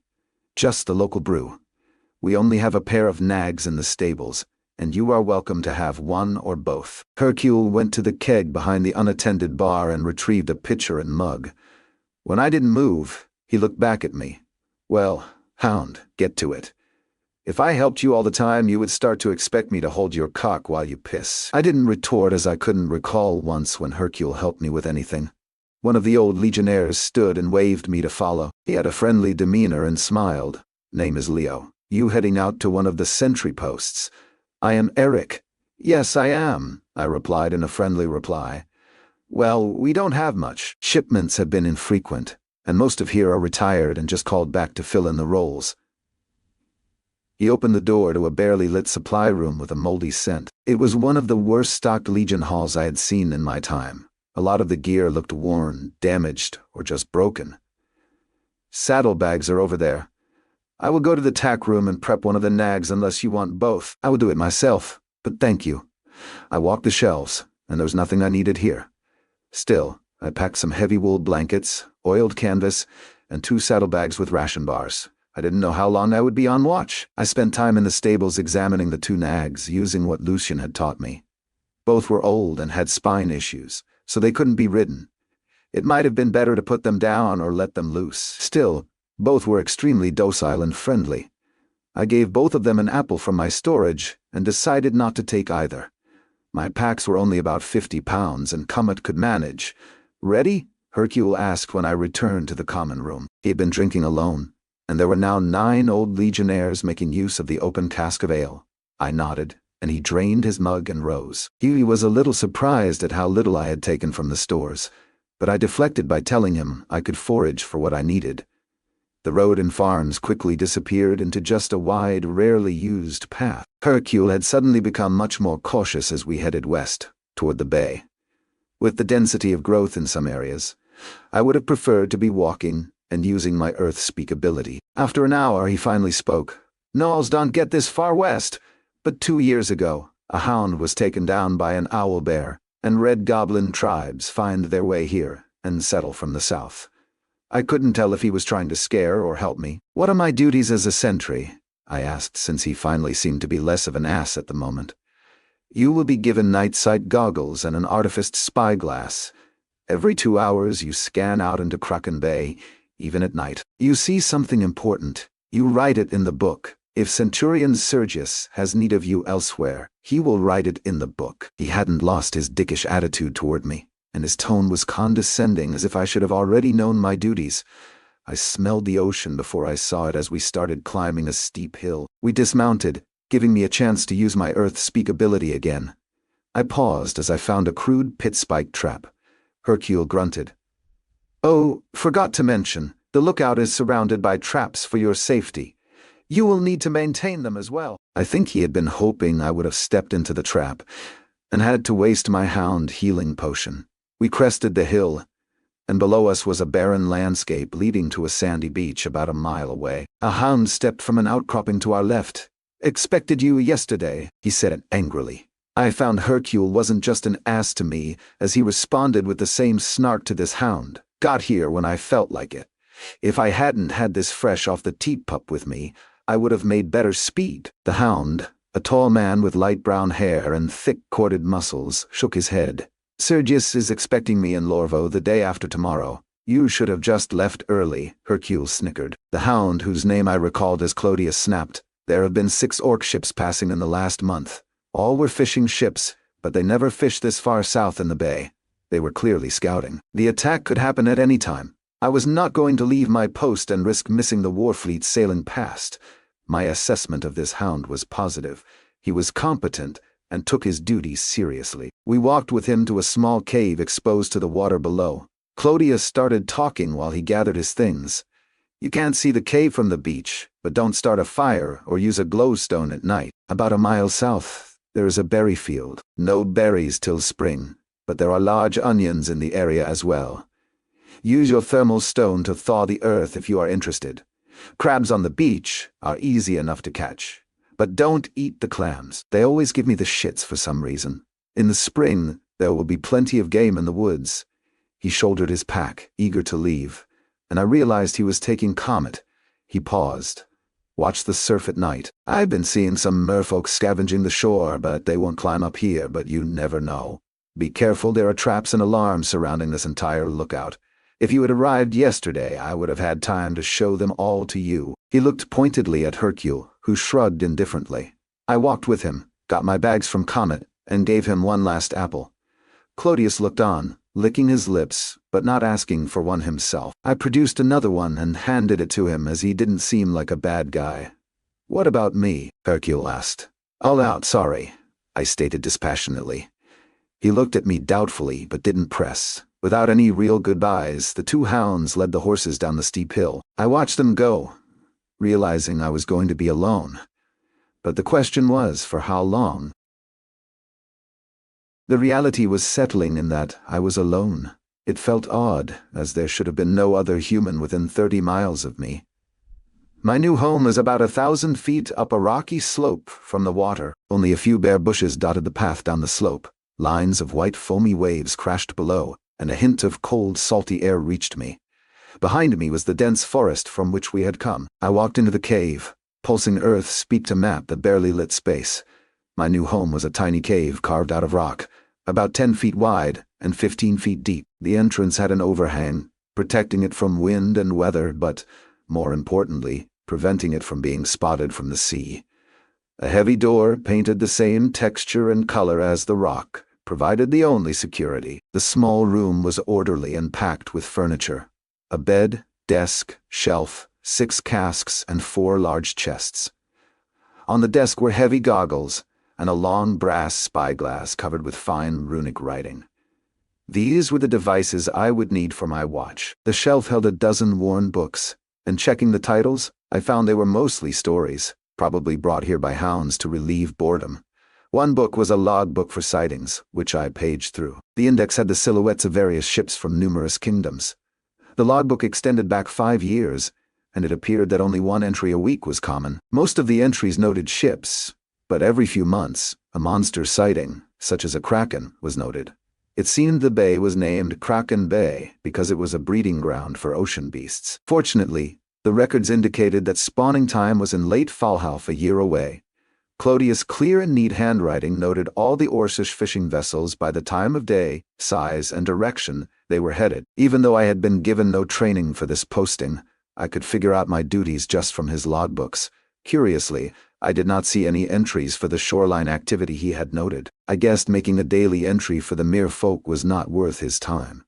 Just the local brew. We only have a pair of nags in the stables, and you are welcome to have one or both. Hercule went to the keg behind the unattended bar and retrieved a pitcher and mug. When I didn't move, he looked back at me. Well, hound, get to it. If I helped you all the time, you would start to expect me to hold your cock while you piss. I didn't retort, as I couldn't recall once when Hercule helped me with anything. One of the old legionnaires stood and waved me to follow. He had a friendly demeanor and smiled. Name is Leo. You heading out to one of the sentry posts? I am Eric. Yes, I am, I replied in a friendly reply. Well, we don't have much. Shipments have been infrequent, and most of here are retired and just called back to fill in the roles. He opened the door to a barely lit supply room with a moldy scent. It was one of the worst-stocked Legion halls I had seen in my time. A lot of the gear looked worn, damaged, or just broken. Saddlebags are over there. I will go to the tack room and prep one of the nags unless you want both. I will do it myself, but thank you. I walked the shelves, and there was nothing I needed here. Still, I packed some heavy wool blankets, oiled canvas, and 2 saddlebags with ration bars. I didn't know how long I would be on watch. I spent time in the stables examining the 2 nags, using what Lucian had taught me. Both were old and had spine issues, so they couldn't be ridden. It might have been better to put them down or let them loose. Still, both were extremely docile and friendly. I gave both of them an apple from my storage and decided not to take either. My packs were only about 50 pounds and Comet could manage. Ready? Hercule asked when I returned to the common room. He had been drinking alone, and there were now 9 old legionnaires making use of the open cask of ale. I nodded, and he drained his mug and rose. He was a little surprised at how little I had taken from the stores, but I deflected by telling him I could forage for what I needed. The road and farms quickly disappeared into just a wide, rarely used path. Hercule had suddenly become much more cautious as we headed west, toward the bay. With the density of growth in some areas, I would have preferred to be walking and using my earth-speak ability. After an hour, he finally spoke. Gnolls don't get this far west, but 2 years ago, a hound was taken down by an owl bear, and red goblin tribes find their way here and settle from the south. I couldn't tell if he was trying to scare or help me. What are my duties as a sentry? I asked, since he finally seemed to be less of an ass at the moment. You will be given night sight goggles and an artificed spyglass. Every 2 hours you scan out into Kraken Bay, even at night. You see something important. You write it in the book. If Centurion Sergius has need of you elsewhere, he will write it in the book. He hadn't lost his dickish attitude toward me, and his tone was condescending, as if I should have already known my duties. I smelled the ocean before I saw it as we started climbing a steep hill. We dismounted, giving me a chance to use my earth speak ability again. I paused as I found a crude pit spike trap. Hercule grunted. "Oh, forgot to mention, the lookout is surrounded by traps for your safety. You will need to maintain them as well." I think he had been hoping I would have stepped into the trap and had to waste my hound healing potion. We crested the hill, and below us was a barren landscape leading to a sandy beach about a mile away. A hound stepped from an outcropping to our left. "Expected you yesterday," he said angrily. I found Hercule wasn't just an ass to me, as he responded with the same snark to this hound. "Got here when I felt like it. If I hadn't had this fresh off the teat pup with me, I would have made better speed." The hound, a tall man with light brown hair and thick corded muscles, shook his head. "Sergius is expecting me in Lorvo the day after tomorrow. You should have just left early," Hercule snickered. The hound, whose name I recalled as Clodius, snapped. "There have been 6 orc ships passing in the last month. All were fishing ships, but they never fished this far south in the bay. They were clearly scouting. The attack could happen at any time. I was not going to leave my post and risk missing the war fleet sailing past." My assessment of this hound was positive. He was competent and took his duties seriously. We walked with him to a small cave exposed to the water below. Clodius started talking while he gathered his things. "You can't see the cave from the beach, but don't start a fire or use a glowstone at night. About a mile south, there is a berry field. No berries till spring, but there are large onions in the area as well. Use your thermal stone to thaw the earth if you are interested. Crabs on the beach are easy enough to catch, but don't eat the clams. They always give me the shits for some reason. In the spring, there will be plenty of game in the woods." He shouldered his pack, eager to leave, and I realized he was taking Comet. He paused. "Watch the surf at night. I've been seeing some merfolk scavenging the shore, but they won't climb up here, but you never know. Be careful, there are traps and alarms surrounding this entire lookout. If you had arrived yesterday, I would have had time to show them all to you." He looked pointedly at Hercule, who shrugged indifferently. I walked with him, got my bags from Comet, and gave him one last apple. Clodius looked on, licking his lips, but not asking for one himself. I produced another one and handed it to him as he didn't seem like a bad guy. "What about me?" Hercule asked. "All out, sorry," I stated dispassionately. He looked at me doubtfully but didn't press. Without any real goodbyes, the 2 hounds led the horses down the steep hill. I watched them go, realizing I was going to be alone. But the question was, for how long? The reality was settling in that I was alone. It felt odd, as there should have been no other human within 30 miles of me. My new home is about 1,000 feet up a rocky slope from the water. Only a few bare bushes dotted the path down the slope. Lines of white foamy waves crashed below, and a hint of cold, salty air reached me. Behind me was the dense forest from which we had come. I walked into the cave, pulsing earth speak to map the barely lit space. My new home was a tiny cave carved out of rock, about 10 feet wide and 15 feet deep. The entrance had an overhang, protecting it from wind and weather, but, more importantly, preventing it from being spotted from the sea. A heavy door, painted the same texture and color as the rock, provided the only security. The small room was orderly and packed with furniture. A bed, desk, shelf, 6 casks, and 4 large chests. On the desk were heavy goggles and a long brass spyglass covered with fine runic writing. These were the devices I would need for my watch. The shelf held a dozen worn books, and checking the titles, I found they were mostly stories, probably brought here by hounds to relieve boredom. One book was a logbook for sightings, which I paged through. The index had the silhouettes of various ships from numerous kingdoms. The logbook extended back 5 years, and it appeared that only 1 entry a week was common. Most of the entries noted ships, but every few months, a monster sighting, such as a kraken, was noted. It seemed the bay was named Kraken Bay because it was a breeding ground for ocean beasts. Fortunately, the records indicated that spawning time was in late Falhalf, a year away. Clodius' clear and neat handwriting noted all the Orcish fishing vessels by the time of day, size, and direction they were headed. Even though I had been given no training for this posting, I could figure out my duties just from his logbooks. Curiously, I did not see any entries for the shoreline activity he had noted. I guessed making a daily entry for the mere folk was not worth his time.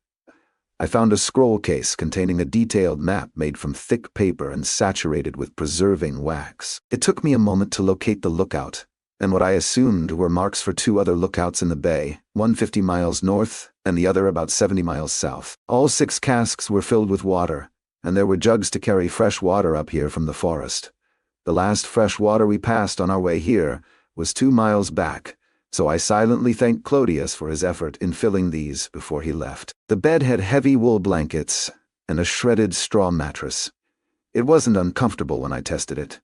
I found a scroll case containing a detailed map made from thick paper and saturated with preserving wax. It took me a moment to locate the lookout, and what I assumed were marks for 2 other lookouts in the bay, one 50 miles north and the other about 70 miles south. All 6 casks were filled with water, and there were jugs to carry fresh water up here from the forest. The last fresh water we passed on our way here was 2 miles back, so I silently thanked Clodius for his effort in filling these before he left. The bed had heavy wool blankets and a shredded straw mattress. It wasn't uncomfortable when I tested it.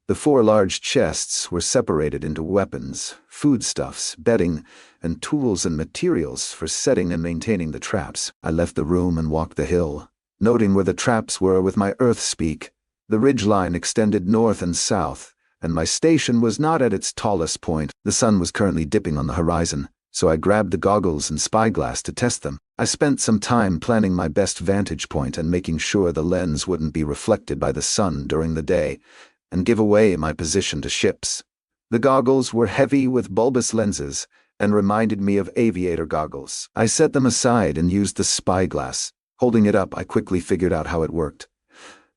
The 4 large chests were separated into weapons, foodstuffs, bedding, and tools and materials for setting and maintaining the traps. I left the room and walked the hill, noting where the traps were with my earth speak. The ridgeline extended north and south, and my station was not at its tallest point. The sun was currently dipping on the horizon, so I grabbed the goggles and spyglass to test them. I spent some time planning my best vantage point and making sure the lens wouldn't be reflected by the sun during the day and give away my position to ships. The goggles were heavy with bulbous lenses and reminded me of aviator goggles. I set them aside and used the spyglass. Holding it up, I quickly figured out how it worked.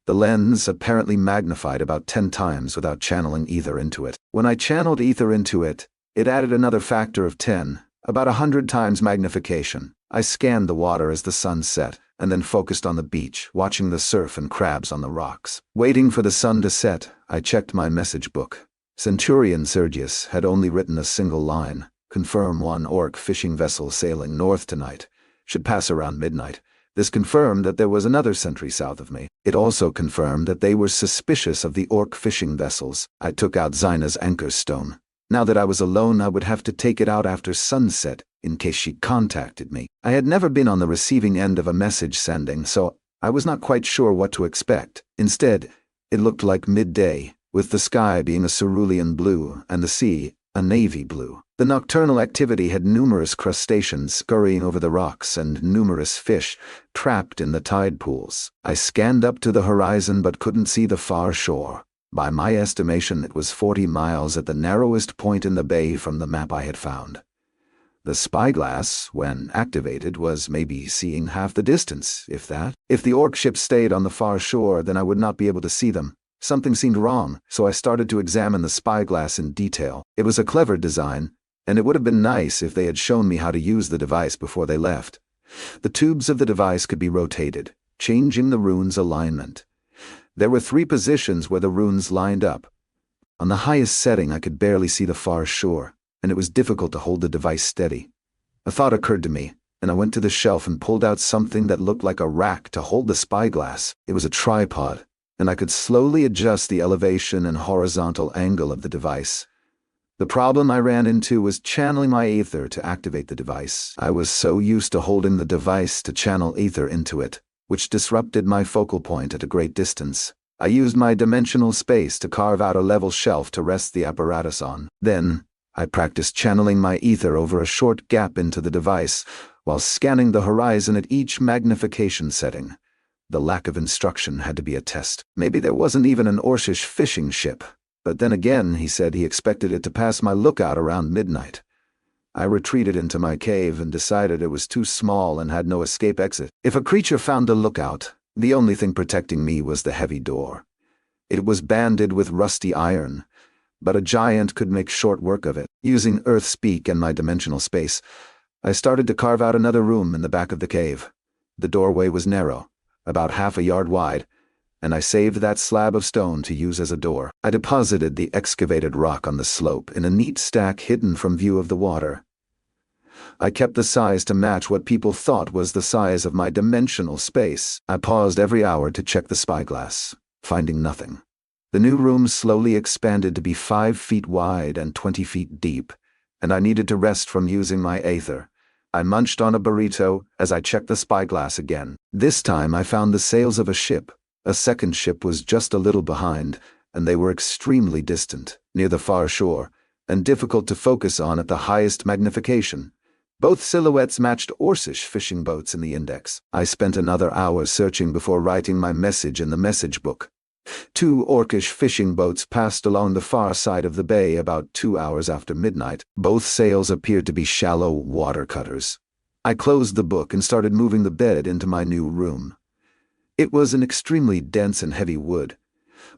The lens apparently magnified about 10 times without channeling ether into it. When I channeled ether into it, it added another factor of 10, about 100 times magnification. I scanned the water as the sun set, and then focused on the beach, watching the surf and crabs on the rocks. Waiting for the sun to set, I checked my message book. Centurion Sergius had only written a single line: confirm 1 orc fishing vessel sailing north tonight. Should pass around midnight. This confirmed that there was another sentry south of me. It also confirmed that they were suspicious of the orc fishing vessels. I took out Xyna's anchor stone. Now that I was alone, I would have to take it out after sunset in case she contacted me. I had never been on the receiving end of a message sending, so I was not quite sure what to expect. Instead, it looked like midday, with the sky being a cerulean blue and the sea a navy blue. The nocturnal activity had numerous crustaceans scurrying over the rocks and numerous fish trapped in the tide pools. I scanned up to the horizon but couldn't see the far shore. By my estimation, it was 40 miles at the narrowest point in the bay from the map I had found. The spyglass, when activated, was maybe seeing half the distance, if that. If the orc ships stayed on the far shore, then I would not be able to see them. Something seemed wrong, so I started to examine the spyglass in detail. It was a clever design, and it would have been nice if they had shown me how to use the device before they left. The tubes of the device could be rotated, changing the rune's alignment. There were 3 positions where the runes lined up. On the highest setting, I could barely see the far shore, and it was difficult to hold the device steady. A thought occurred to me, and I went to the shelf and pulled out something that looked like a rack to hold the spyglass. It was a tripod, and I could slowly adjust the elevation and horizontal angle of the device. The problem I ran into was channeling my ether to activate the device. I was so used to holding the device to channel ether into it, which disrupted my focal point at a great distance. I used my dimensional space to carve out a level shelf to rest the apparatus on. Then, I practiced channeling my ether over a short gap into the device, while scanning the horizon at each magnification setting. The lack of instruction had to be a test. Maybe there wasn't even an Orcish fishing ship. But then again, he said he expected it to pass my lookout around midnight. I retreated into my cave and decided it was too small and had no escape exit. If a creature found the lookout, the only thing protecting me was the heavy door. It was banded with rusty iron, but a giant could make short work of it. Using earth speak and my dimensional space, I started to carve out another room in the back of the cave. The doorway was narrow, about half a yard wide, and I saved that slab of stone to use as a door. I deposited the excavated rock on the slope in a neat stack hidden from view of the water. I kept the size to match what people thought was the size of my dimensional space. I paused every hour to check the spyglass, finding nothing. The new room slowly expanded to be 5 feet wide and 20 feet deep, and I needed to rest from using my aether. I munched on a burrito as I checked the spyglass again. This time I found the sails of a ship. A second ship was just a little behind, and they were extremely distant, near the far shore, and difficult to focus on at the highest magnification. Both silhouettes matched Orcish fishing boats in the index. I spent another hour searching before writing my message in the message book. 2 Orcish fishing boats passed along the far side of the bay about 2 hours after midnight. Both sails appeared to be shallow water cutters. I closed the book and started moving the bed into my new room. It was an extremely dense and heavy wood,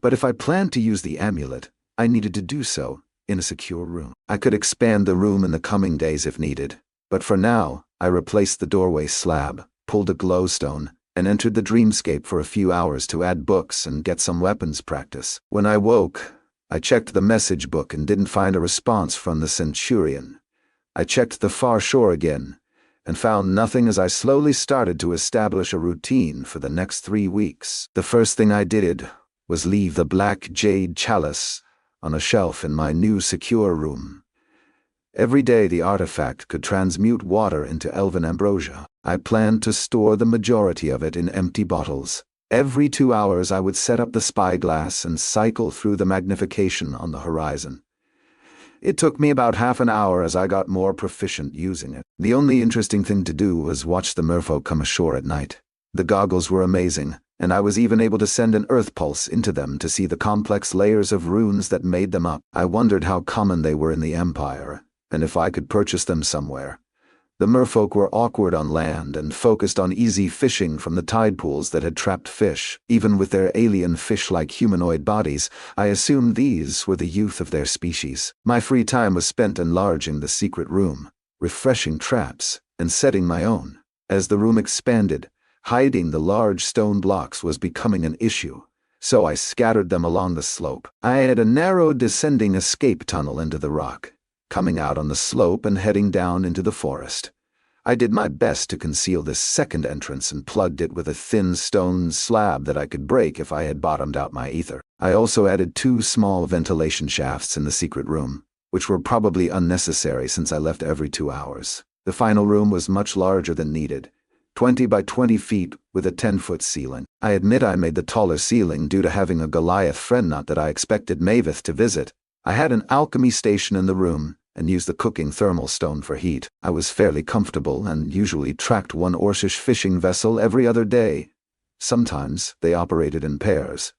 but if I planned to use the amulet, I needed to do so in a secure room. I could expand the room in the coming days if needed, but for now, I replaced the doorway slab, pulled a glowstone, and entered the dreamscape for a few hours to add books and get some weapons practice. When I woke, I checked the message book and didn't find a response from the Centurion. I checked the far shore again, and found nothing as I slowly started to establish a routine for the next 3 weeks. The first thing I did was leave the black jade chalice on a shelf in my new secure room. Every day the artifact could transmute water into Elven ambrosia. I planned to store the majority of it in empty bottles. Every 2 hours I would set up the spyglass and cycle through the magnification on the horizon. It took me about half an hour as I got more proficient using it. The only interesting thing to do was watch the merfolk come ashore at night. The goggles were amazing, and I was even able to send an earth pulse into them to see the complex layers of runes that made them up. I wondered how common they were in the Empire, and if I could purchase them somewhere. The merfolk were awkward on land and focused on easy fishing from the tide pools that had trapped fish. Even with their alien fish-like humanoid bodies, I assumed these were the youth of their species. My free time was spent enlarging the secret room, refreshing traps, and setting my own. As the room expanded, hiding the large stone blocks was becoming an issue, so I scattered them along the slope. I had a narrow descending escape tunnel into the rock, coming out on the slope and heading down into the forest. I did my best to conceal this second entrance and plugged it with a thin stone slab that I could break if I had bottomed out my ether. I also added 2 small ventilation shafts in the secret room, which were probably unnecessary since I left every 2 hours. The final room was much larger than needed, 20 by 20 feet with a 10-foot ceiling. I admit I made the taller ceiling due to having a Goliath friend knot that I expected Maveth to visit. I had an alchemy station in the room and used the cooking thermal stone for heat. I was fairly comfortable and usually tracked one Orcish fishing vessel every other day. Sometimes they operated in pairs.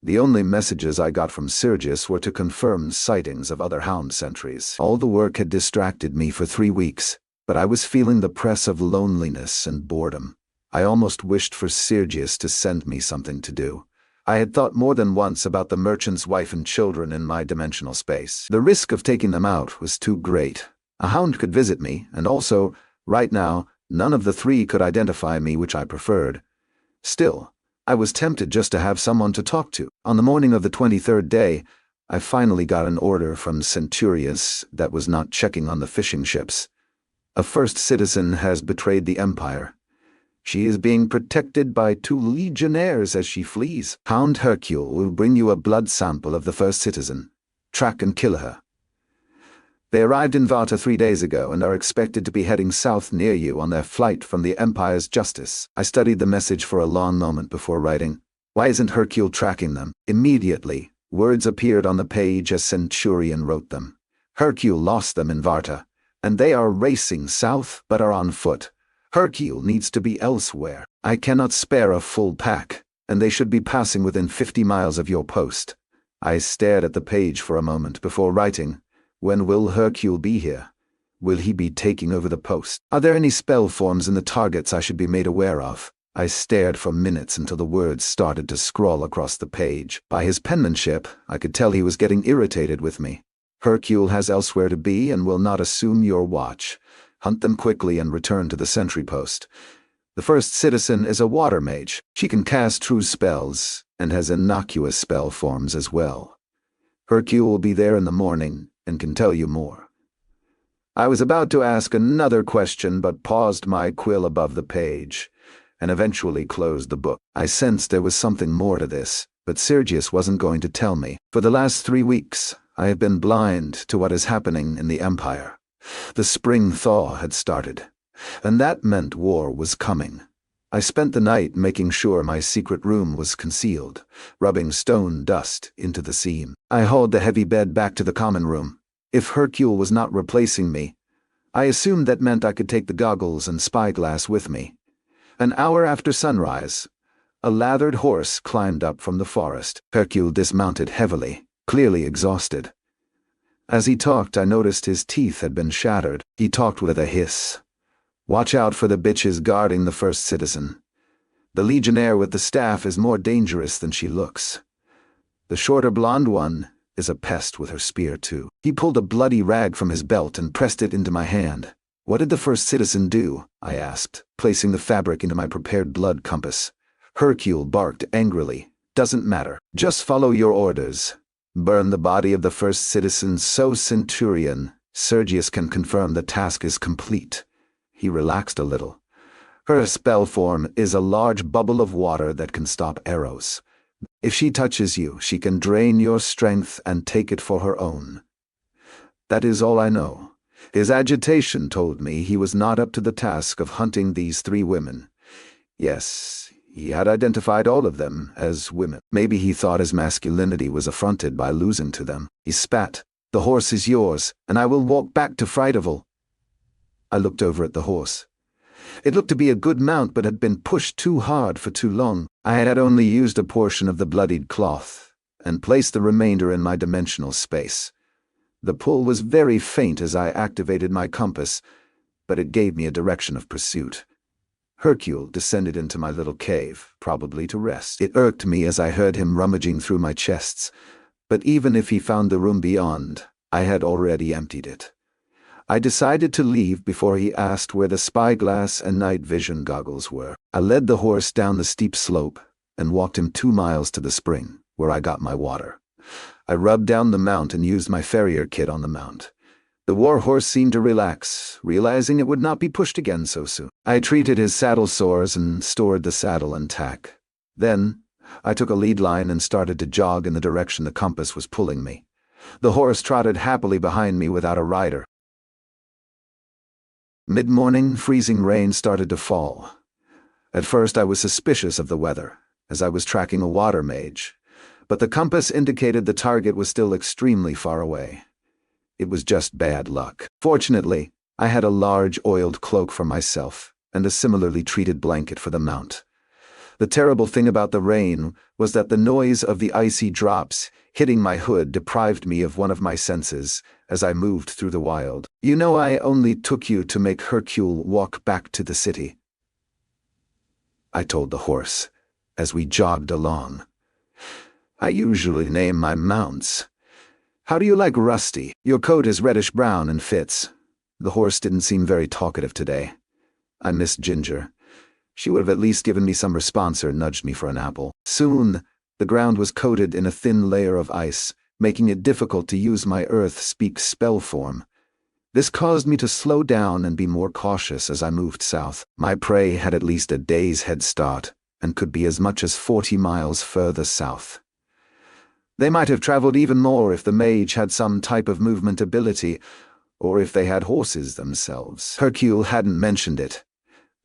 The only messages I got from Sergius were to confirm sightings of other hound sentries. All the work had distracted me for 3 weeks, but I was feeling the press of loneliness and boredom. I almost wished for Sergius to send me something to do. I had thought more than once about the merchant's wife and children in my dimensional space. The risk of taking them out was too great. A hound could visit me, and also, right now, none of the 3 could identify me, which I preferred. Still, I was tempted just to have someone to talk to. On the morning of the 23rd day, I finally got an order from Centurius that was not checking on the fishing ships. A first citizen has betrayed the Empire. She is being protected by 2 legionnaires as she flees. Hound Hercule will bring you a blood sample of the first citizen. Track and kill her. They arrived in Varta 3 days ago and are expected to be heading south near you on their flight from the Empire's justice. I studied the message for a long moment before writing. Why isn't Hercule tracking them? Immediately, words appeared on the page as Centurion wrote them. Hercule lost them in Varta, and they are racing south but are on foot. Hercule needs to be elsewhere. I cannot spare a full pack, and they should be passing within 50 miles of your post. I stared at the page for a moment before writing, when will Hercule be here? Will he be taking over the post? Are there any spell forms in the targets I should be made aware of? I stared for minutes until the words started to scrawl across the page. By his penmanship, I could tell he was getting irritated with me. Hercule has elsewhere to be and will not assume your watch. Hunt them quickly and return to the sentry post. The first citizen is a water mage. She can cast true spells and has innocuous spell forms as well. Hercule will be there in the morning and can tell you more. I was about to ask another question but paused my quill above the page and eventually closed the book. I sensed there was something more to this, but Sergius wasn't going to tell me. For the last 3 weeks, I have been blind to what is happening in the Empire. The spring thaw had started, and that meant war was coming. I spent the night making sure my secret room was concealed, rubbing stone dust into the seam. I hauled the heavy bed back to the common room. If Hercule was not replacing me, I assumed that meant I could take the goggles and spyglass with me. An hour after sunrise, a lathered horse climbed up from the forest. Hercule dismounted heavily, clearly exhausted. As he talked, I noticed his teeth had been shattered. He talked with a hiss. Watch out for the bitches guarding the first citizen. The legionnaire with the staff is more dangerous than she looks. The shorter blonde one is a pest with her spear too. He pulled a bloody rag from his belt and pressed it into my hand. What did the first citizen do? I asked, placing the fabric into my prepared blood compass. Hercule barked angrily. Doesn't matter. Just follow your orders. Burn the body of the first citizen so Centurion Sergius can confirm the task is complete. He relaxed a little. Her spell form is a large bubble of water that can stop arrows. If she touches you, she can drain your strength and take it for her own. That is all I know. His agitation told me he was not up to the task of hunting these 3 women. Yes, he had identified all of them as women. Maybe he thought his masculinity was affronted by losing to them. He spat. The horse is yours, and I will walk back to Frideval. I looked over at the horse. It looked to be a good mount but had been pushed too hard for too long. I had only used a portion of the bloodied cloth, and placed the remainder in my dimensional space. The pull was very faint as I activated my compass, but it gave me a direction of pursuit. Hercule descended into my little cave, probably to rest. It irked me as I heard him rummaging through my chests, but even if he found the room beyond, I had already emptied it. I decided to leave before he asked where the spyglass and night vision goggles were. I led the horse down the steep slope and walked him 2 miles to the spring, where I got my water. I rubbed down the mount and used my farrier kit on the mount. The warhorse seemed to relax, realizing it would not be pushed again so soon. I treated his saddle sores and stored the saddle and tack. Then, I took a lead line and started to jog in the direction the compass was pulling me. The horse trotted happily behind me without a rider. Mid-morning, freezing rain started to fall. At first I was suspicious of the weather, as I was tracking a water mage, but the compass indicated the target was still extremely far away. It was just bad luck. Fortunately, I had a large oiled cloak for myself, and a similarly treated blanket for the mount. The terrible thing about the rain was that the noise of the icy drops hitting my hood deprived me of one of my senses as I moved through the wild. You know, I only took you to make Hercule walk back to the city, I told the horse, as we jogged along. I usually name my mounts. How do you like Rusty? Your coat is reddish-brown and fits. The horse didn't seem very talkative today. I missed Ginger. She would have at least given me some response or nudged me for an apple. Soon, the ground was coated in a thin layer of ice, making it difficult to use my earth-speak spell form. This caused me to slow down and be more cautious as I moved south. My prey had at least a day's head start, and could be as much as 40 miles further south. They might have traveled even more if the mage had some type of movement ability, or if they had horses themselves. Hercule hadn't mentioned it.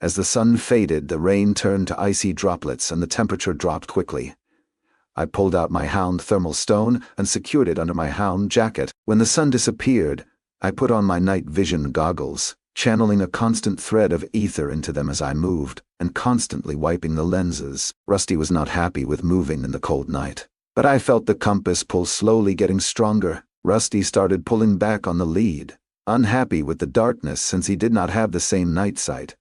As the sun faded, the rain turned to icy droplets and the temperature dropped quickly. I pulled out my hound thermal stone and secured it under my hound jacket. When the sun disappeared, I put on my night vision goggles, channeling a constant thread of ether into them as I moved, and constantly wiping the lenses. Rusty was not happy with moving in the cold night, but I felt the compass pull slowly getting stronger. Rusty started pulling back on the lead, unhappy with the darkness since he did not have the same night sight.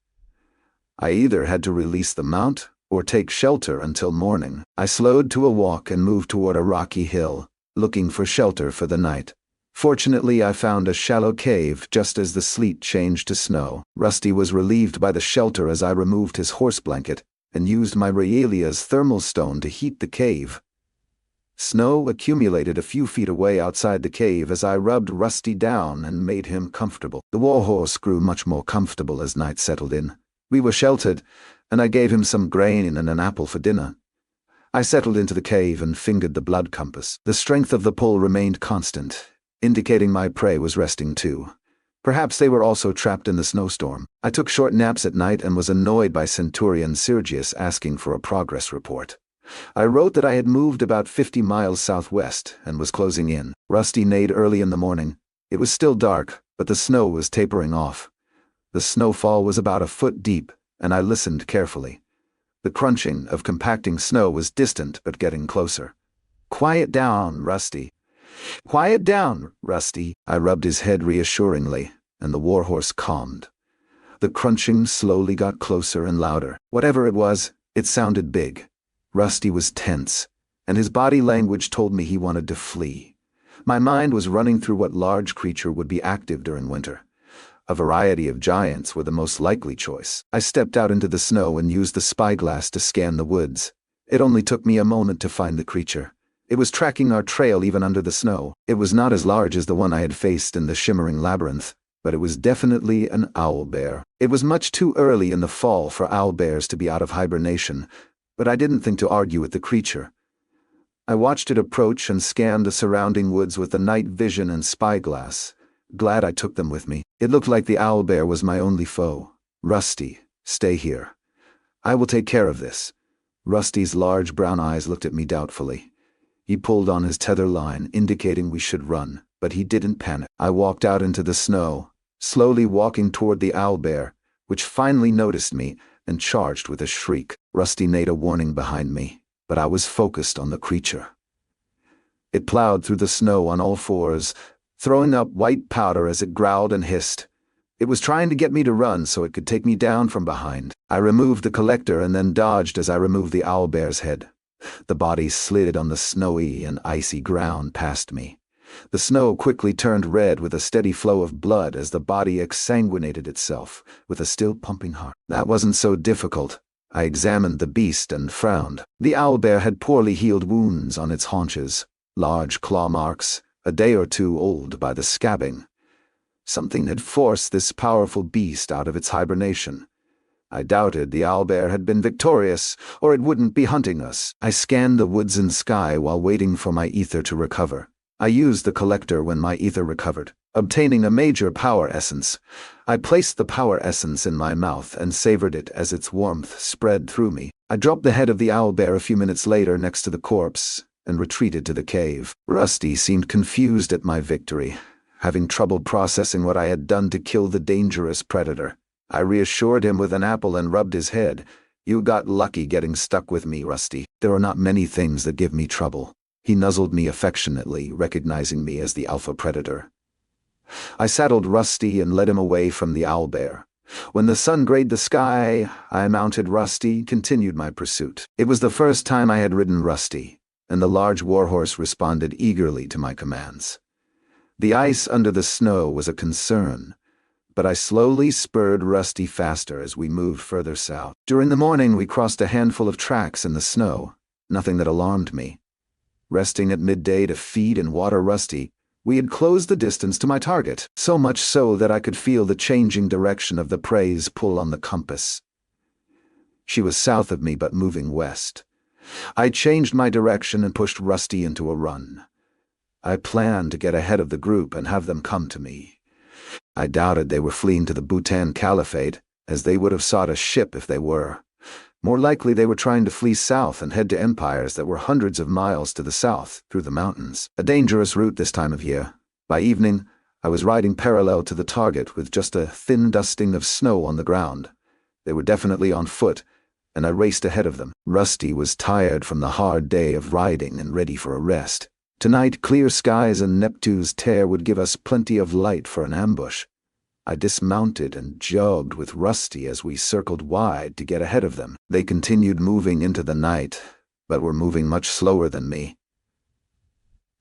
I either had to release the mount or take shelter until morning. I slowed to a walk and moved toward a rocky hill, looking for shelter for the night. Fortunately, I found a shallow cave just as the sleet changed to snow. Rusty was relieved by the shelter as I removed his horse blanket and used my Raelia's thermal stone to heat the cave. Snow accumulated a few feet away outside the cave as I rubbed Rusty down and made him comfortable. The warhorse grew much more comfortable as night settled in. We were sheltered, and I gave him some grain and an apple for dinner. I settled into the cave and fingered the blood compass. The strength of the pull remained constant, indicating my prey was resting too. Perhaps they were also trapped in the snowstorm. I took short naps at night and was annoyed by Centurion Sergius asking for a progress report. I wrote that I had moved about 50 miles southwest and was closing in. Rusty neighed early in the morning. It was still dark, but the snow was tapering off. The snowfall was about a foot deep, and I listened carefully. The crunching of compacting snow was distant but getting closer. "Quiet down, Rusty. Quiet down, Rusty." I rubbed his head reassuringly, and the warhorse calmed. The crunching slowly got closer and louder. Whatever it was, it sounded big. Rusty was tense, and his body language told me he wanted to flee. My mind was running through what large creature would be active during winter. A variety of giants were the most likely choice. I stepped out into the snow and used the spyglass to scan the woods. It only took me a moment to find the creature. It was tracking our trail even under the snow. It was not as large as the one I had faced in the Shimmering Labyrinth, but it was definitely an owlbear. It was much too early in the fall for owlbears to be out of hibernation, but I didn't think to argue with the creature. I watched it approach and scanned the surrounding woods with the night vision and spyglass. Glad I took them with me. It looked like the owlbear was my only foe. Rusty, stay here. I will take care of this. Rusty's large brown eyes looked at me doubtfully. He pulled on his tether line, indicating we should run, but he didn't panic. I walked out into the snow, slowly walking toward the owlbear, which finally noticed me and charged with a shriek. Rusty neighed a warning behind me, but I was focused on the creature. It plowed through the snow on all fours, throwing up white powder as it growled and hissed. It was trying to get me to run so it could take me down from behind. I removed the collector and then dodged as I removed the owlbear's head. The body slid on the snowy and icy ground past me. The snow quickly turned red with a steady flow of blood as the body exsanguinated itself, with a still pumping heart. That wasn't so difficult. I examined the beast and frowned. The owlbear had poorly healed wounds on its haunches, large claw marks, a day or two old by the scabbing. Something had forced this powerful beast out of its hibernation. I doubted the owlbear had been victorious, or it wouldn't be hunting us. I scanned the woods and sky while waiting for my ether to recover. I used the collector when my ether recovered, obtaining a major power essence. I placed the power essence in my mouth and savored it as its warmth spread through me. I dropped the head of the owlbear a few minutes later next to the corpse and retreated to the cave. Rusty seemed confused at my victory, having trouble processing what I had done to kill the dangerous predator. I reassured him with an apple and rubbed his head. You got lucky getting stuck with me, Rusty. There are not many things that give me trouble. He nuzzled me affectionately, recognizing me as the alpha predator. I saddled Rusty and led him away from the owlbear. When the sun grayed the sky, I mounted Rusty, continued my pursuit. It was the first time I had ridden Rusty, and the large warhorse responded eagerly to my commands. The ice under the snow was a concern, but I slowly spurred Rusty faster as we moved further south. During the morning, we crossed a handful of tracks in the snow, nothing that alarmed me. Resting at midday to feed and water Rusty, we had closed the distance to my target, so much so that I could feel the changing direction of the prey's pull on the compass. She was south of me but moving west. I changed my direction and pushed Rusty into a run. I planned to get ahead of the group and have them come to me. I doubted they were fleeing to the Bhutan Caliphate, as they would have sought a ship if they were. More likely they were trying to flee south and head to empires that were hundreds of miles to the south, through the mountains. A dangerous route this time of year. By evening, I was riding parallel to the target with just a thin dusting of snow on the ground. They were definitely on foot, and I raced ahead of them. Rusty was tired from the hard day of riding and ready for a rest. Tonight, clear skies and Neptune's tear would give us plenty of light for an ambush. I dismounted and jogged with Rusty as we circled wide to get ahead of them. They continued moving into the night, but were moving much slower than me.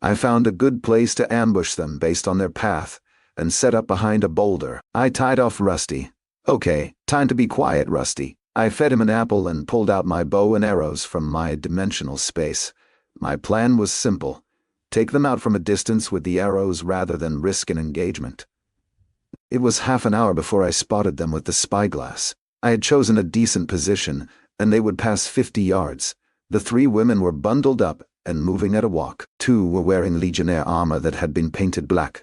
I found a good place to ambush them based on their path, and set up behind a boulder. I tied off Rusty. Okay, time to be quiet, Rusty. I fed him an apple and pulled out my bow and arrows from my dimensional space. My plan was simple. Take them out from a distance with the arrows rather than risk an engagement. It was half an hour before I spotted them with the spyglass. I had chosen a decent position, and they would pass 50 yards. The 3 women were bundled up and moving at a walk. 2 were wearing legionnaire armor that had been painted black,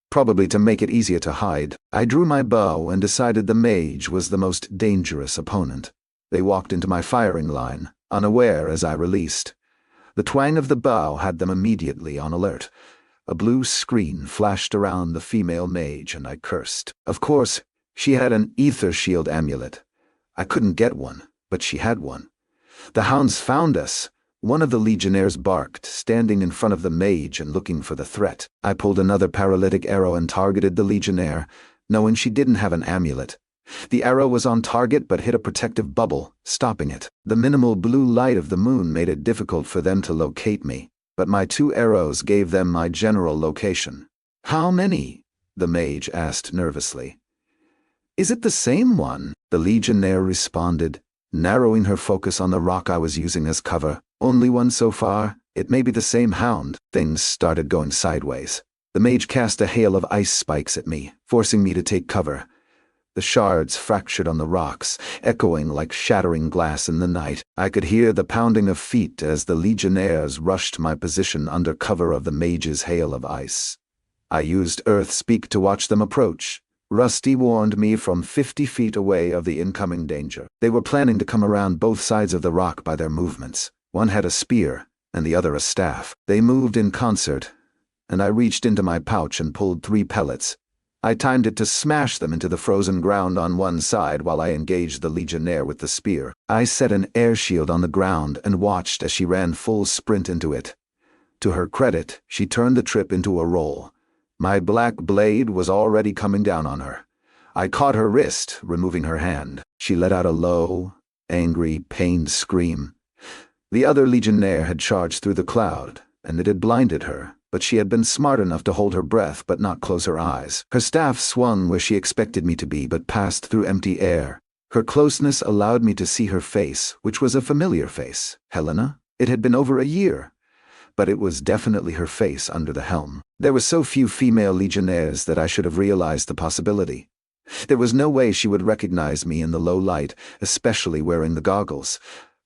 probably to make it easier to hide. I drew my bow and decided the mage was the most dangerous opponent. They walked into my firing line, unaware as I released. The twang of the bow had them immediately on alert. A blue screen flashed around the female mage, and I cursed. Of course, she had an ether shield amulet. I couldn't get one, but she had one. The hounds found us. One of the legionnaires barked, standing in front of the mage and looking for the threat. I pulled another paralytic arrow and targeted the legionnaire, knowing she didn't have an amulet. The arrow was on target but hit a protective bubble, stopping it. The minimal blue light of the moon made it difficult for them to locate me, but my 2 arrows gave them my general location. "How many?" the mage asked nervously. "Is it the same one?" the legionnaire responded, narrowing her focus on the rock I was using as cover. "Only one so far. It may be the same hound." Things started going sideways. The mage cast a hail of ice spikes at me, forcing me to take cover. The shards fractured on the rocks, echoing like shattering glass in the night. I could hear the pounding of feet as the legionnaires rushed my position under cover of the mage's hail of ice. I used Earth Speak to watch them approach. Rusty warned me from 50 feet away of the incoming danger. They were planning to come around both sides of the rock by their movements. One had a spear, and the other a staff. They moved in concert, and I reached into my pouch and pulled 3 pellets. I timed it to smash them into the frozen ground on one side while I engaged the legionnaire with the spear. I set an air shield on the ground and watched as she ran full sprint into it. To her credit, she turned the trip into a roll. My black blade was already coming down on her. I caught her wrist, removing her hand. She let out a low, angry, pained scream. The other legionnaire had charged through the cloud, and it had blinded her, but she had been smart enough to hold her breath but not close her eyes. Her staff swung where she expected me to be but passed through empty air. Her closeness allowed me to see her face, which was a familiar face. Helena? It had been over a year. But it was definitely her face under the helm. There were so few female legionnaires that I should have realized the possibility. There was no way she would recognize me in the low light, especially wearing the goggles.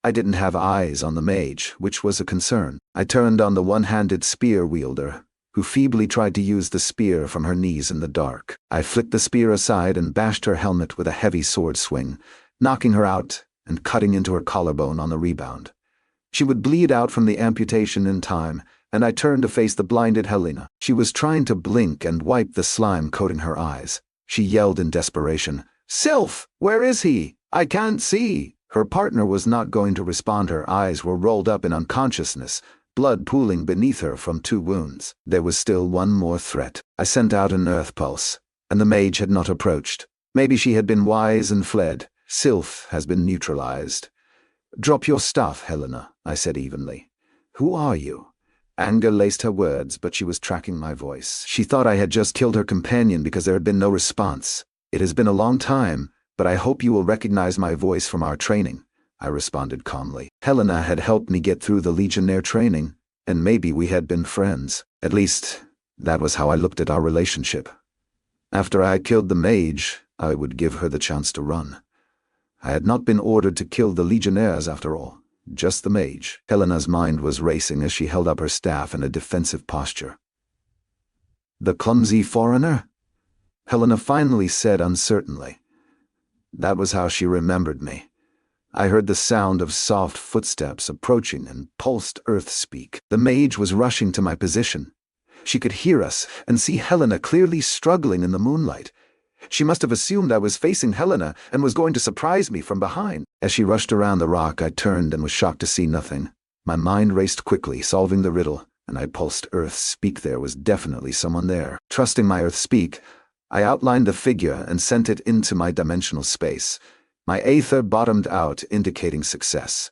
I didn't have eyes on the mage, which was a concern. I turned on the one-handed spear wielder, who feebly tried to use the spear from her knees in the dark. I flicked the spear aside and bashed her helmet with a heavy sword swing, knocking her out and cutting into her collarbone on the rebound. She would bleed out from the amputation in time, and I turned to face the blinded Helena. She was trying to blink and wipe the slime coating her eyes. She yelled in desperation, "Sylph, where is he? I can't see." Her partner was not going to respond. Her eyes were rolled up in unconsciousness, blood pooling beneath her from 2 wounds. There was still one more threat. I sent out an earth pulse, and the mage had not approached. Maybe she had been wise and fled. Sylph has been neutralized. "Drop your stuff, Helena," I said evenly. "Who are you?" Anger laced her words, but she was tracking my voice. She thought I had just killed her companion because there had been no response. "It has been a long time, but I hope you will recognize my voice from our training," I responded calmly. Helena had helped me get through the Legionnaire training, and maybe we had been friends. At least, that was how I looked at our relationship. After I killed the mage, I would give her the chance to run. I had not been ordered to kill the Legionnaires after all, just the mage. Helena's mind was racing as she held up her staff in a defensive posture. "The clumsy foreigner?" Helena finally said uncertainly. That was how she remembered me. I heard the sound of soft footsteps approaching and pulsed earth speak. The mage was rushing to my position. She could hear us and see Helena clearly struggling in the moonlight. She must have assumed I was facing Helena and was going to surprise me from behind. As she rushed around the rock, I turned and was shocked to see nothing. My mind raced quickly, solving the riddle, and I pulsed Earth Speak. There was definitely someone there. Trusting my Earth Speak, I outlined the figure and sent it into my dimensional space. My aether bottomed out, indicating success.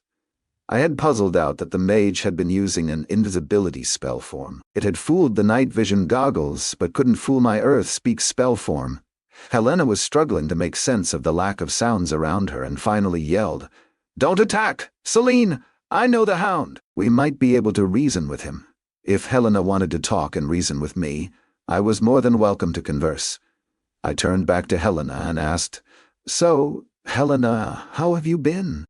I had puzzled out that the mage had been using an invisibility spell form. It had fooled the night vision goggles, but couldn't fool my Earth Speak spell form. Helena was struggling to make sense of the lack of sounds around her and finally yelled, "Don't attack! Celine, I know the hound!" We might be able to reason with him. If Helena wanted to talk and reason with me, I was more than welcome to converse. I turned back to Helena and asked, "So, Helena, how have you been?"